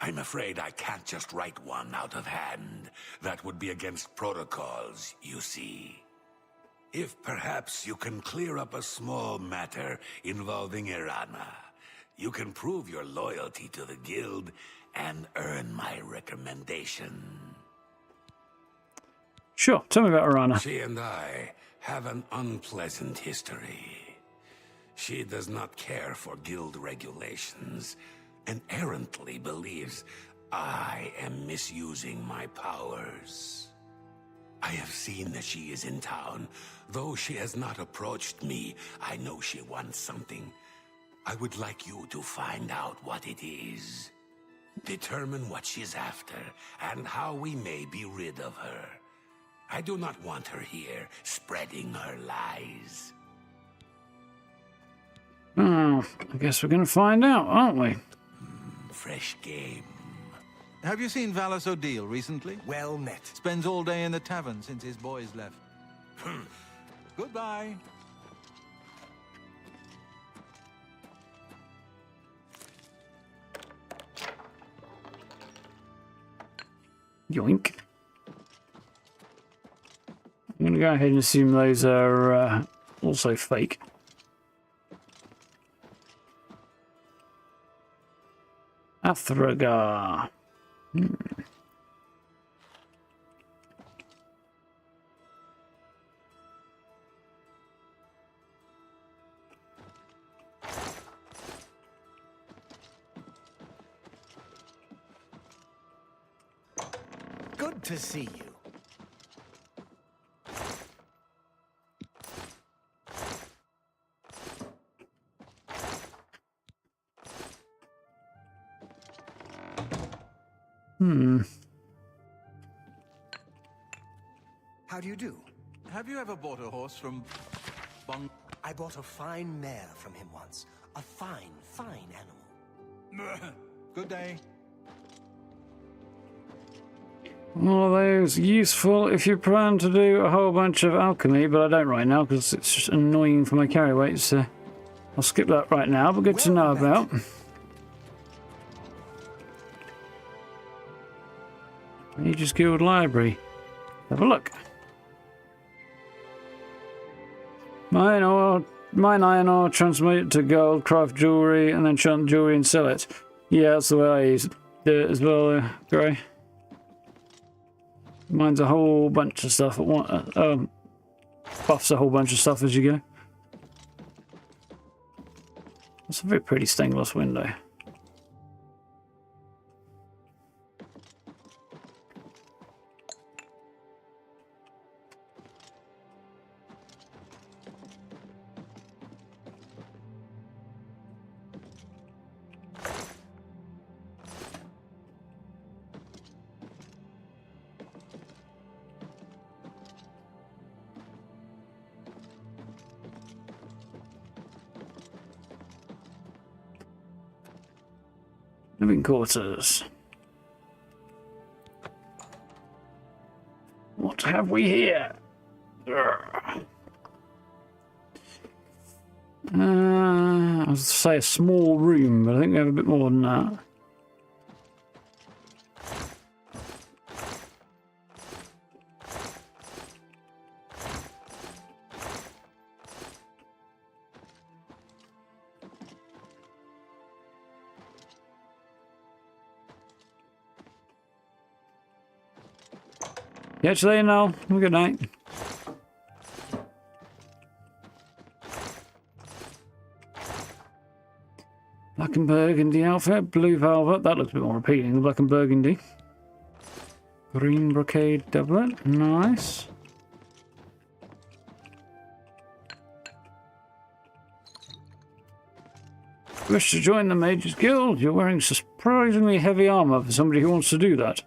I'm afraid I can't just write one out of hand. That would be against protocols, you see. If perhaps you can clear up a small matter involving Irana, you can prove your loyalty to the guild and earn my recommendation.
Sure, tell me about Irana.
She and I have an unpleasant history. She does not care for guild regulations, and errantly believes I am misusing my powers. I have seen that she is in town. Though she has not approached me, I know she wants something. I would like you to find out what it is. Determine what she's after, and how we may be rid of her. I do not want her here, spreading her lies.
Oh, I guess we're going to find out, aren't we?
Fresh game.
Have you seen Cyrodil recently?
Well met.
Spends all day in the tavern since his boys left. Goodbye.
Yoink. I'm going to go ahead and assume those are also fake. Athragar.
Good to see you. How do you do?
Have you ever bought a horse from Bong?
I bought a fine mare from him once. A fine, fine animal.
Good day.
All of those useful if you plan to do a whole bunch of alchemy, but I don't right now because it's just annoying for my carry weight, so I'll skip that right now, but good to know about. Mages Guild Library. Have a look. Mine iron ore, transmute it to gold, craft jewellery, and then chant jewellery and sell it. Yeah, that's the way I use it as well, Grey. Mine's a whole bunch of stuff at one. Buffs a whole bunch of stuff as you go. That's a very pretty stained glass window. Living quarters. What have we here? I was to say a small room, but I think we have a bit more than that. Catch you later now. Have a good night. Black and burgundy outfit, blue velvet. That looks a bit more appealing, the black and burgundy. Green brocade doublet. Nice. Wish to join the Mages Guild? You're wearing surprisingly heavy armor for somebody who wants to do that.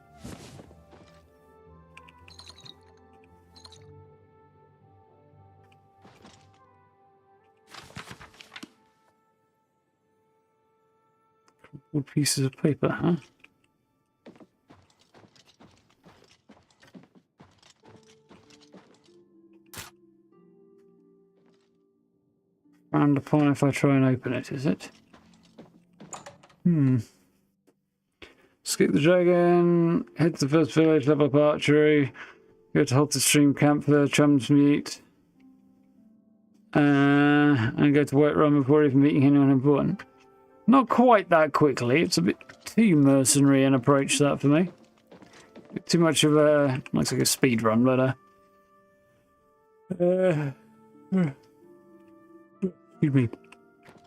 Pieces of paper, huh? Frowned upon if I try and open it, is it? Skip the dragon, head to the first village, level up archery, go to Halted Stream Camp for chums meet, and go to White Run before even meeting anyone important. Not quite that quickly. It's a bit too mercenary an approach to that for me. Bit too much of a... looks like a speed run, but excuse me.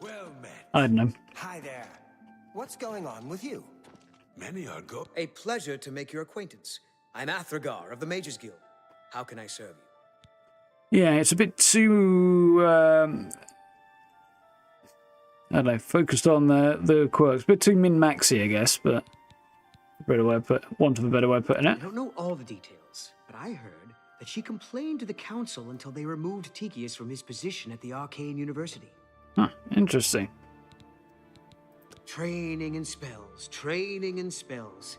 Well met.
I don't know.
Hi there. What's going on with you?
Many are
A pleasure to make your acquaintance. I'm Athragar of the Mages Guild. How can I serve you?
Yeah, it's a bit too... I don't know, focused on the quirks. A bit too min-maxy, I guess, but better way of want of a better way of putting
I
it.
don't know all the details, but I heard that she complained to the council until they removed Tychius from his position at the Arcane University.
Huh, interesting.
Training and spells, training and spells.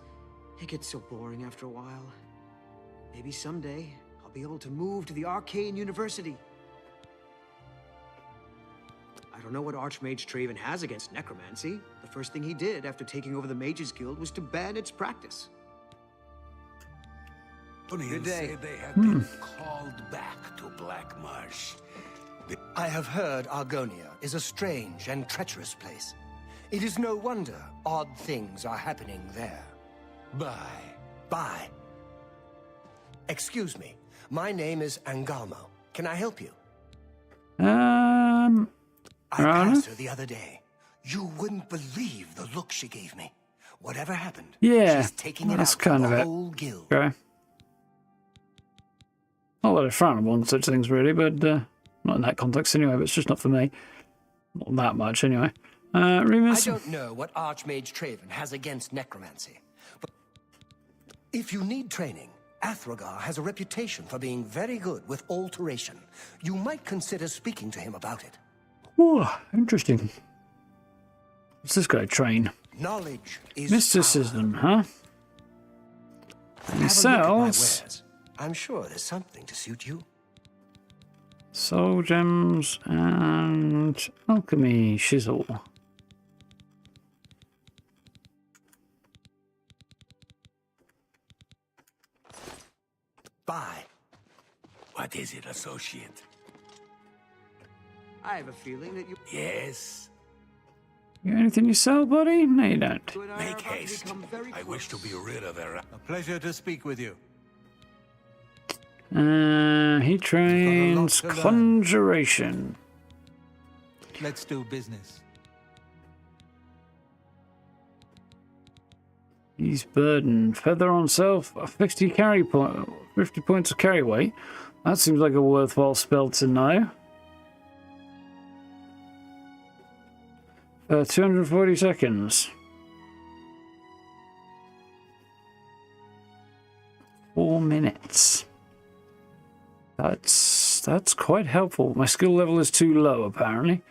It gets so boring after a while. Maybe someday I'll be able to move to the Arcane University. I don't know what Archmage Traven has against necromancy. The first thing he did after taking over the Mages Guild was to ban its practice.
Good
day.
They have been called back to Black Marsh.
I have heard Argonia is a strange and treacherous place. It is no wonder odd things are happening there. Bye. Excuse me. My name is Angalmo. Can I help you? I passed her the other day. You wouldn't believe the look she gave me. Whatever happened,
Yeah,
she's taking it
that's
out
kind
for
of
the
it.
whole guild.
Okay. Not that I frown upon such things, really, but not in that context anyway, but it's just not for me. Not that much, anyway. Remus?
I don't know what Archmage Traven has against necromancy, but if you need training, Athragar has a reputation for being very good with alteration. You might consider speaking to him about it.
Oh, interesting. What's this guy train?
Knowledge is
Mysticism, huh? And he
Have a look at my
sells
wares. I'm sure there's something to suit you.
soul gems and alchemy shizzle.
Bye.
What is it, associate?
I have a feeling that you...
Yes.
You got anything you sell, buddy? No, you don't.
Make haste. I wish to be rid of their...
A pleasure to speak with you.
He trains
to learn.
conjuration.
Let's do business.
He's burdened. Feather on self, 50 points of carry weight. That seems like a worthwhile spell to know. 240 seconds. 4 minutes. That's quite helpful. My skill level is too low, apparently.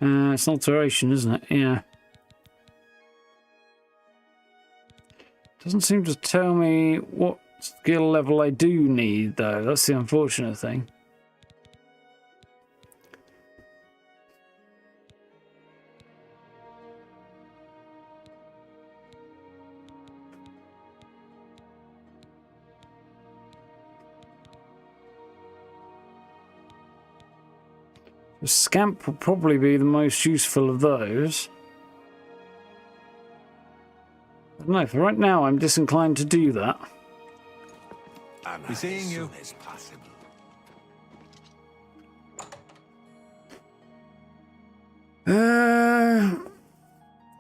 It's an alteration, isn't it? Yeah. Doesn't seem to tell me what skill level I do need, though. That's the unfortunate thing. The scamp will probably be the most useful of those. I don't know, for right now I'm disinclined to do that.
Be seeing you.
As possible.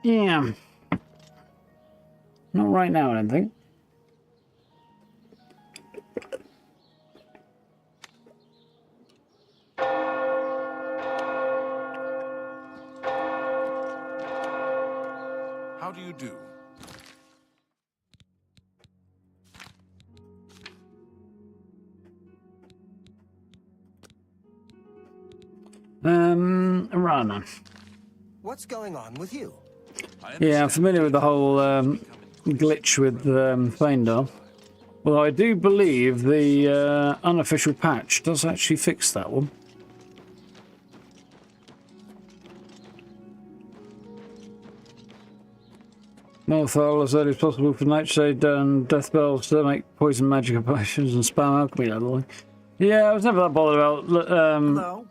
Yeah. Not right now, I don't think.
How do you do?
Rana.
What's going on with you?
Yeah, I'm familiar with the whole glitch with Feindar. Although I do believe the unofficial patch does actually fix that one. Morthal as early as possible for Nightshade and Death Bells to make poison magic potions and spam alchemy leveling. Yeah, I was never that bothered about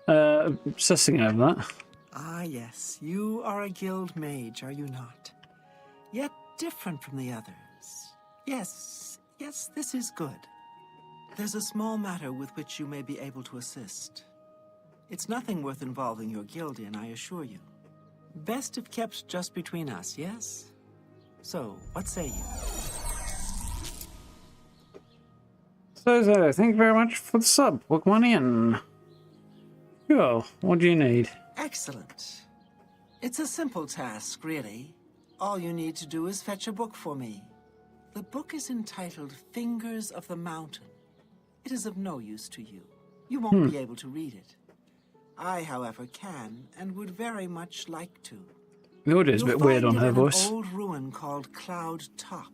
obsessing over that.
Ah, yes. You are a guild mage, are you not? Yet different from the others. Yes, this is good. There's a small matter with which you may be able to assist. It's nothing worth involving your guild in, I assure you. Best if kept just between us, yes? So, what say you?
So, thank you very much for the sub. Welcome on in. Cool. What do you need?
Excellent. It's a simple task, really. All you need to do is fetch a book for me. The book is entitled Fingers of the Mountain. It is of no use to you. You won't be able to read it. I, however, can and would very much like to.
The audio is a bit weird on her voice.
An old ruin called Cloud Top.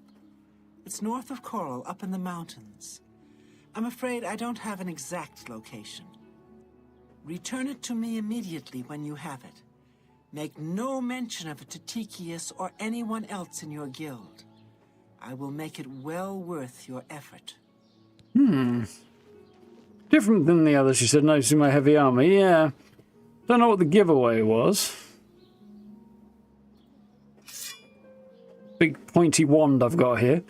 It's north of Coral, up in the mountains. I'm afraid I don't have an exact location. Return it to me immediately when you have it. Make no mention of it to Tychius or anyone else in your guild. I will make it well worth your effort.
Different than the others, she said, noticing my heavy armor. Yeah. Don't know what the giveaway was. Big pointy wand I've got here.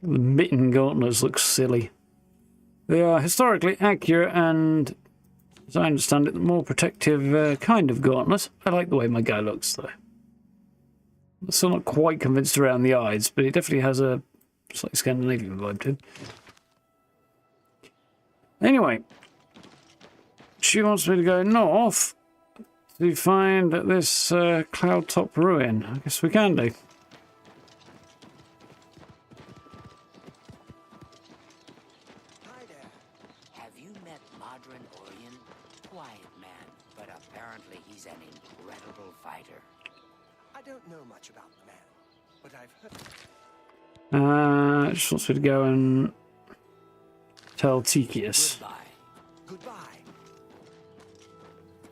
The mitten gauntlets look silly. They are historically accurate and, as I understand it, the more protective kind of gauntlet. I like the way my guy looks, though. I'm still not quite convinced around the eyes, but he definitely has a slightly Scandinavian vibe to him. Anyway, she wants me to go north to find this cloud top ruin. I guess we can do.
Hi there. Have you met Modern Orion? Quiet man, but apparently he's an incredible fighter.
I don't know much about the man, but I've heard.
Just wants me to go and tell Tychius.
Goodbye.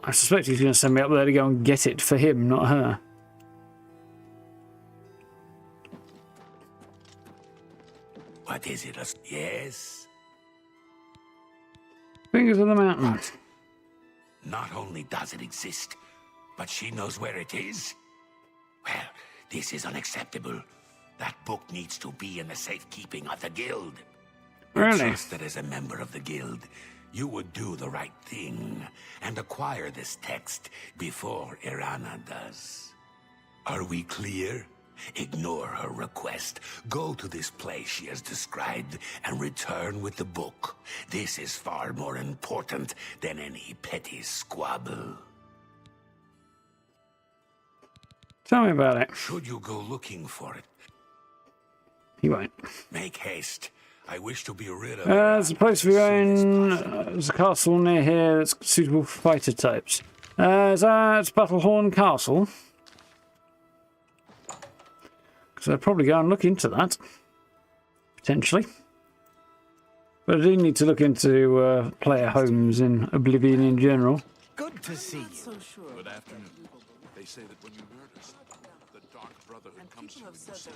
I suspect he's going to send me up there to go and get it for him, not her.
What is it? Yes?
Fingers of the Mountain.
But not only does it exist, but she knows where it is? Well, this is unacceptable. That book needs to be in the safekeeping of the guild.
Really?
I trust that as a member of the guild, you would do the right thing and acquire this text before Irana does. Are we clear? Ignore her request. Go to this place she has described and return with the book. This is far more important than any petty squabble.
Tell me about it.
Should you go looking for it?
He won't.
Make haste. I wish to be rid of
There's a place we're going. There's a castle near here that's suitable for fighter types. It's Battlehorn Castle. So I'd probably go and look into that. Potentially. But I do need to look into player homes in Oblivion in general.
Good to see you.
Good afternoon. They say that when you murder someone, the Dark Brotherhood comes to you and says,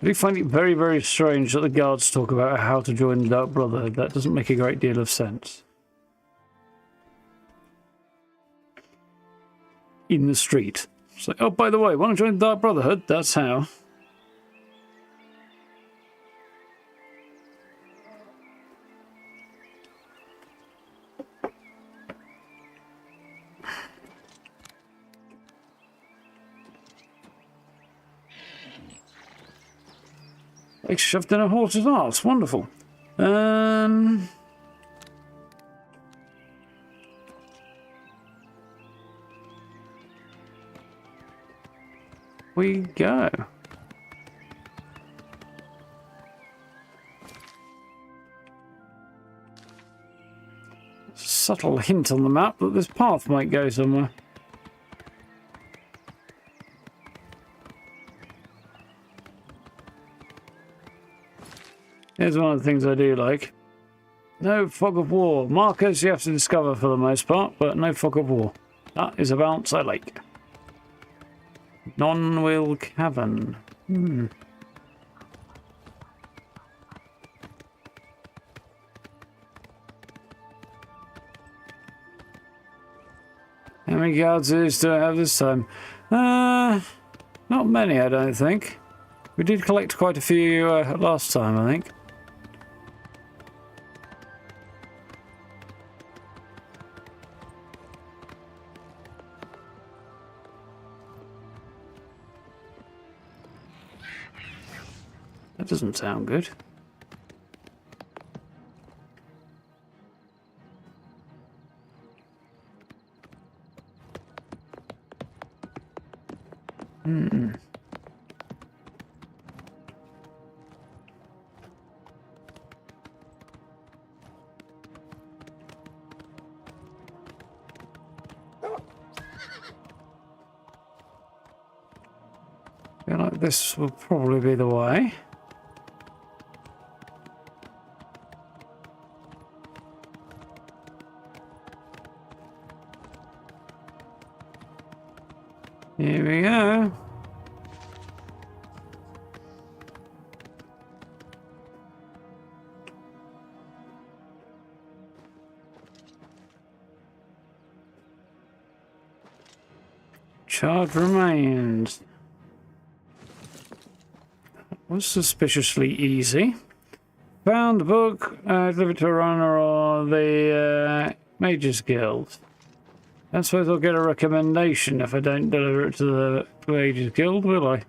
I do find it very, very strange that the guards talk about how to join the Dark Brotherhood. That doesn't make a great deal of sense. In the street. It's like, oh, by the way, want to join the Dark Brotherhood? That's how. Like shoved in a horse's arse. Wonderful. We go. Subtle hint on the map that this path might go somewhere. Here's one of the things I do like. No fog of war. Markers you have to discover for the most part, but no fog of war. That is a bounce I like. Non-will cavern. How many guards do I have this time? Not many, I don't think. We did collect quite a few last time, I think. That doesn't sound good. Hmm. Feel like this will probably be the way. Here we go. Charred remains. Was suspiciously easy. Found the book, delivered to a runner or the Mages Guild. I suppose I'll get a recommendation if I don't deliver it to the Mages Guild, will I? I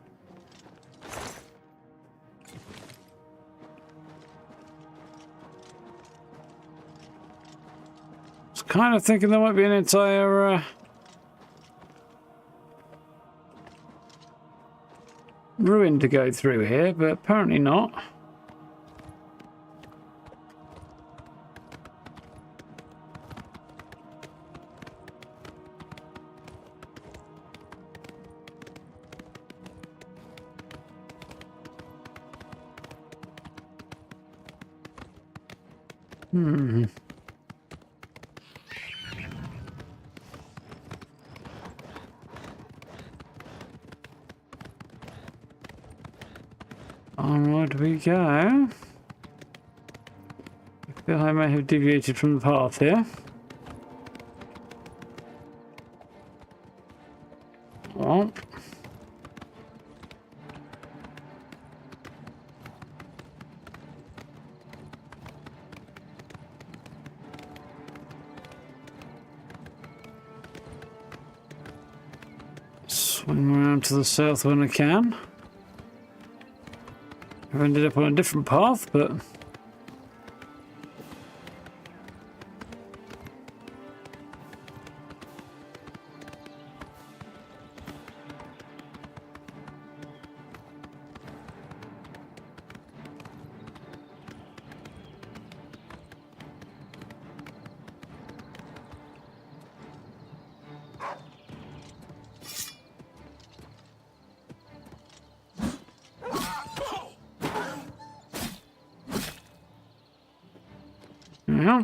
was kind of thinking there might be an entire ruin to go through here, but apparently not. Hmm. Onward we go. I feel I may have deviated from the path here. Oh. Swing around to the south when I can. I've ended up on a different path, but yeah.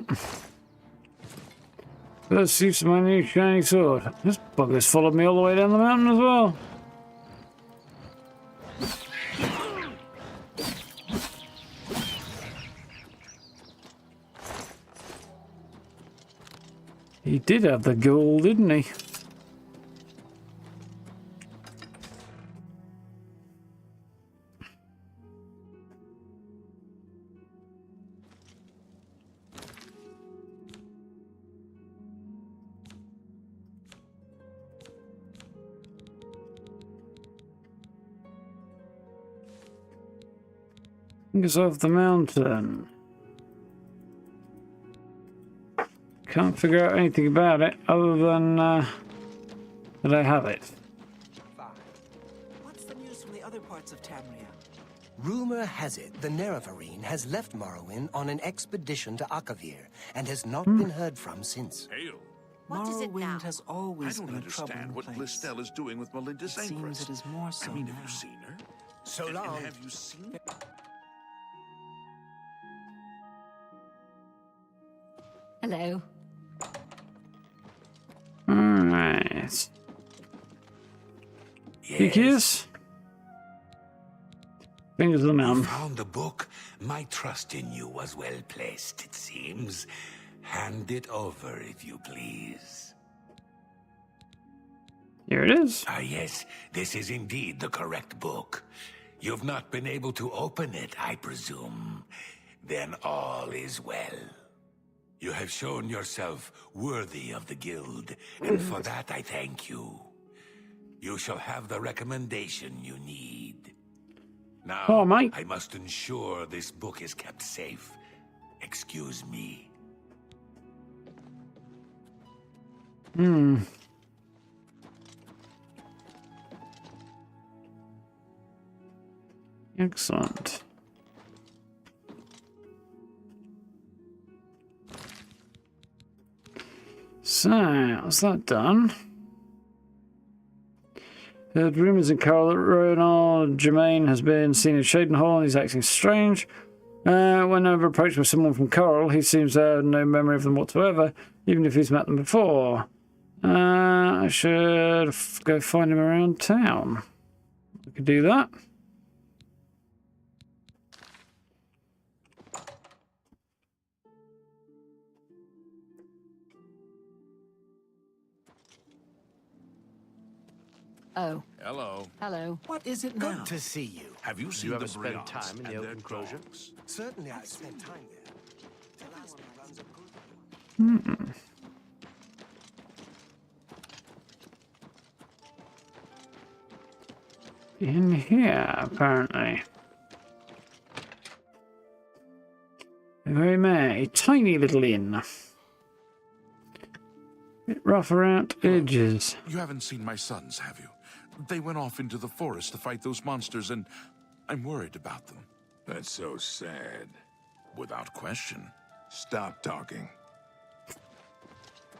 First use of my new shiny sword. This bugger's followed me all the way down the mountain as well. He did have the gold, didn't he? Fingers off the mountain. Can't figure out anything about it other than that I have it.
What's the news from the other parts of Tamria?
Rumor has it the Nerevarine has left Morrowind on an expedition to Akavir and has not been heard from since.
Hail.
Morrowind has
I
always
don't
been a troubling
understand what
place.
Listel is doing with Melinda's
It seems
anchors.
it is more so
I mean,
now.
have you seen her?
So
And
long.
have you seen her?
Hello.
Alright. Big kiss. Fingers of the mountain.
Found the book. My trust in you was well placed, it seems. Hand it over, if you please.
Here it is.
Ah, yes, this is indeed the correct book. You've not been able to open it, I presume. Then all is well. You have shown yourself worthy of the guild, and for that I thank you. You shall have the recommendation you need. Now,
Oh, mate.
I must ensure this book is kept safe. Excuse me.
Excellent. So, that's that done. Heard rumours in Carol that Ronald Germain has been seen in Shaden Hall and he's acting strange. Whenever approached by someone from Coral, he seems to have no memory of them whatsoever, even if he's met them before. I should go find him around town. I could do that.
Oh.
Hello.
Hello.
What is it now?
Good to see you.
Have you seen
ever
the
spent
Virtuos
time in the
and
open
their
enclosure?
dogs?
Certainly I've spent time there. Gillespie runs a good...
In here, apparently. Very merry. Tiny little inn. Bit rough around edges.
You haven't seen my sons, have you? They went off into the forest to fight those monsters, and I'm worried about them.
That's so sad.
Without question.
Stop talking.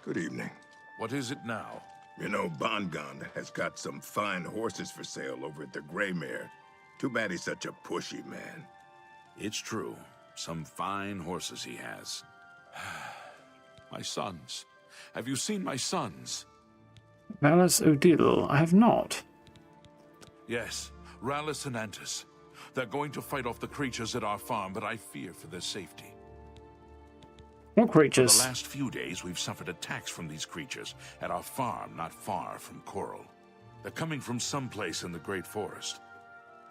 Good evening.
What is it now?
You know, Bongon has got some fine horses for sale over at the Grey Mare. Too bad he's such a pushy man.
It's true. Some fine horses he has. My sons. Have you seen my sons?
Valis Odil, I have not.
Yes, Rallis and Antis. They're going to fight off the creatures at our farm, but I fear for their safety.
What creatures?
For the last few days, we've suffered attacks from these creatures at our farm not far from Coral. They're coming from someplace in the Great Forest.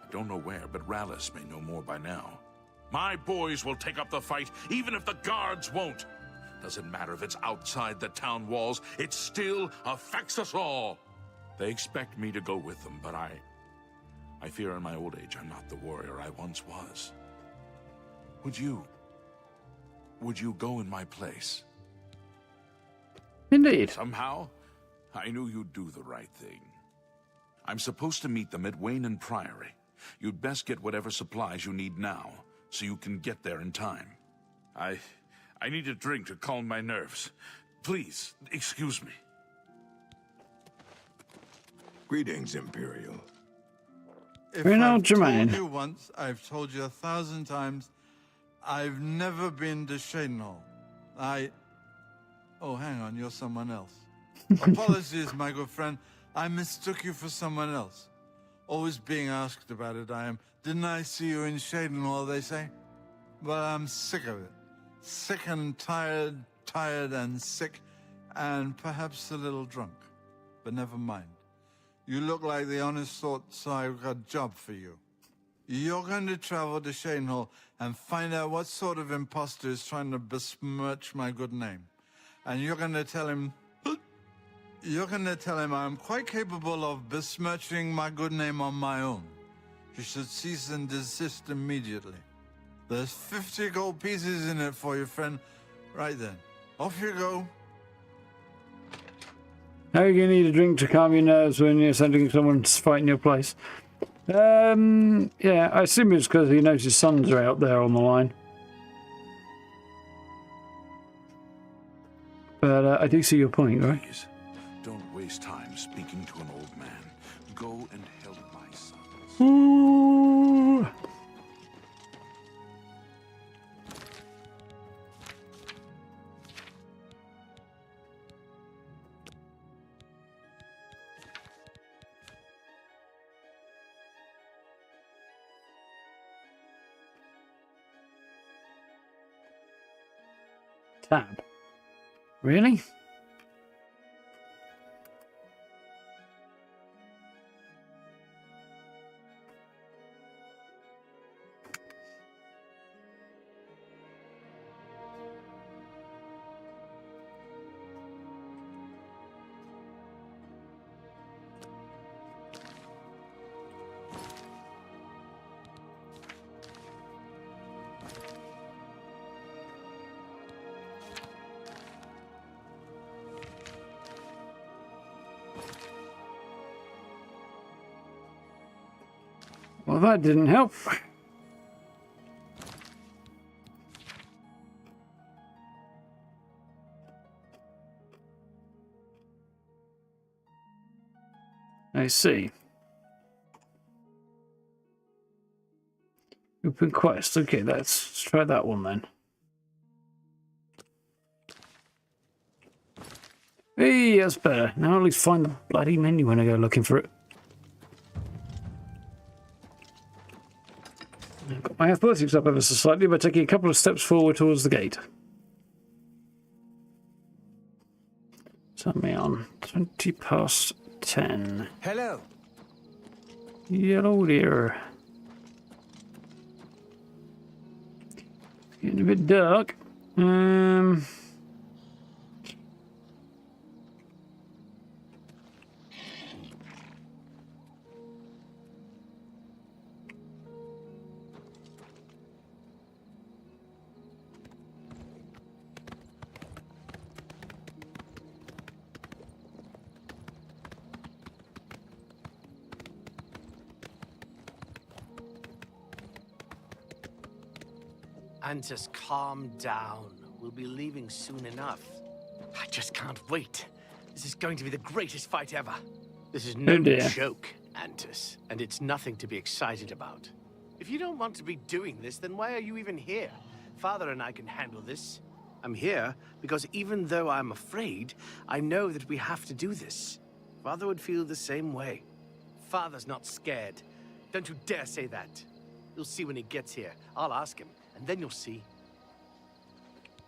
I don't know where, but Rallis may know more by now. My boys will take up the fight, even if the guards won't. Doesn't matter if it's outside the town walls, it still affects us all. They expect me to go with them, but I fear in my old age I'm not the warrior I once was. Would you go in my place?
Indeed.
Somehow, I knew you'd do the right thing. I'm supposed to meet them at Wayne and Priory. You'd best get whatever supplies you need now, so you can get there in time. I need a drink to calm my nerves. Please, excuse me.
Greetings, Imperial.
If
Reynold
I've
Germain.
told you once, I've told you 1,000 times, I've never been to Shadenhall. Oh, hang on, you're someone else. Apologies, my good friend. I mistook you for someone else. Always being asked about it, I am. Didn't I see you in Shadenhall, they say? Well, I'm sick of it. Sick and tired and sick, and perhaps a little drunk. But never mind. You look like the honest sort, so I've got a job for you. You're going to travel to Shadenhall and find out what sort of imposter is trying to besmirch my good name. And you're going to tell him... I'm quite capable of besmirching my good name on my own. You should cease and desist immediately. There's 50 gold pieces in it for you, friend. Right then. Off you go.
How are you going to need a drink to calm your nerves when you're sending someone to fight in your place? Yeah, I assume it's because he knows his sons are out there on the line. But I do see your point, right?
Please, don't waste time speaking to an old man. Go and help my sons.
Ooh. Tab. Really? Well, that didn't help. I see. Open quest. Okay, let's try that one then. Hey, that's better. Now at least find the bloody menu when I go looking for it. I've got my athletics up ever so slightly by taking a couple of steps forward towards the gate. Turn me on. 20 past 10.
Hello.
Hello there. It's getting a bit dark.
Antus, calm down. We'll be leaving soon enough. I just can't wait. This is going to be the greatest fight ever. This is no joke, Antus, and it's nothing to be excited about. If you don't want to be doing this, then why are you even here? Father and I can handle this. I'm here because even though I'm afraid, I know that we have to do this. Father would feel the same way. Father's not scared. Don't you dare say that. You'll see when he gets here. I'll ask him. And then you'll see.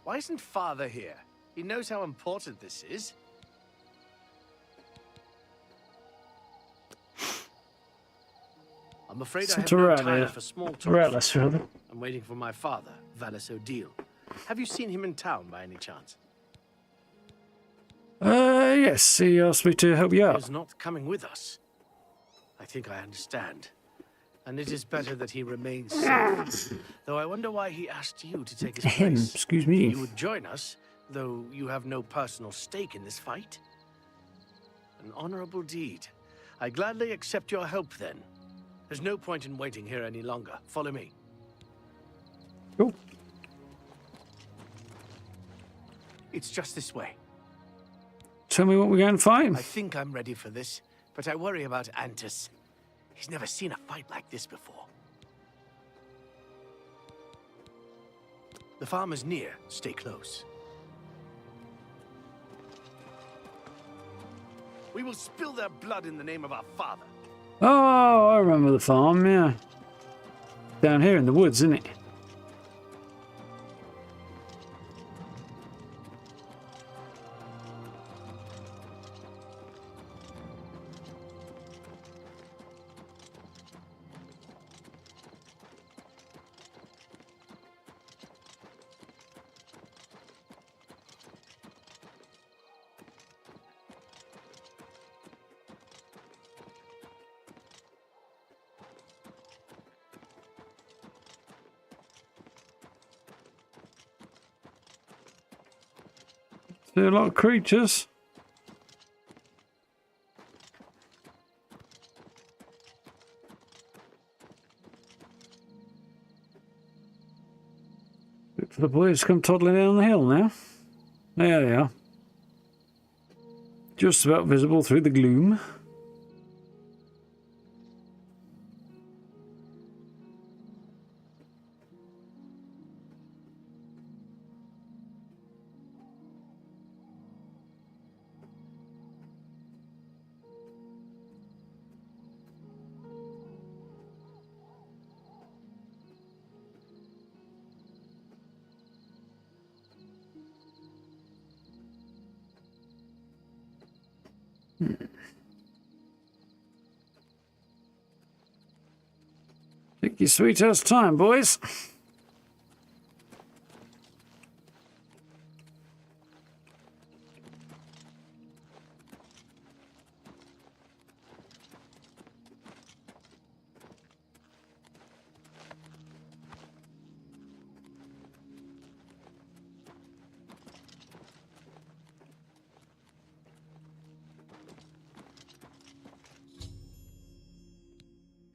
Why isn't Father here? He knows how important this is. I'm afraid I have no time for small talk. I'm waiting for my father, Cyrodil. Have you seen him in town by any chance?
Yes, he asked me to help you out.
He's not coming with us. I think I understand. And it is better that he remains safe. Though I wonder why he asked you to take his place.
Excuse me.
You would join us, though you have no personal stake in this fight. An honorable deed. I gladly accept your help then. There's no point in waiting here any longer. Follow me.
Cool.
It's just this way.
Tell me what we're going to find.
I think I'm ready for this, but I worry about Antus. He's never seen a fight like this before. The farm is near. Stay close. We will spill their blood in the name of our father.
Oh, I remember the farm, yeah. Down here in the woods, isn't it? See a lot of creatures. Look for the boys to come toddling down the hill now. There they are. Just about visible through the gloom. Take your sweet ass time, boys.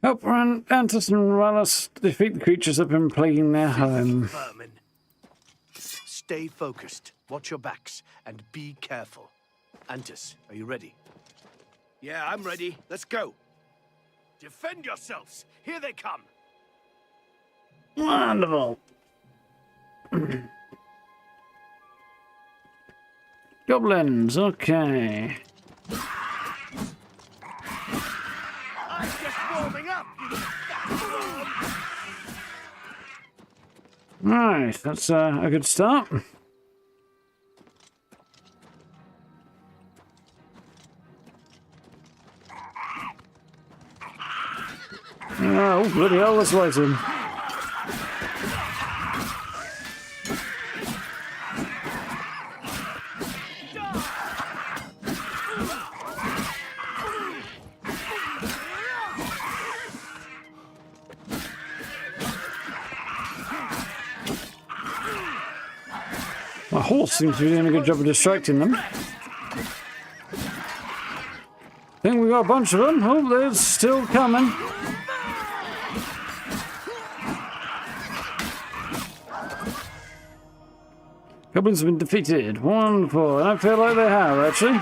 Help Antus and Rallus defeat the creatures that have been plaguing their home.
Vermin. Stay focused, watch your backs, and be careful. Antus, are you ready? Yeah, I'm ready. Let's go. Defend yourselves. Here they come.
Wonderful. Goblins, okay.
I'm just warming up, you fat worm.
Right, that's a good start. Oh, bloody hell, let's light him. My horse seems to be doing a good job of distracting them. I think we got a bunch of them. Oh, they're still coming. Goblins have been defeated. Wonderful. And I feel like they have, actually.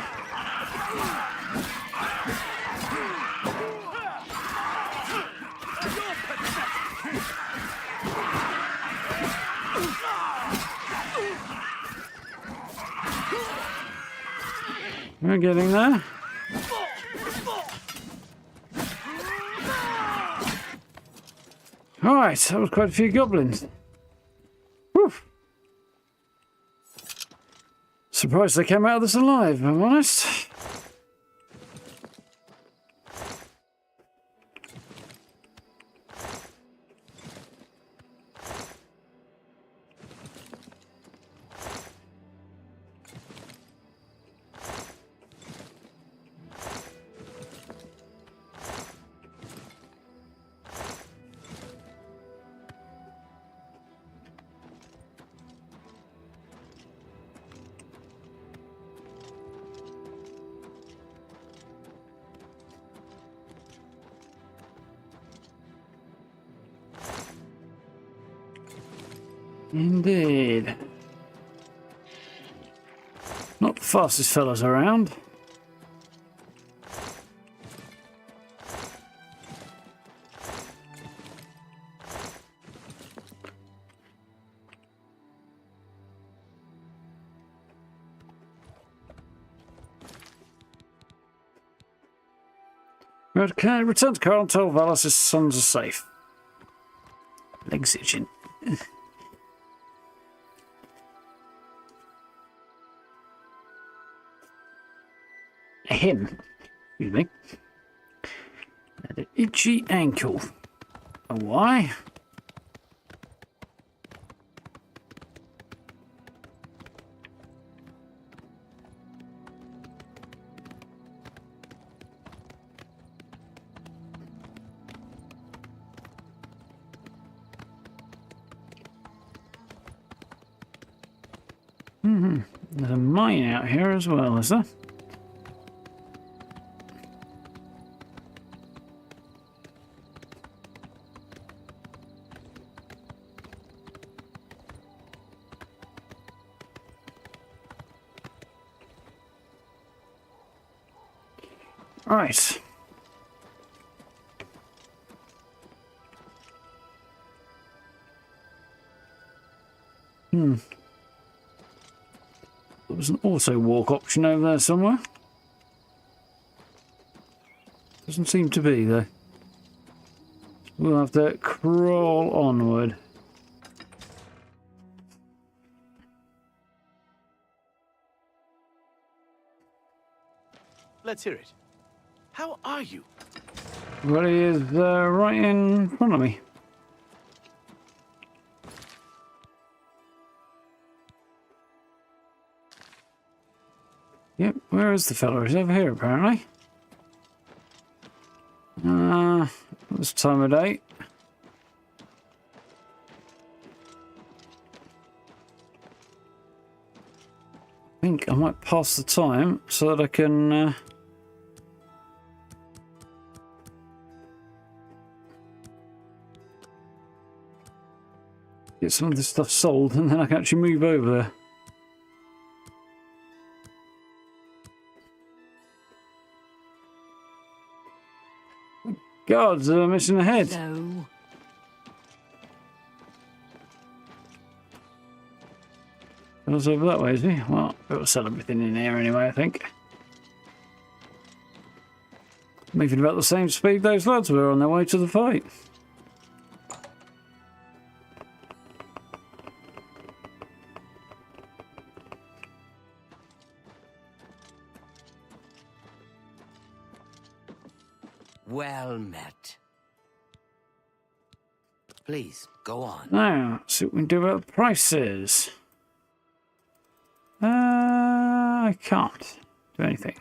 We're getting there. Alright, that was quite a few goblins. Whew. Surprised they came out of this alive, if I'm honest. Indeed. Not the fastest fellas around. Okay, return to Carl and tell Valis his sons are safe. Legs itching. Him. Excuse me. Had an itchy ankle. Why? There's a mine out here as well, is there? Right. There was an auto walk option over there somewhere. Doesn't seem to be though. We'll have to crawl onward.
Let's hear it. How are you?
Well, he is right in front of me. Yep, where is the fella? He's over here, apparently. This time of day. I think I might pass the time so that I can... Get some of this stuff sold, and then I can actually move over there. God, I'm missing a head.
No.
Goes over that way, is he? Well, we'll sell everything in here anyway, I think. Moving about the same speed those lads were on their way to the fight.
Well met. Please, go on.
Now, let's see what we can do about the prices. I can't do anything.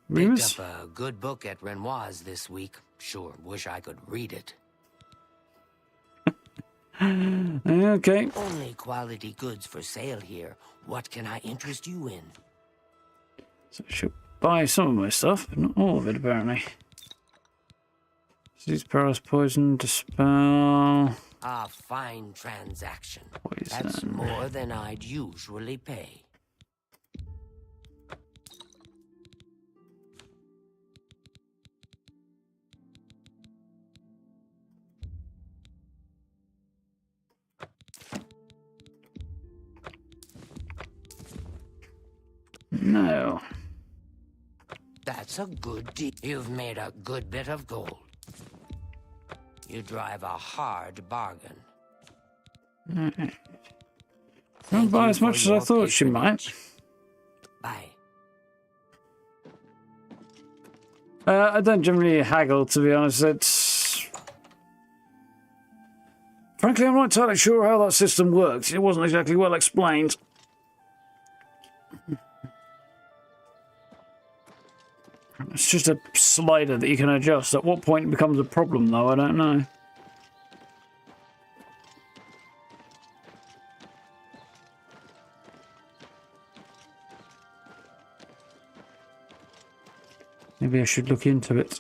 Rumors?
Picked up a good book at Renoir's this week. Sure, wish I could read it.
Okay.
Only quality goods for sale here. What can I interest you in?
So I should buy some of my stuff, but not all of it apparently. Disease, paralysis, poison, dispel.
A fine transaction.
Poison.
That's more than I'd usually pay.
No.
That's a good deal. You've made a good bit of gold. You drive a hard bargain.
Right. Don't buy as much as I thought she might.
Bye.
I don't generally haggle, to be honest. It's... Frankly, I'm not entirely sure how that system works. It wasn't exactly well explained. It's just a slider that you can adjust. At what point it becomes a problem, though, I don't know. Maybe I should look into it.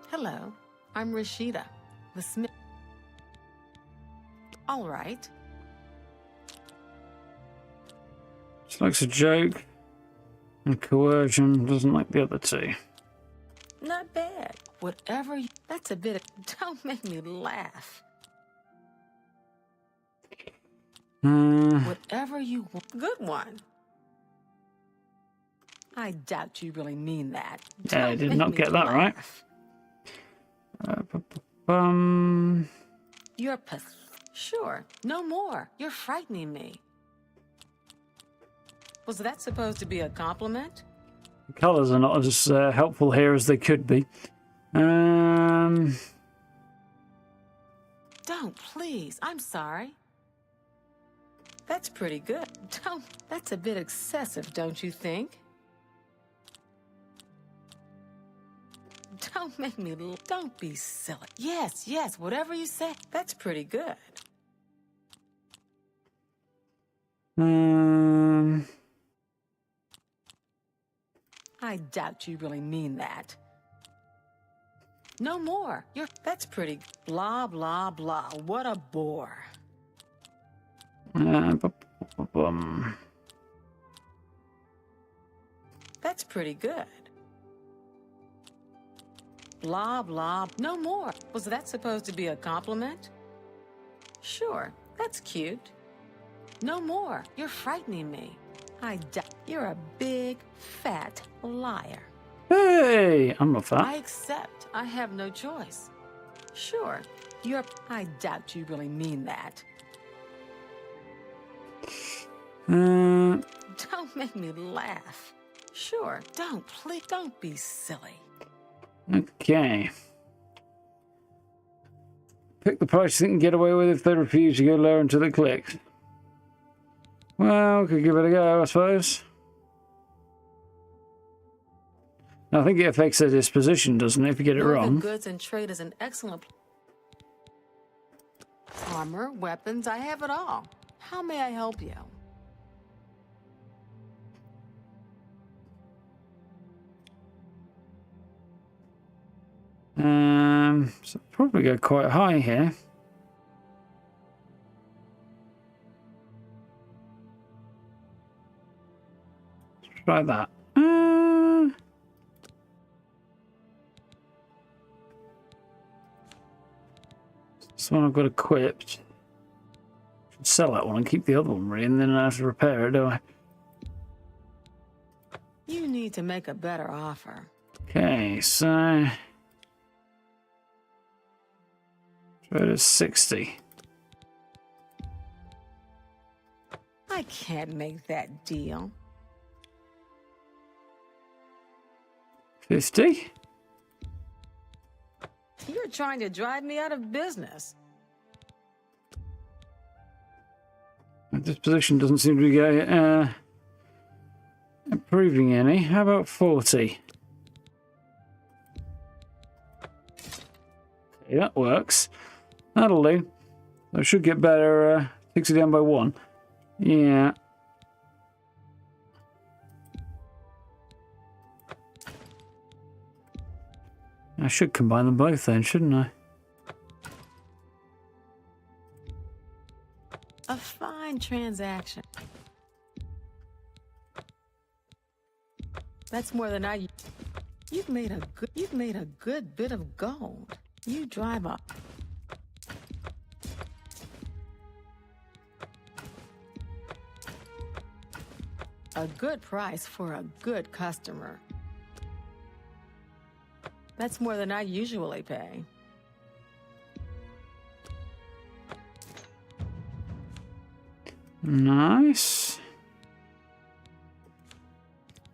Hello, I'm Rashida, the smith. All right.
She likes a joke. And coercion, doesn't like the other two.
Not bad. Whatever you... That's a bit of... Don't make me laugh. Whatever you want. Good one. I doubt you really mean that.
Yeah, I did not get that right.
You're sure. No more. You're frightening me. Was that supposed to be a compliment?
The colours are not as helpful here as they could be.
Don't, please. I'm sorry. That's pretty good. Don't. That's a bit excessive, don't you think? Don't make me... Don't be silly. Yes, yes, whatever you say. That's pretty good. I doubt you really mean that. No more. You're... That's pretty... Blah, blah, blah. What a bore. That's pretty good. Blah, blah. No more. Was that supposed to be a compliment? Sure. That's cute. No more. You're frightening me. You're a big, fat liar.
Hey! I'm not fat.
I accept. I have no choice. Sure. You're... I doubt you really mean that. Don't make me laugh. Sure. Don't, please. Don't be silly.
Okay. Pick the price you think you can get away with if they refuse to go lower until it clicks. Well, could give it a go, I suppose. I think it affects their disposition, doesn't it, if you get it wrong?
Goods and trade is an excellent... Armor, weapons, I have it all. How may I help you?
So probably go quite high here. Let's try that. This one I've got equipped. Should sell that one and keep the other one really, and then I have to repair it, do I?
You need to make a better offer.
Okay, so try to 60.
I can't make that deal.
50?
You're trying to drive me out of business.
This position doesn't seem to be improving any. How about 40? Okay, that works. That'll do. I should get better. Takes it down by 1. Yeah. I should combine them both then, shouldn't I?
A fine transaction. That's more than I... You've made a good bit of gold. You drive up. A good price for a good customer. That's more than I usually pay.
Nice.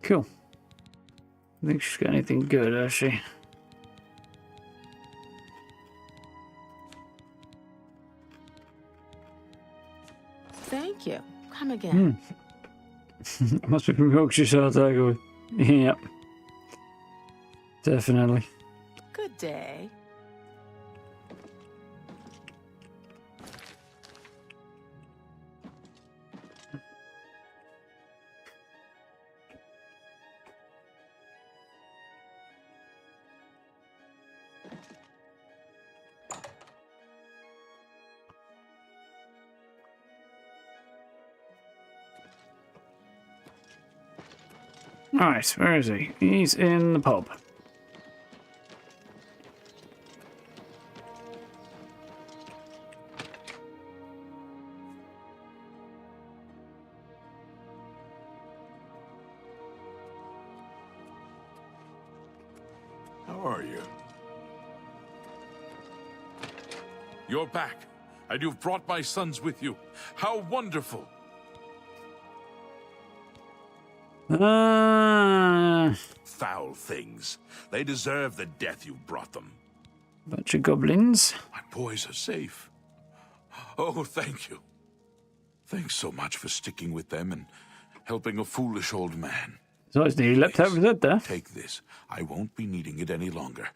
Cool. I think she's got anything good, has she?
Thank you. Come again.
Must be from Yorkshire, so I'll go with. Yep. Definitely.
Good day.
Alright, where is he? He's in the pub.
How are you? You're back, and you've brought my sons with you. How wonderful! Foul things. They deserve the death you brought them.
Bunch of goblins.
My boys are safe. Oh, thank you. Thanks so much for sticking with them and helping a foolish old man.
So it's nearly leapt out of his head there.
Take this. I won't be needing it any longer.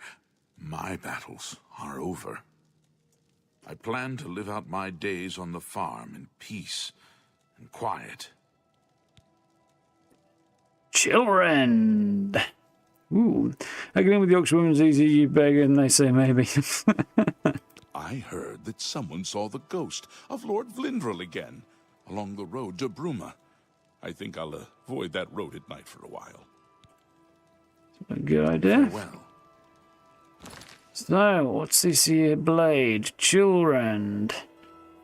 My battles are over. I plan to live out my days on the farm in peace and quiet.
Children. Ooh. Hanging in with Yorkshire women's easy, you beggar, and they say maybe.
I heard that someone saw the ghost of Lord Vlindrel again, along the road to Bruma. I think I'll avoid that road at night for a while.
A good idea.
Farewell.
So, what's this here blade? Chillrend.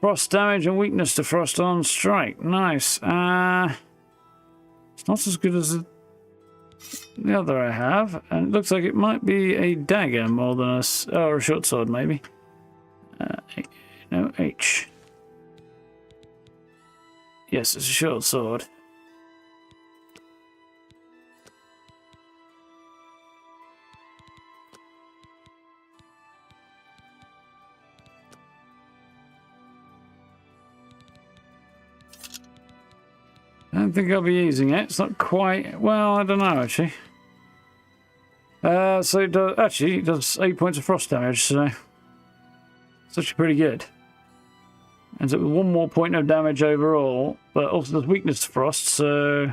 Frost damage and weakness to frost on strike. Nice. It's not as good as the other I have, and it looks like it might be a dagger more than a short sword, maybe. No, H. Yes, it's a short sword. don't think I'll be using it. It's not quite... Well, I don't know, actually. So it does, actually, it does 8 points of frost damage, so... It's actually pretty good. Ends up with 1 more point of damage overall, but also does weakness to frost, so...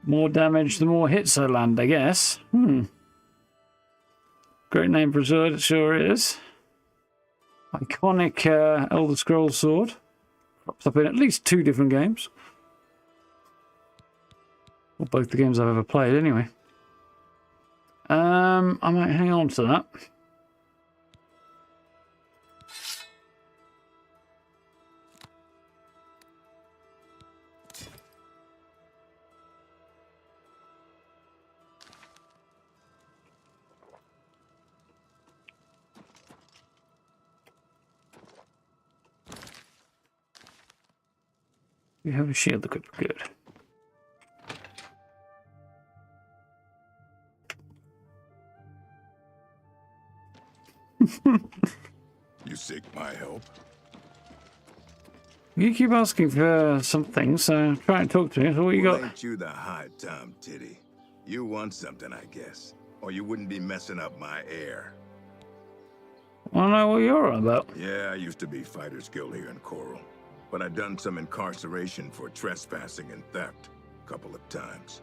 More damage, the more hits I land, I guess. Great name for a sword, it sure is. Iconic Elder Scrolls sword. Crops up in at least 2 different games. Well, both the games I've ever played, anyway. I might hang on to that. We have a shield equipped. Good.
You seek my help?
You keep asking for something, so try and talk to me. So what you got?
Ain't you the high Tom Titty? You want something, I guess. Or you wouldn't be messing up my air.
I don't know what you're on about.
Yeah, I used to be Fighters Guild here in Coral. But I've done some incarceration for trespassing and theft a couple of times.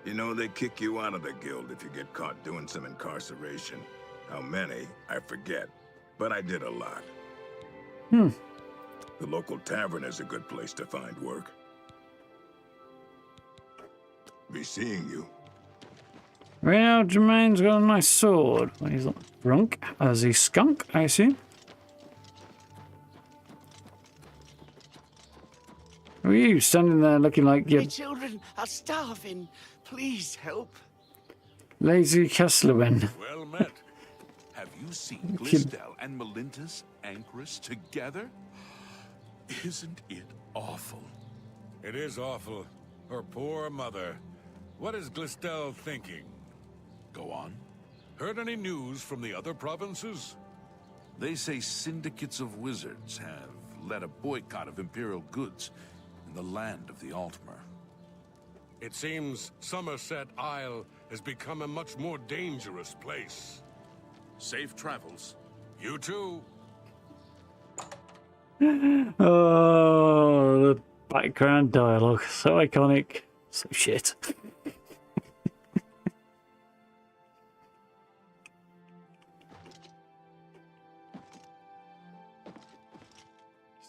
You know, they kick you out of the guild if you get caught doing some incarceration. How many, I forget. But I did a lot. The local tavern is a good place to find work. Be seeing you.
Well, Jermaine's got a nice sword. Well, he's not drunk. As he skunk, I assume. Who are you standing there looking like you're...
My children are starving. Please help.
Lazy Castellan.
Well met. Have you seen Glistel and Melintus anchoress together? Isn't it awful?
It is awful. Her poor mother. What is Glistel thinking?
Go on.
Heard any news from the other provinces?
They say syndicates of wizards have led a boycott of Imperial goods in the land of the Altmer.
It seems Somerset Isle has become a much more dangerous place.
Safe travels.
You too.
Oh, the background dialogue. So iconic. So shit.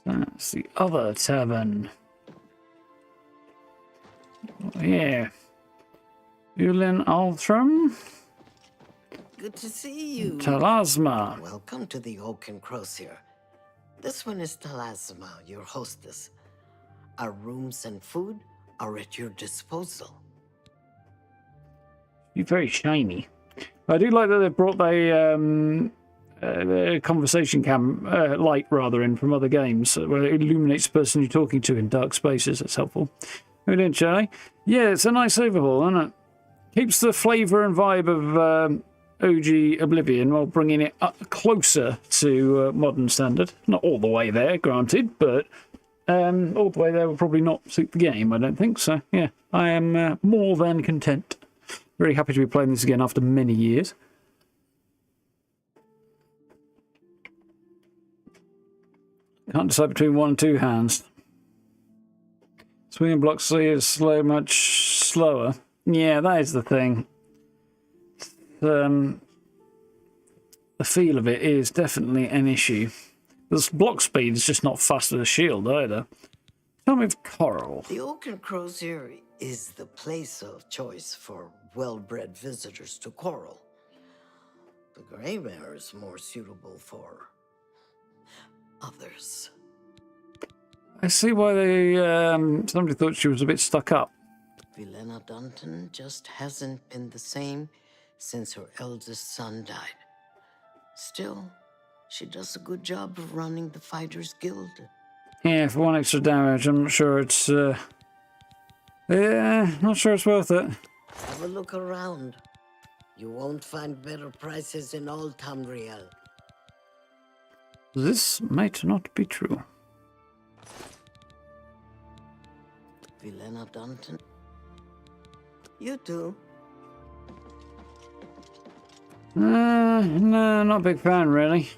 That's the other tavern. Oh, yeah. Ulin Altram.
Good to see you.
Talasma.
Welcome to the Oaken Crozier. This one is Talasma, your hostess. Our rooms and food are at your disposal.
You're very shiny. I do like that they brought the conversation light rather in from other games, where it illuminates the person you're talking to in dark spaces. That's helpful. How you doing, Charlie? Yeah, it's a nice overhaul, isn't it? Keeps the flavour and vibe of OG Oblivion while bringing it up closer to modern standard. Not all the way there, granted, but all the way there will probably not suit the game, I don't think. So, yeah, I am more than content. Very happy to be playing this again after many years. Can't decide between 1 and 2 hands. Swinging blocks is slow, much slower. Yeah, that is the thing. The feel of it is definitely an issue. The block speed is just not fast with a shield either. Tell me of Coral.
The Oaken Crozier is the place of choice for well-bred visitors to Coral. The Grey Mare is more suitable for others.
I see why they somebody thought she was a bit stuck up.
Vilena Dunton just hasn't been the same since her eldest son died. Still, she does a good job of running the Fighters Guild.
Yeah, for 1 extra damage, I'm not sure it's not sure it's worth it.
Have a look around. You won't find better prices in all Tamriel.
This might not be true.
Vilena Dunton? You too.
No, not a big fan, really.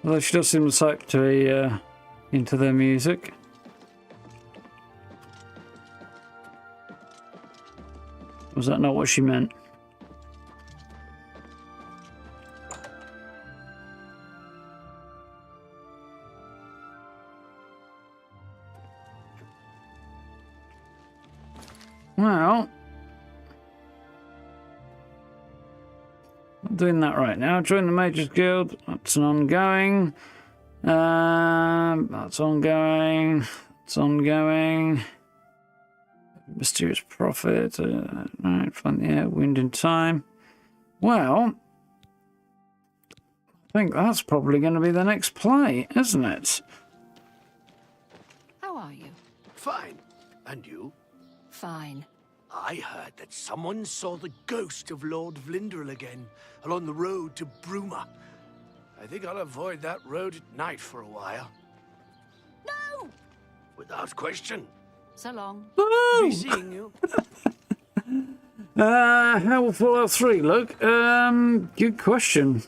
Although she does seem the type to be into their music. Was that not what she meant? Well, I'm doing that right now. Join the Mages Guild. That's an ongoing. That's ongoing. It's ongoing. Mysterious Prophet. Right, find the air, wind in time. Well, I think that's probably going to be the next play, isn't it?
How are you?
Fine. And you?
Fine.
I heard that someone saw the ghost of Lord Vlindrel again along the road to Bruma. I think I'll avoid that road at night for a while.
No!
Without question.
So long.
Be seeing you.
How will Fallout 3 look? Good question.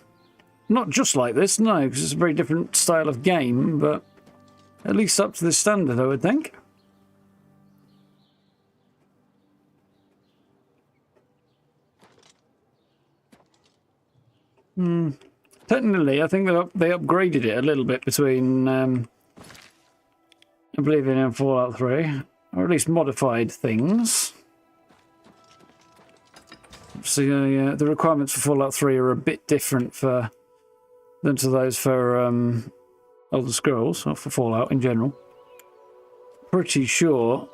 Not just like this, no, because it's a very different style of game, but at least up to this standard, I would think. Technically, I think they upgraded it a little bit between Oblivion and Fallout 3, or at least modified things. So the requirements for Fallout 3 are a bit different than to those for Elder Scrolls, or for Fallout in general. Pretty sure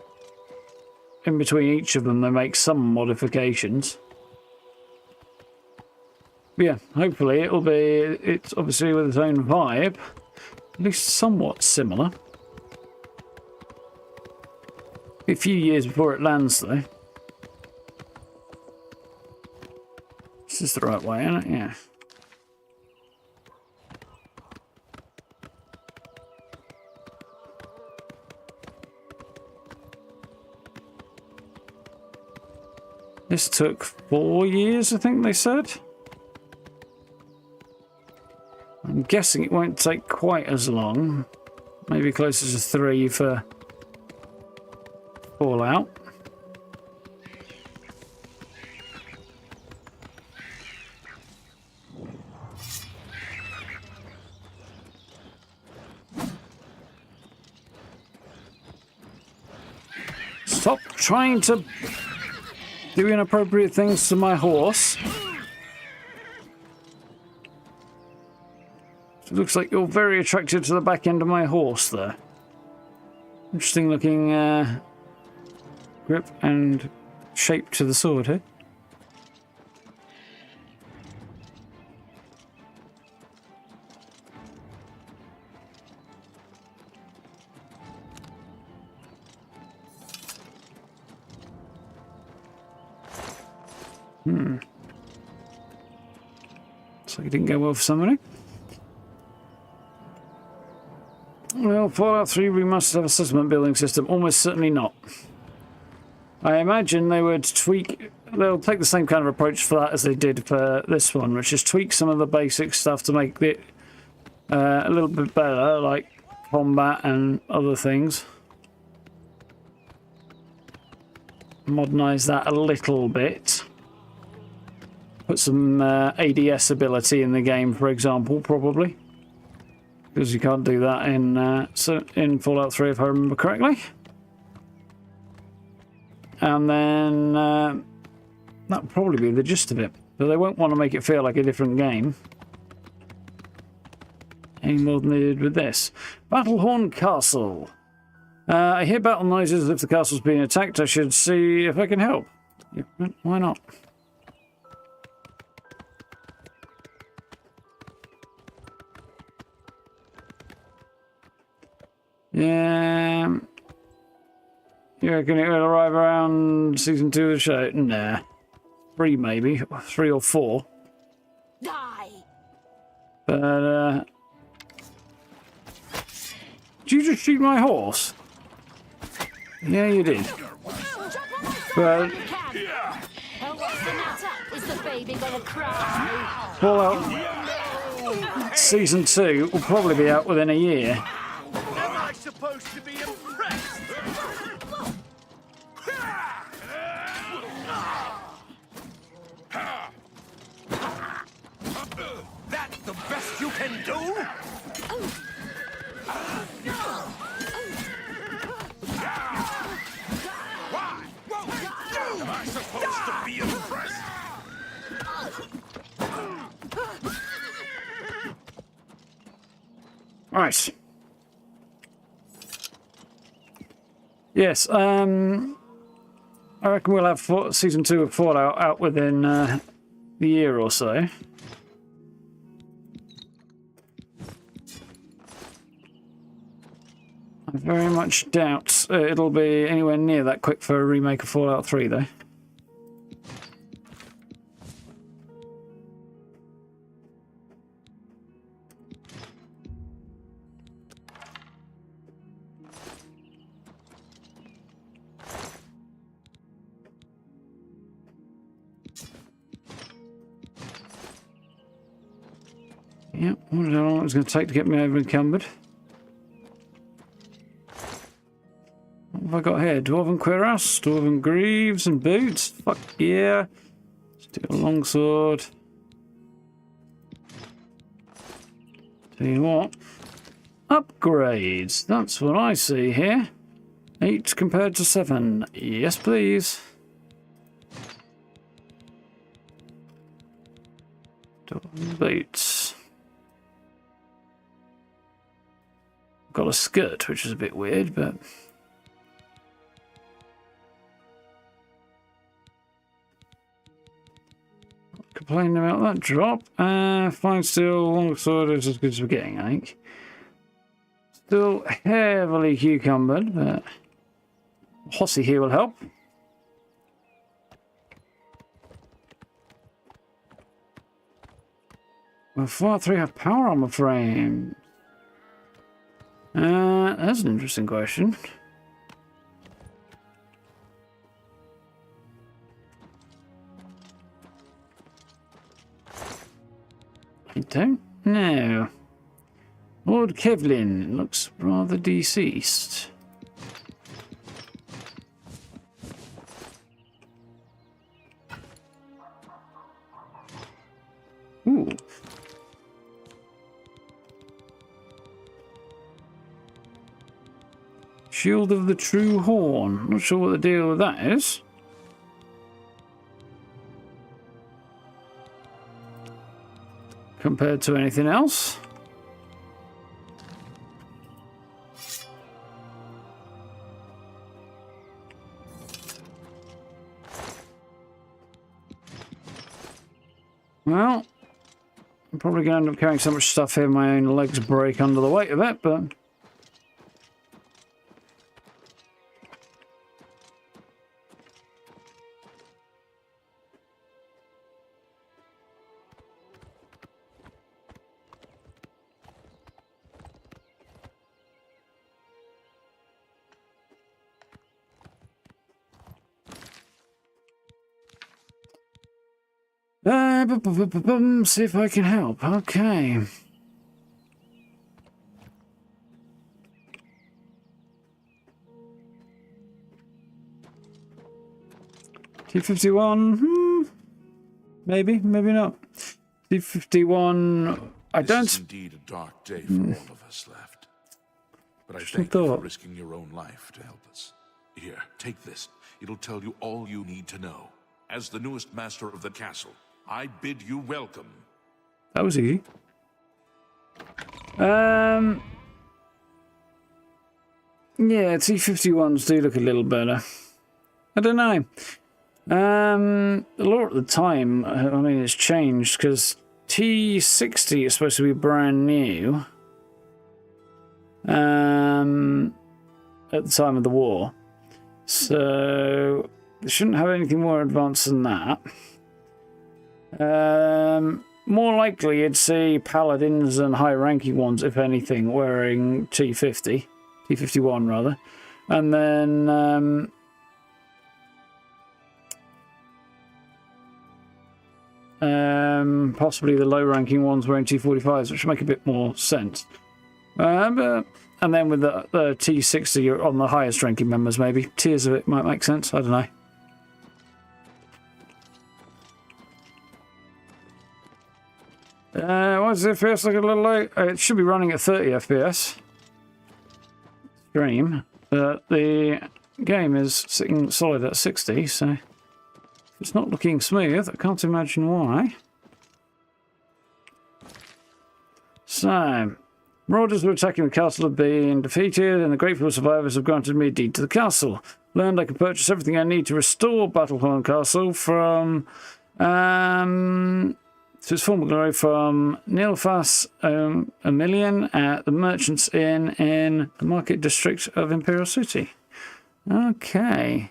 in between each of them they make some modifications. Yeah, hopefully it's obviously with its own vibe, at least somewhat similar. Be a few years before it lands, though. This is the right way, isn't it? Yeah. This took 4 years, I think they said. I'm guessing it won't take quite as long. Maybe closer to 3 for Fallout. Stop trying to do inappropriate things to my horse. It looks like you're very attracted to the back end of my horse there. Interesting looking grip and shape to the sword here. Looks like it didn't go well for somebody. Well, Fallout 3 Remastered have a settlement building system. Almost certainly not. I imagine they would tweak... They'll take the same kind of approach for that as they did for this one, which is tweak some of the basic stuff to make it a little bit better, like combat and other things. Modernise that a little bit. Put some ADS ability in the game, for example, probably. Because you can't do that in Fallout 3, if I remember correctly. And then that'll probably be the gist of it. But they won't want to make it feel like a different game. Any more than they did with this. Battlehorn Castle. I hear battle noises as if the castle's being attacked. I should see if I can help. Yeah, why not? Yeah. You reckon it will arrive around season 2 of the show? Nah. 3 maybe. 3 or 4.
Die!
But, did you just shoot my horse? Yeah, you did. But Fallout Season 2 will probably be out within a year.
Am I supposed to be impressed? That's the best you can do? Why? Am I supposed to be impressed?
Right. Yes, I reckon we'll have Season 2 of Fallout out within the year or so. I very much doubt it'll be anywhere near that quick for a remake of Fallout 3, though. Yep, I wonder how long it was going to take to get me over encumbered. What have I got here? Dwarven cuirass, Dwarven greaves and boots. Fuck yeah. Let's do a longsword. Tell you what. Upgrades. That's what I see here. 8 compared to 7. Yes, please. Dwarven boots. Got a skirt, which is a bit weird, but not complaining about that drop. Fine steel, longsword is as good as we're getting, I think. Still heavily cucumbered, but Hossy here will help. Well, 4-3 have power armor frame. That's an interesting question. I don't know. Lord Kevlin looks rather deceased. Ooh. Shield of the True Horn. Not sure what the deal with that is. Compared to anything else. Well, I'm probably going to end up carrying so much stuff here my own legs break under the weight of it, but see if I can help. Okay. T51. Maybe, maybe not. T51. I don't.
This is indeed a dark day for all of us left. But I thank you for risking your own life to help us. Here, take this. It'll tell you all you need to know. As the newest master of the castle, I bid you welcome.
That was easy. Yeah, T51s do look a little better. I don't know. The lore at the time, I mean, it's changed because T60 is supposed to be brand new. At the time of the war. So they shouldn't have anything more advanced than that. More likely you'd see paladins and high-ranking ones, if anything, wearing T50. T51 rather. And then possibly the low-ranking ones wearing T45s, which make a bit more sense. And then with the T60, you're on the highest ranking members, maybe. Tiers of it might make sense. I don't know. Why does the FPS look a little low? It should be running at 30 FPS. Stream. But the game is sitting solid at 60, so if it's not looking smooth, I can't imagine why. So, marauders were attacking the castle have been defeated, and the grateful survivors have granted me a deed to the castle. Learned I can purchase everything I need to restore Battlehorn Castle from to its former glory from Nilfas Emilion at the Merchants Inn in the Market District of Imperial City. Okay.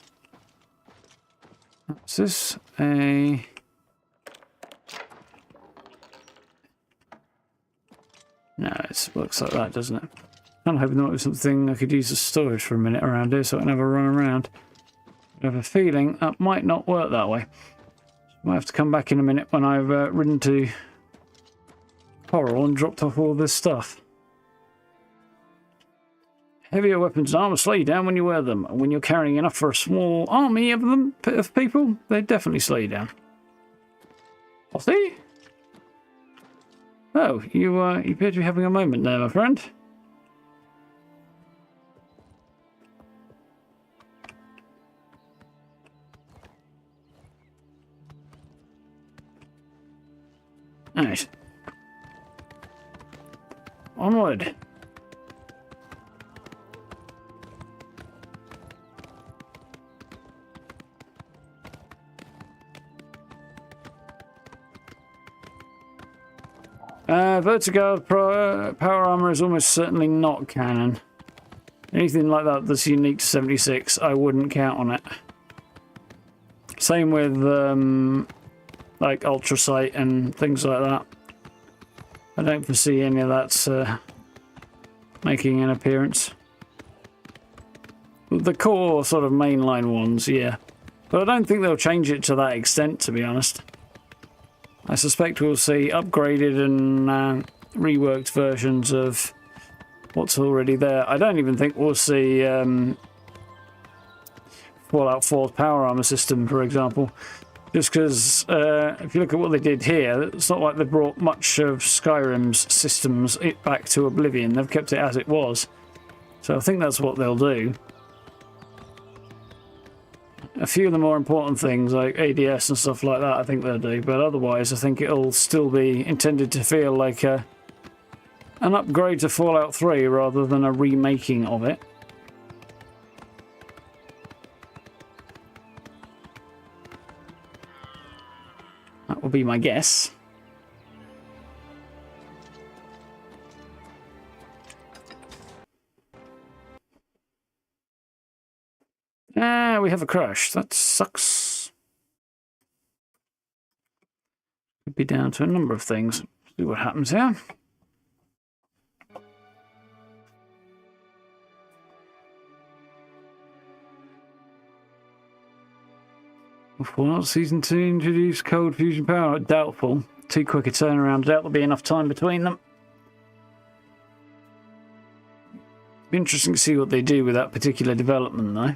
Is this a... No, it looks like that, doesn't it? I'm hoping that was something I could use as storage for a minute around here so I can have a run around. I have a feeling that might not work that way. Might have to come back in a minute when I've ridden to Coral and dropped off all this stuff. Heavier weapons and armor slow you down when you wear them. And when you're carrying enough for a small army of them, of people, they definitely slow you down. I'll see. Oh, you appear to be having a moment there, my friend. Nice. Onward. Vertigo power armor is almost certainly not canon. Anything like that that's unique to 76, I wouldn't count on it. Same with like Ultra Sight and things like that. I don't foresee any of that making an appearance. The core sort of mainline ones, yeah. But I don't think they'll change it to that extent, to be honest. I suspect we'll see upgraded and reworked versions of what's already there. I don't even think we'll see Fallout 4's power armor system, for example. Just because if you look at what they did here, it's not like they brought much of Skyrim's systems back to Oblivion. They've kept it as it was. So I think that's what they'll do. A few of the more important things like ADS and stuff like that I think they'll do, but otherwise I think it'll still be intended to feel like an upgrade to Fallout 3 rather than a remaking of it. That will be my guess. We have a crash. That sucks. Could be down to a number of things. See what happens here. Fallout Season 2 introduced cold fusion power. Doubtful. Too quick a turnaround. I doubt there'll be enough time between them. Be interesting to see what they do with that particular development, though.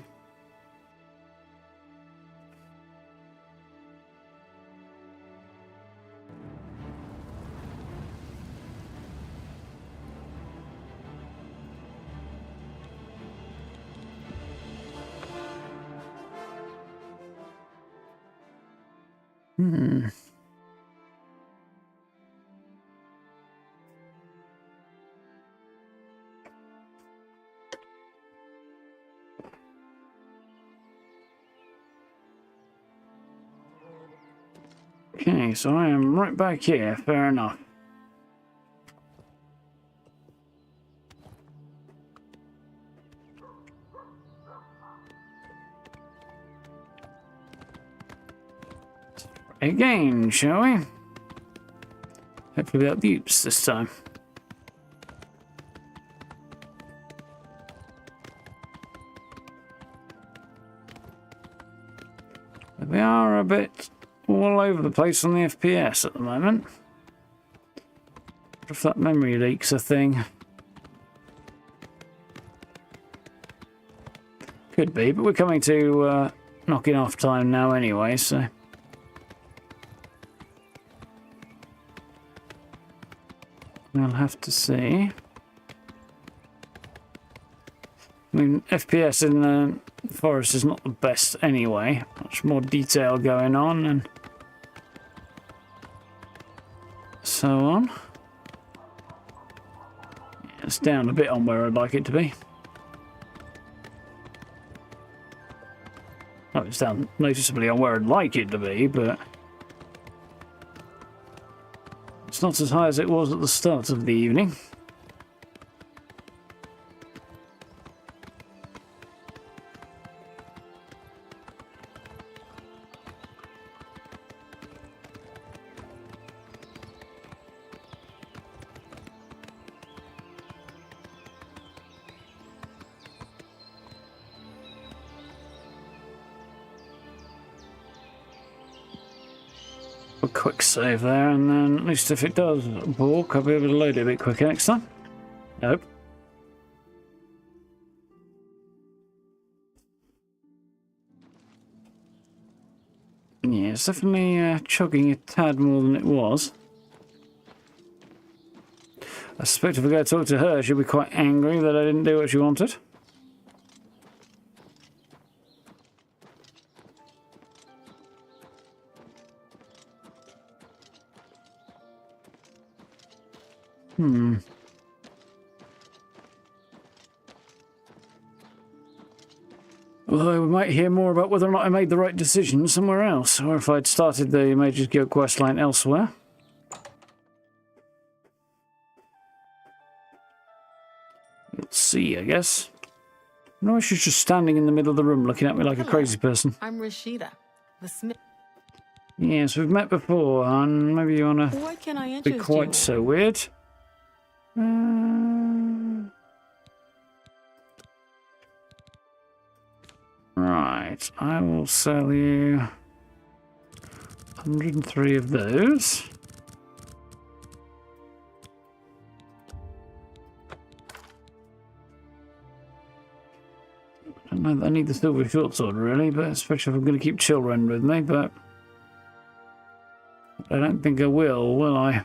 Okay, so I am right back here. Fair enough. Again, shall we? Hopefully without the oops this time. We are a bit all over the place on the FPS at the moment. If that memory leak's a thing. Could be, but we're coming to knocking off time now anyway, so... We'll have to see. I mean, FPS in the forest is not the best anyway. Much more detail going on and so on. Yeah, it's down a bit on where I'd like it to be. Oh, it's down noticeably on where I'd like it to be, but it's not as high as it was at the start of the evening. A quick save there, and then at least if it does balk, I'll be able to load it a bit quicker next time. Nope. Yeah, it's definitely chugging a tad more than it was. I suspect if I go talk to her, she'll be quite angry that I didn't do what she wanted. Although we might hear more about whether or not I made the right decision somewhere else, or if I'd started the Mage's Guild questline elsewhere. Let's see, I guess. No, she's just standing in the middle of the room looking at me like a crazy person.
I'm Rashida, the smith.
Yes, we've met before, and maybe you want
What can I
to
interest
be quite
you?
so weird. Right, I will sell you 103 of those. I don't know that I need the silver short sword really, but especially if I'm going to keep children with me, but I don't think I will I?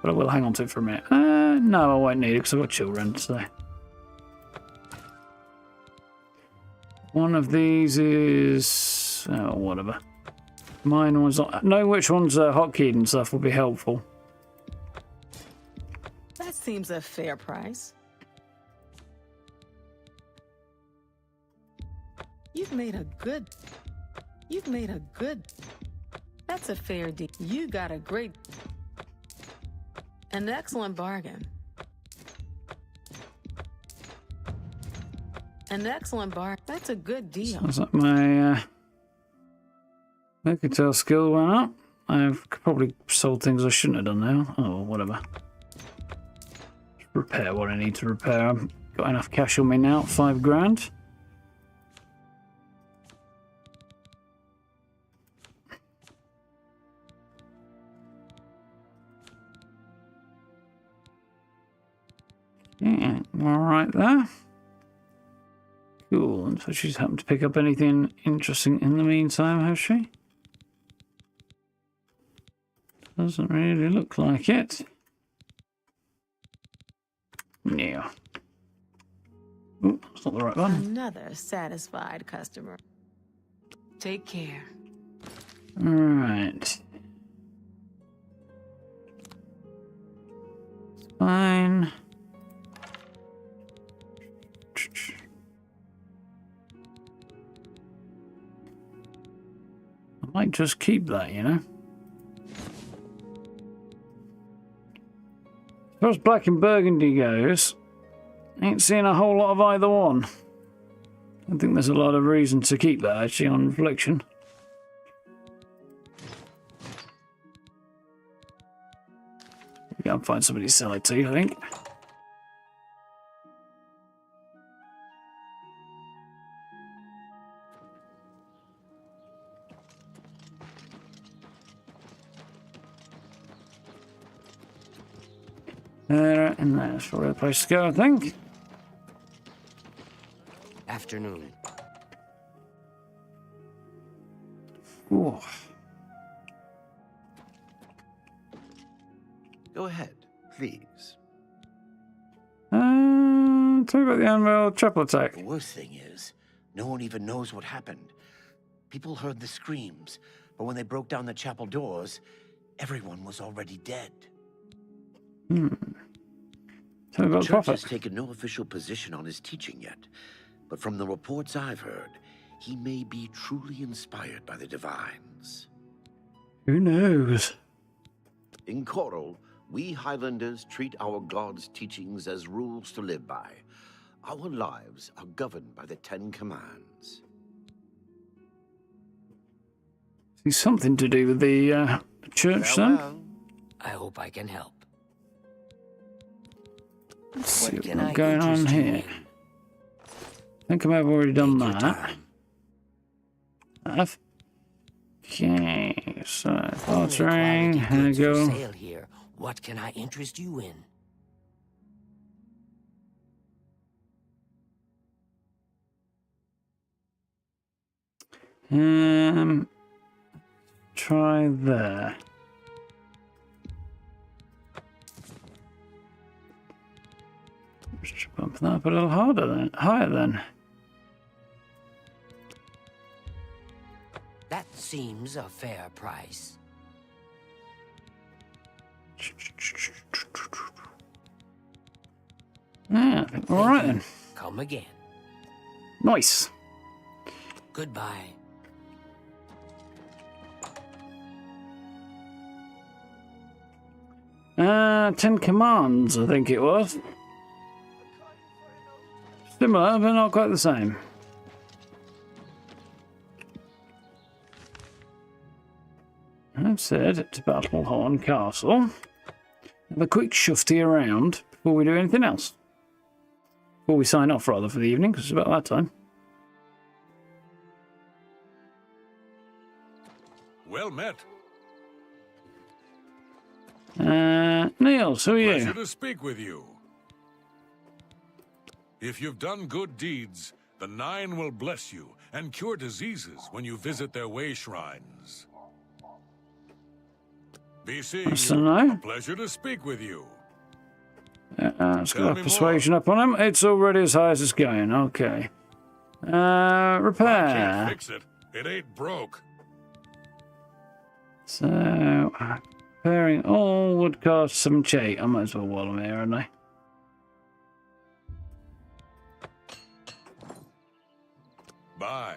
But I will hang on to it for a minute. No, I won't need it because I've got children, so... One of these is... oh, whatever. Mine one's not... know which one's hotkeyed and stuff will be helpful.
That seems a fair price. You've made a good... That's a fair deal. You got a great... An excellent bargain. An excellent bargain. That's a good deal.
Sounds like my Mercantile skill went up. I've probably sold things I shouldn't have done now. Oh, whatever. Just repair what I need to repair. I've got enough cash on me now, 5 grand. Yeah, all right there. Cool, and so she's happened to pick up anything interesting in the meantime, has she? Doesn't really look like it. Yeah. Oh, that's not the right one.
Another satisfied customer. Take care.
All right. Fine. I might just keep that, you know. As far as Black and Burgundy goes, ain't seeing a whole lot of either one. I think there's a lot of reason to keep that, actually, on reflection. Yeah, I'll find somebody to sell it to, I think. There, and that's probably the place to go, I think.
Afternoon.
Ooh.
Go ahead, please.
Tell me about the unveiled triple attack.
The worst thing is, no one even knows what happened. People heard the screams, but when they broke down the chapel doors, everyone was already dead.
Tell me about
The
the
church
prophet.
has taken no official position on his teaching yet, but from the reports I've heard, he may be truly inspired by the divines.
Who knows?
In Coral, we Highlanders treat our god's teachings as rules to live by. Our lives are governed by the 10 Commands.
See, something to do with the church, then?
I hope I can help.
Let's see
What can
what's
I
going on
interest you
here.
in?
I think I may have already done that. Have. Okay, so filtering,
Only
here we
quality goods for
go.
sale here. What can I interest you in?
Try there. Just bump that up a little harder then, higher then.
That seems a fair price.
Yeah, I think we're all right then.
Come again.
Nice.
Goodbye.
Ten Commands, I think it was. Similar, but not quite the same. I've said to Battlehorn Castle. Have a quick shufty around before we do anything else. Before we sign off, rather, for the evening, because it's about that time.
Well met.
Niels, who are you?
Pleasure to speak with you. If you've done good deeds, the Nine will bless you and cure diseases when you visit their way shrines. Be seeing
That's
you.
a no.
A pleasure to speak with you.
Let's
Tell
get
me
our persuasion up on him. It's already as high as it's going. Okay.
Can't
Repair.
fix it. It ain't broke.
So, repairing all would cost 78. I might as well while I'm here, hadn't I?
Bye.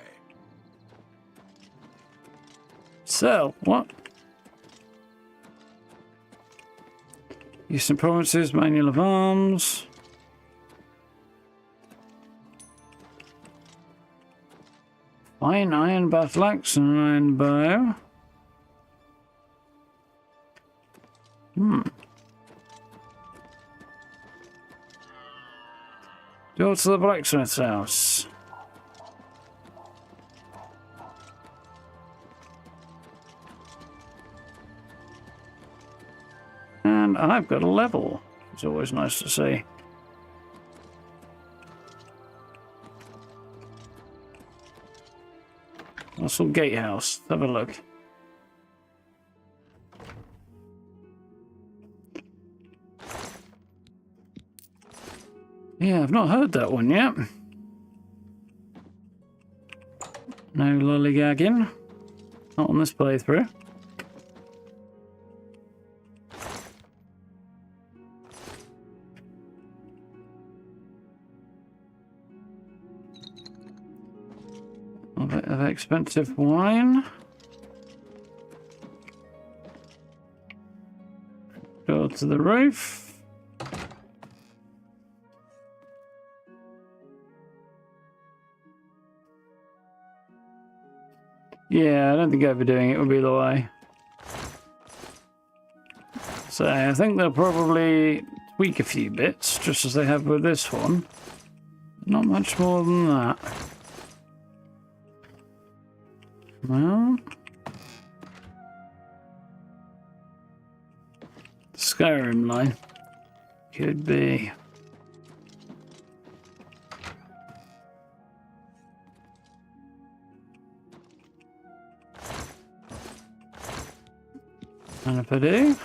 Sell. What? Eastern Provinces, Manual of Arms. Fine iron battle axe and an iron bow. Go to the blacksmith's house. And I've got a level. It's always nice to see. Russell Gatehouse. Have a look. Yeah, I've not heard that one yet. No lollygagging. Not on this playthrough. A bit of expensive wine. Go to the roof. Yeah, I don't think overdoing it would be the way. So I think they'll probably tweak a few bits, just as they have with this one. Not much more than that. Well, Skyrim line. Could be. And if I do,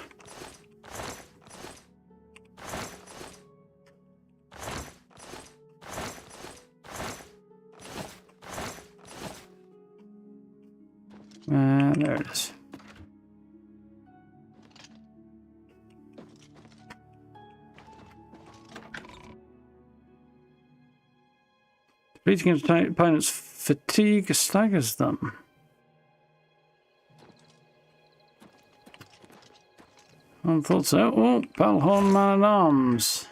there it is. Defeating opponent's fatigue staggers them. I thought so. Oh, Balhorn Man at Arms.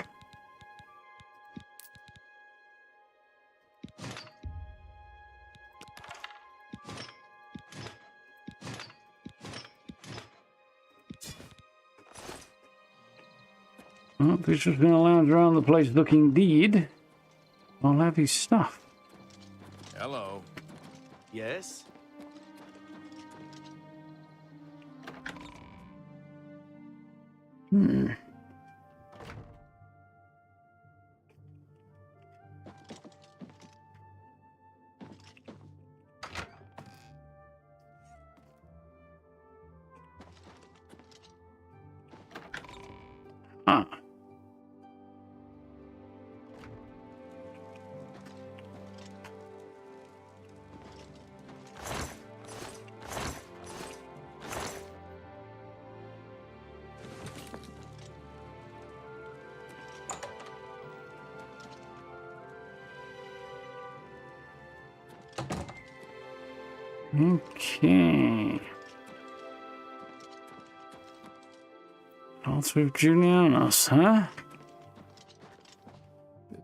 Well, if he's just been lounge around the place looking deed, I'll have his stuff.
Hello.
Yes?
Ah. Okay. All through Julianus, huh?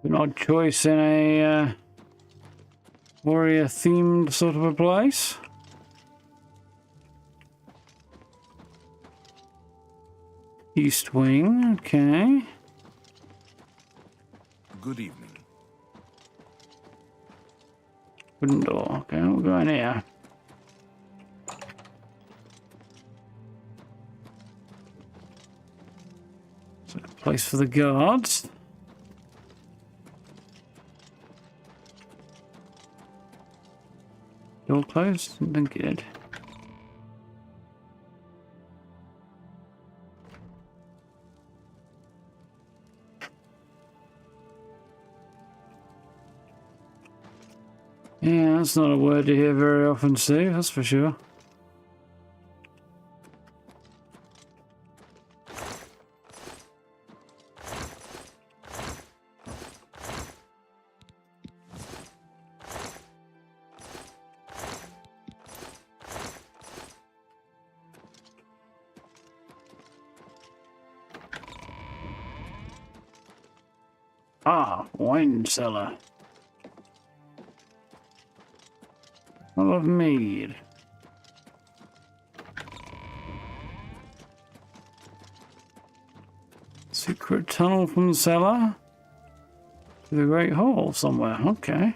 An odd choice in a warrior-themed sort of a place. East Wing, okay.
Good evening.
Wooden door, okay, we'll go in here. So, place for the guards. Door closed? Then good. Yeah, that's not a word you hear very often, Steve, that's for sure. Ah, wine cellar. I love mead. Secret tunnel from the cellar to the Great Hall somewhere. Okay.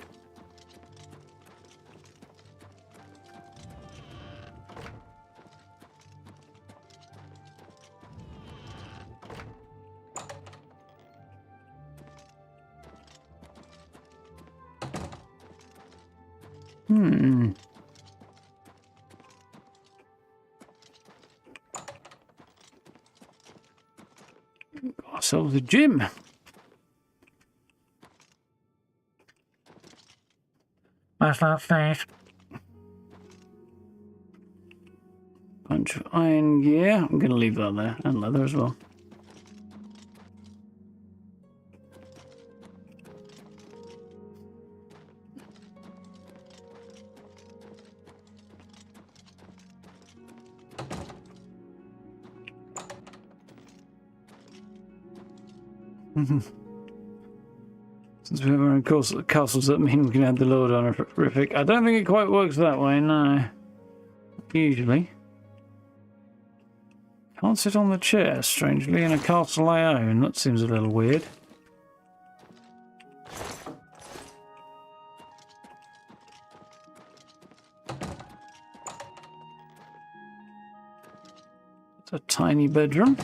Got ourselves a gym. That's not safe. Bunch of iron gear. I'm going to leave that there. And leather as well. Since we have our own castles, that mean we can add the Lord honorific. I don't think it quite works that way, no. Usually. Can't sit on the chair, strangely, in a castle I own. That seems a little weird. It's a tiny bedroom.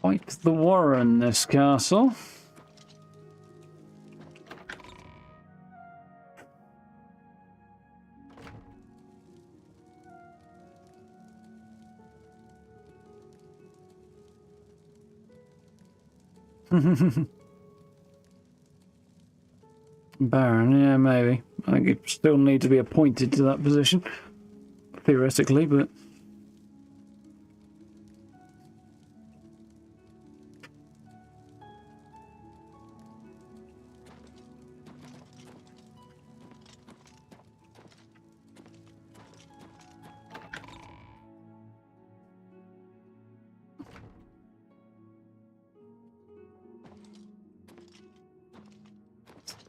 Quite the warren, this castle. Baron, yeah, maybe. I think he'd still need to be appointed to that position, theoretically, but...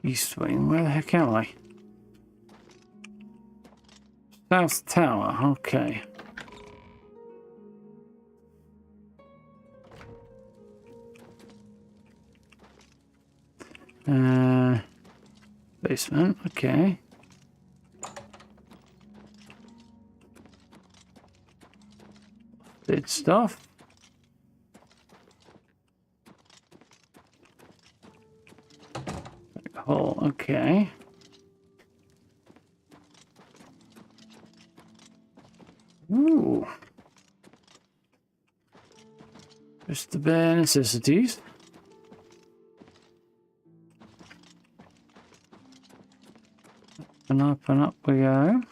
East wing, where the heck am I? South Tower, okay. Basement, okay. Did stuff. Hole, okay. Ooh. Just the bare necessities. And up we go.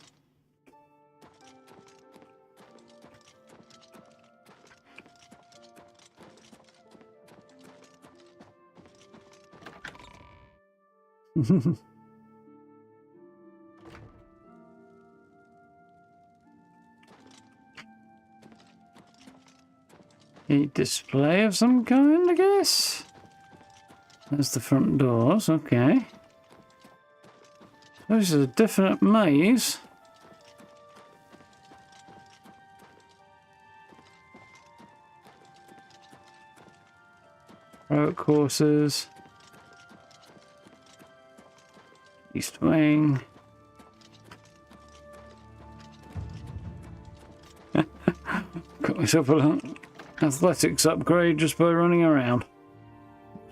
A display of some kind, I guess. There's the front doors, okay. This is a definite maze. Road courses. East wing. Got myself an athletics upgrade just by running around.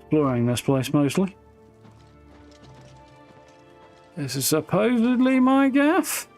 Exploring this place mostly. This is supposedly my gaff.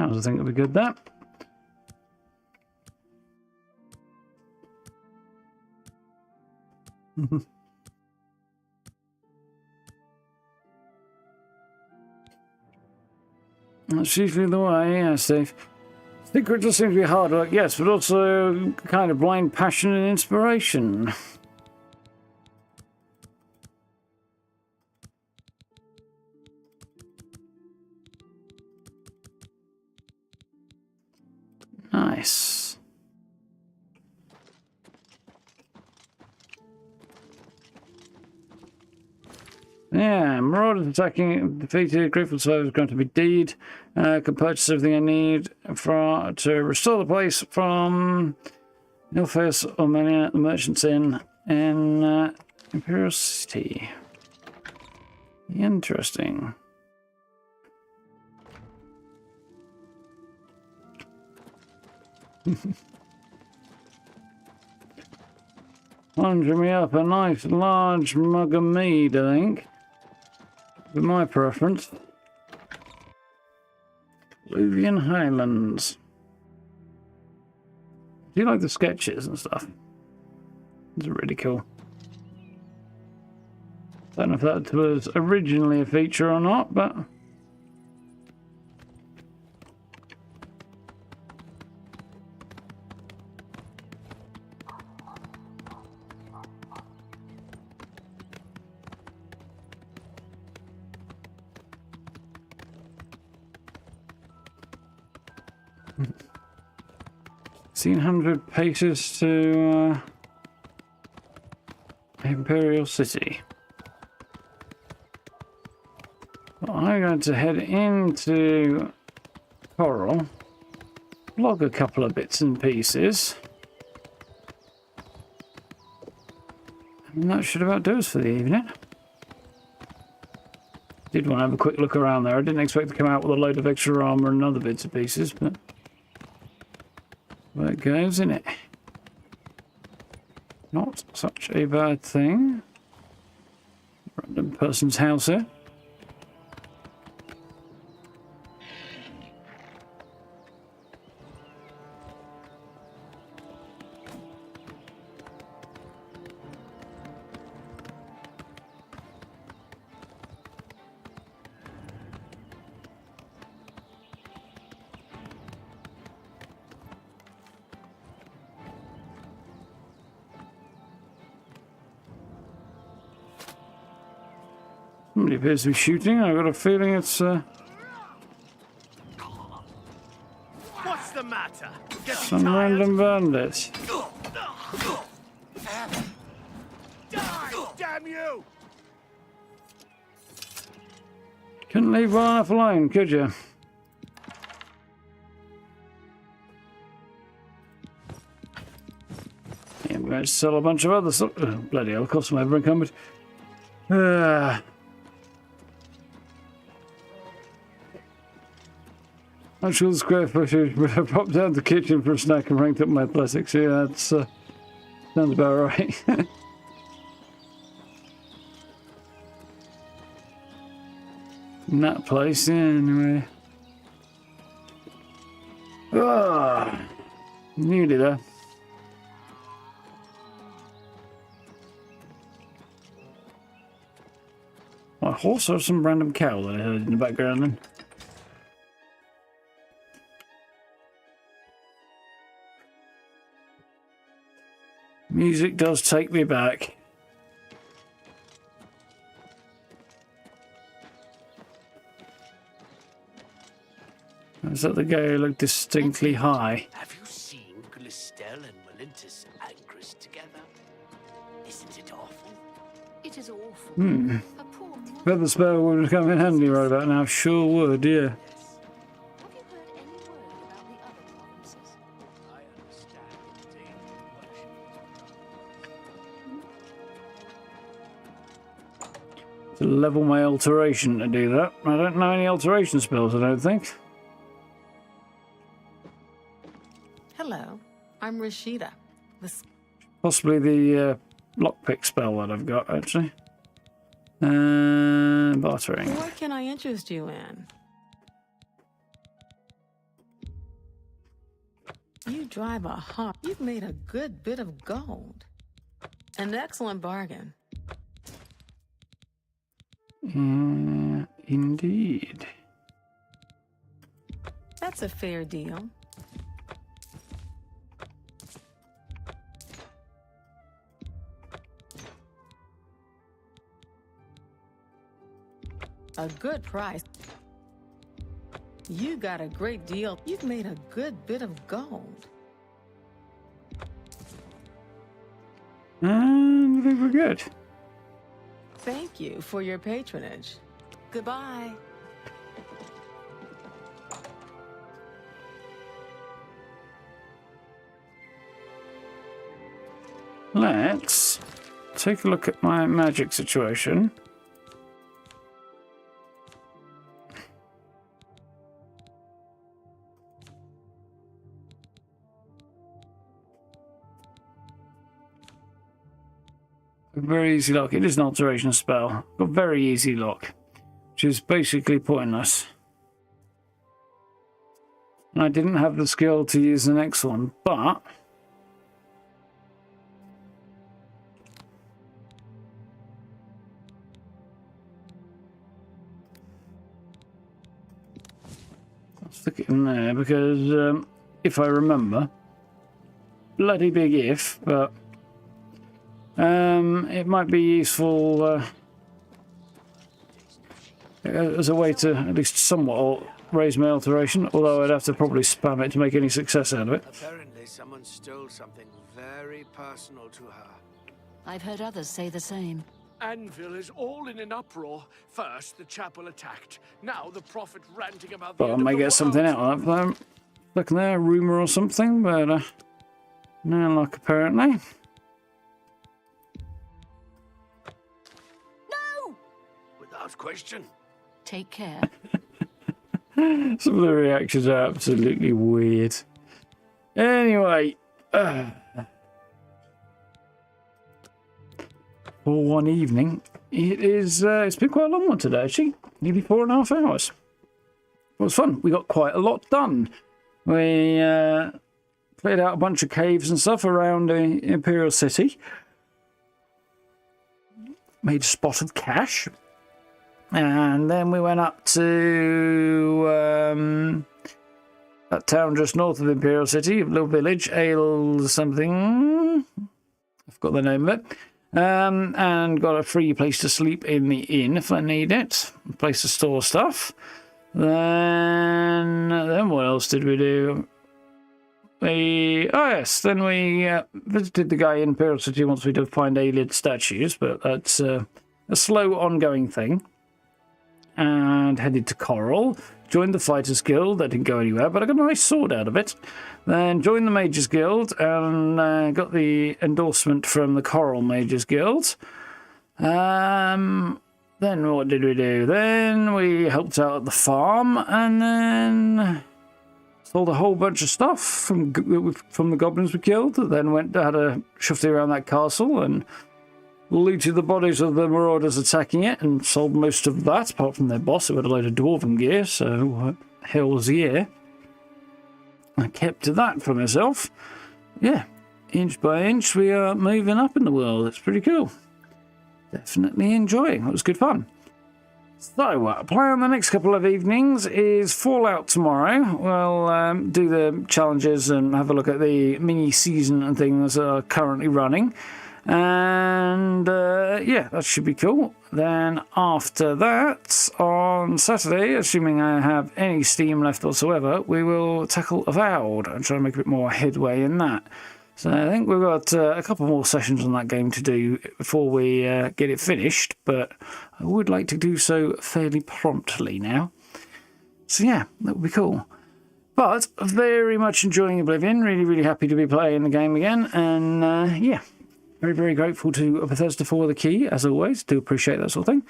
I think it'll be good that. That's usually the way, yeah, Steve. Secret just seems to be hard work, yes, but also kind of blind passion and inspiration. Nice. Yeah, Marauders attacking defeated. Grateful Service going to be deed. Can purchase everything I need to restore the place from Ilfis or many at the Merchants Inn in Imperial City. Interesting. Conjure me up a nice large mug of mead, I think. With my preference. Oblivion Highlands. Do you like the sketches and stuff? It's really cool. Don't know if that was originally a feature or not, but... 1,500 paces to Imperial City. Well, I'm going to head into Coral, log a couple of bits and pieces, and that should about do us for the evening. Did want to have a quick look around there. I didn't expect to come out with a load of extra armor and other bits and pieces, but there it goes, isn't it? Not such a bad thing. Random person's house here. Somebody appears to be shooting. I've got a feeling it's
What's the matter?
some random bandits.
Die, damn you!
Couldn't leave well enough alone, could you? Yeah, I'm going to sell a bunch of other stuff. Oh, bloody hell, cost me ever encumbered. Actual square footage, but I popped down to the kitchen for a snack and ranked up my athletics. Yeah, that's sounds about right. In that place, yeah, anyway. Ah, nearly there. A horse or some random cow that I heard in the background then. Music does take me back. Is that the guy who looked distinctly high?
Have you seen Glistel and Malintis Angrist together? Isn't it awful?
It is awful.
Feather spell would come in handy right about now. Sure would, yeah. To level my alteration to do that. I don't know any alteration spells, I don't think.
Hello, I'm Rashida.
Possibly the lockpick spell that I've got, actually. Bartering.
What can I interest you in? You drive a hawk. You've made a good bit of gold. An excellent bargain.
Indeed.
That's a fair deal. A good price. You got a great deal. You've made a good bit of gold.
I think we're good.
Thank you for your patronage. Goodbye.
Let's take a look at my magic situation. Very easy lock. It is an alteration spell. Got very easy lock, which is basically pointless. And I didn't have the skill to use the next one, but I'll stick it in there because if I remember, bloody big if, but it might be useful as a way to at least somewhat raise my alteration, although I'd have to probably spam it to make any success out of it.
Apparently, say someone stole something very personal to her.
I've heard others say the same.
Anvil is all in an uproar. First, the chapel attacked. Now the prophet ranting about the
But I
end
may
of the
get something
world.
out of that. Look there, a rumour or something, but no luck apparently.
No! Without question.
Take care.
Some of the reactions are absolutely weird. Anyway, for one evening, it's been quite a long one today, actually. Nearly 4.5 hours. It was fun. We got quite a lot done. We cleared out a bunch of caves and stuff around the Imperial City. Made a spot of cash. And then we went up to that town just north of Imperial City, a little village, Ale something. I forgot the name of it. And got a free place to sleep in the inn if I need it. A place to store stuff. Then what else did we do? Then we visited the guy in Imperial City once we did find alien statues, but that's a slow ongoing thing. And headed to Coral, joined the Fighters Guild. That didn't go anywhere, but I got a nice sword out of it. Then joined the Mages Guild and got the endorsement from the Coral Mages Guild. Then what did we do? Then we helped out at the farm and then sold a whole bunch of stuff from the goblins we killed. Then had a shufty around that castle and looted the bodies of the marauders attacking it and sold most of that, apart from their boss who had a load of dwarven gear, so hell's yeah. I kept that for myself. Yeah, inch by inch we are moving up in the world. It's pretty cool. Definitely enjoying. It was good fun. So, plan the next couple of evenings is Fallout tomorrow. We'll do the challenges and have a look at the mini-season and things that are currently running. And yeah, that should be cool. Then after that, on Saturday, assuming I have any steam left whatsoever, we will tackle Avowed and try and make a bit more headway in that. So I think we've got a couple more sessions on that game to do before we get it finished, but I would like to do so fairly promptly now. So yeah, that would be cool. But very much enjoying Oblivion, really happy to be playing the game again, and yeah. Very grateful to Bethesda for the key, as always. Do appreciate that sort of thing.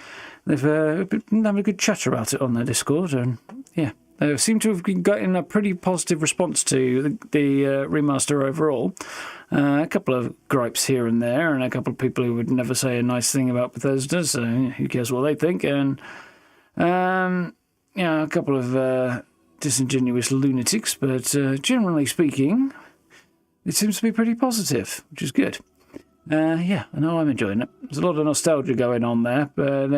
They've been having a good chat about it on their Discord, and yeah, they seem to have gotten a pretty positive response to the remaster overall. A couple of gripes here and there, and a couple of people who would never say a nice thing about Bethesda, so who cares what they think, and yeah, a couple of disingenuous lunatics, but generally speaking, it seems to be pretty positive, which is good. Yeah, I know I'm enjoying it. There's a lot of nostalgia going on there, but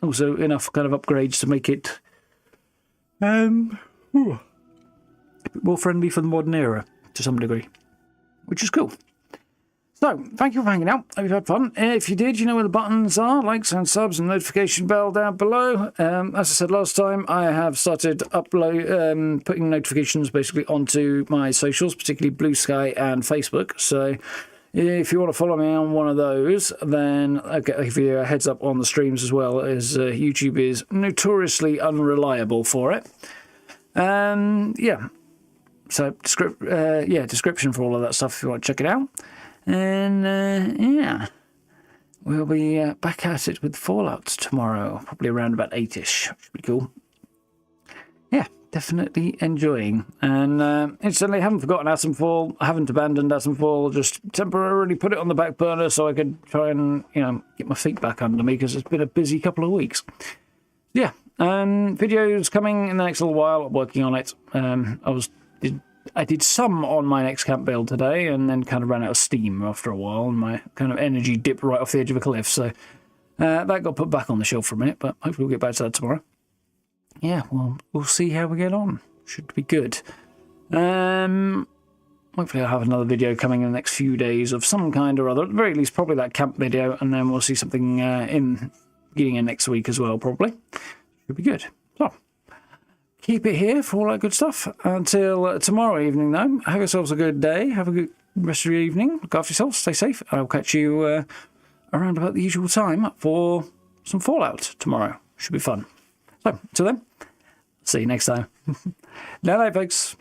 also enough kind of upgrades to make it a bit more friendly for the modern era to some degree, which is cool. So, thank you for hanging out. Hope you've had fun. If you did, you know where the buttons are, likes and subs and notification bell down below. As I said last time, I have started putting notifications basically onto my socials, particularly Blue Sky and Facebook. So if you want to follow me on one of those, then I'll give you a heads up on the streams as well, as YouTube is notoriously unreliable for it. Yeah. So, description for all of that stuff if you want to check it out. And, yeah. We'll be back at it with Fallout tomorrow, probably around about 8ish. Should be cool. Yeah, definitely enjoying. And instantly, haven't forgotten Atomfall, haven't abandoned Atomfall, just temporarily put it on the back burner so I could try and, get my feet back under me, because it's been a busy couple of weeks. Yeah, videos coming in the next little while. I'm working on it. I did some on my next camp build today, and then kind of ran out of steam after a while, and my kind of energy dipped right off the edge of a cliff. So that got put back on the shelf for a minute, but hopefully we'll get back to that tomorrow. Yeah, well, we'll see how we get on. Should be good. Hopefully I'll have another video coming in the next few days of some kind or other. At the very least, probably that camp video, and then we'll see something beginning in next week as well, probably. Should be good. So, keep it here for all that good stuff. Until tomorrow evening, though, have yourselves a good day. Have a good rest of your evening. Look after yourselves. Stay safe. I'll catch you around about the usual time for some Fallout tomorrow. Should be fun. So, till then, see you next time. Night, folks.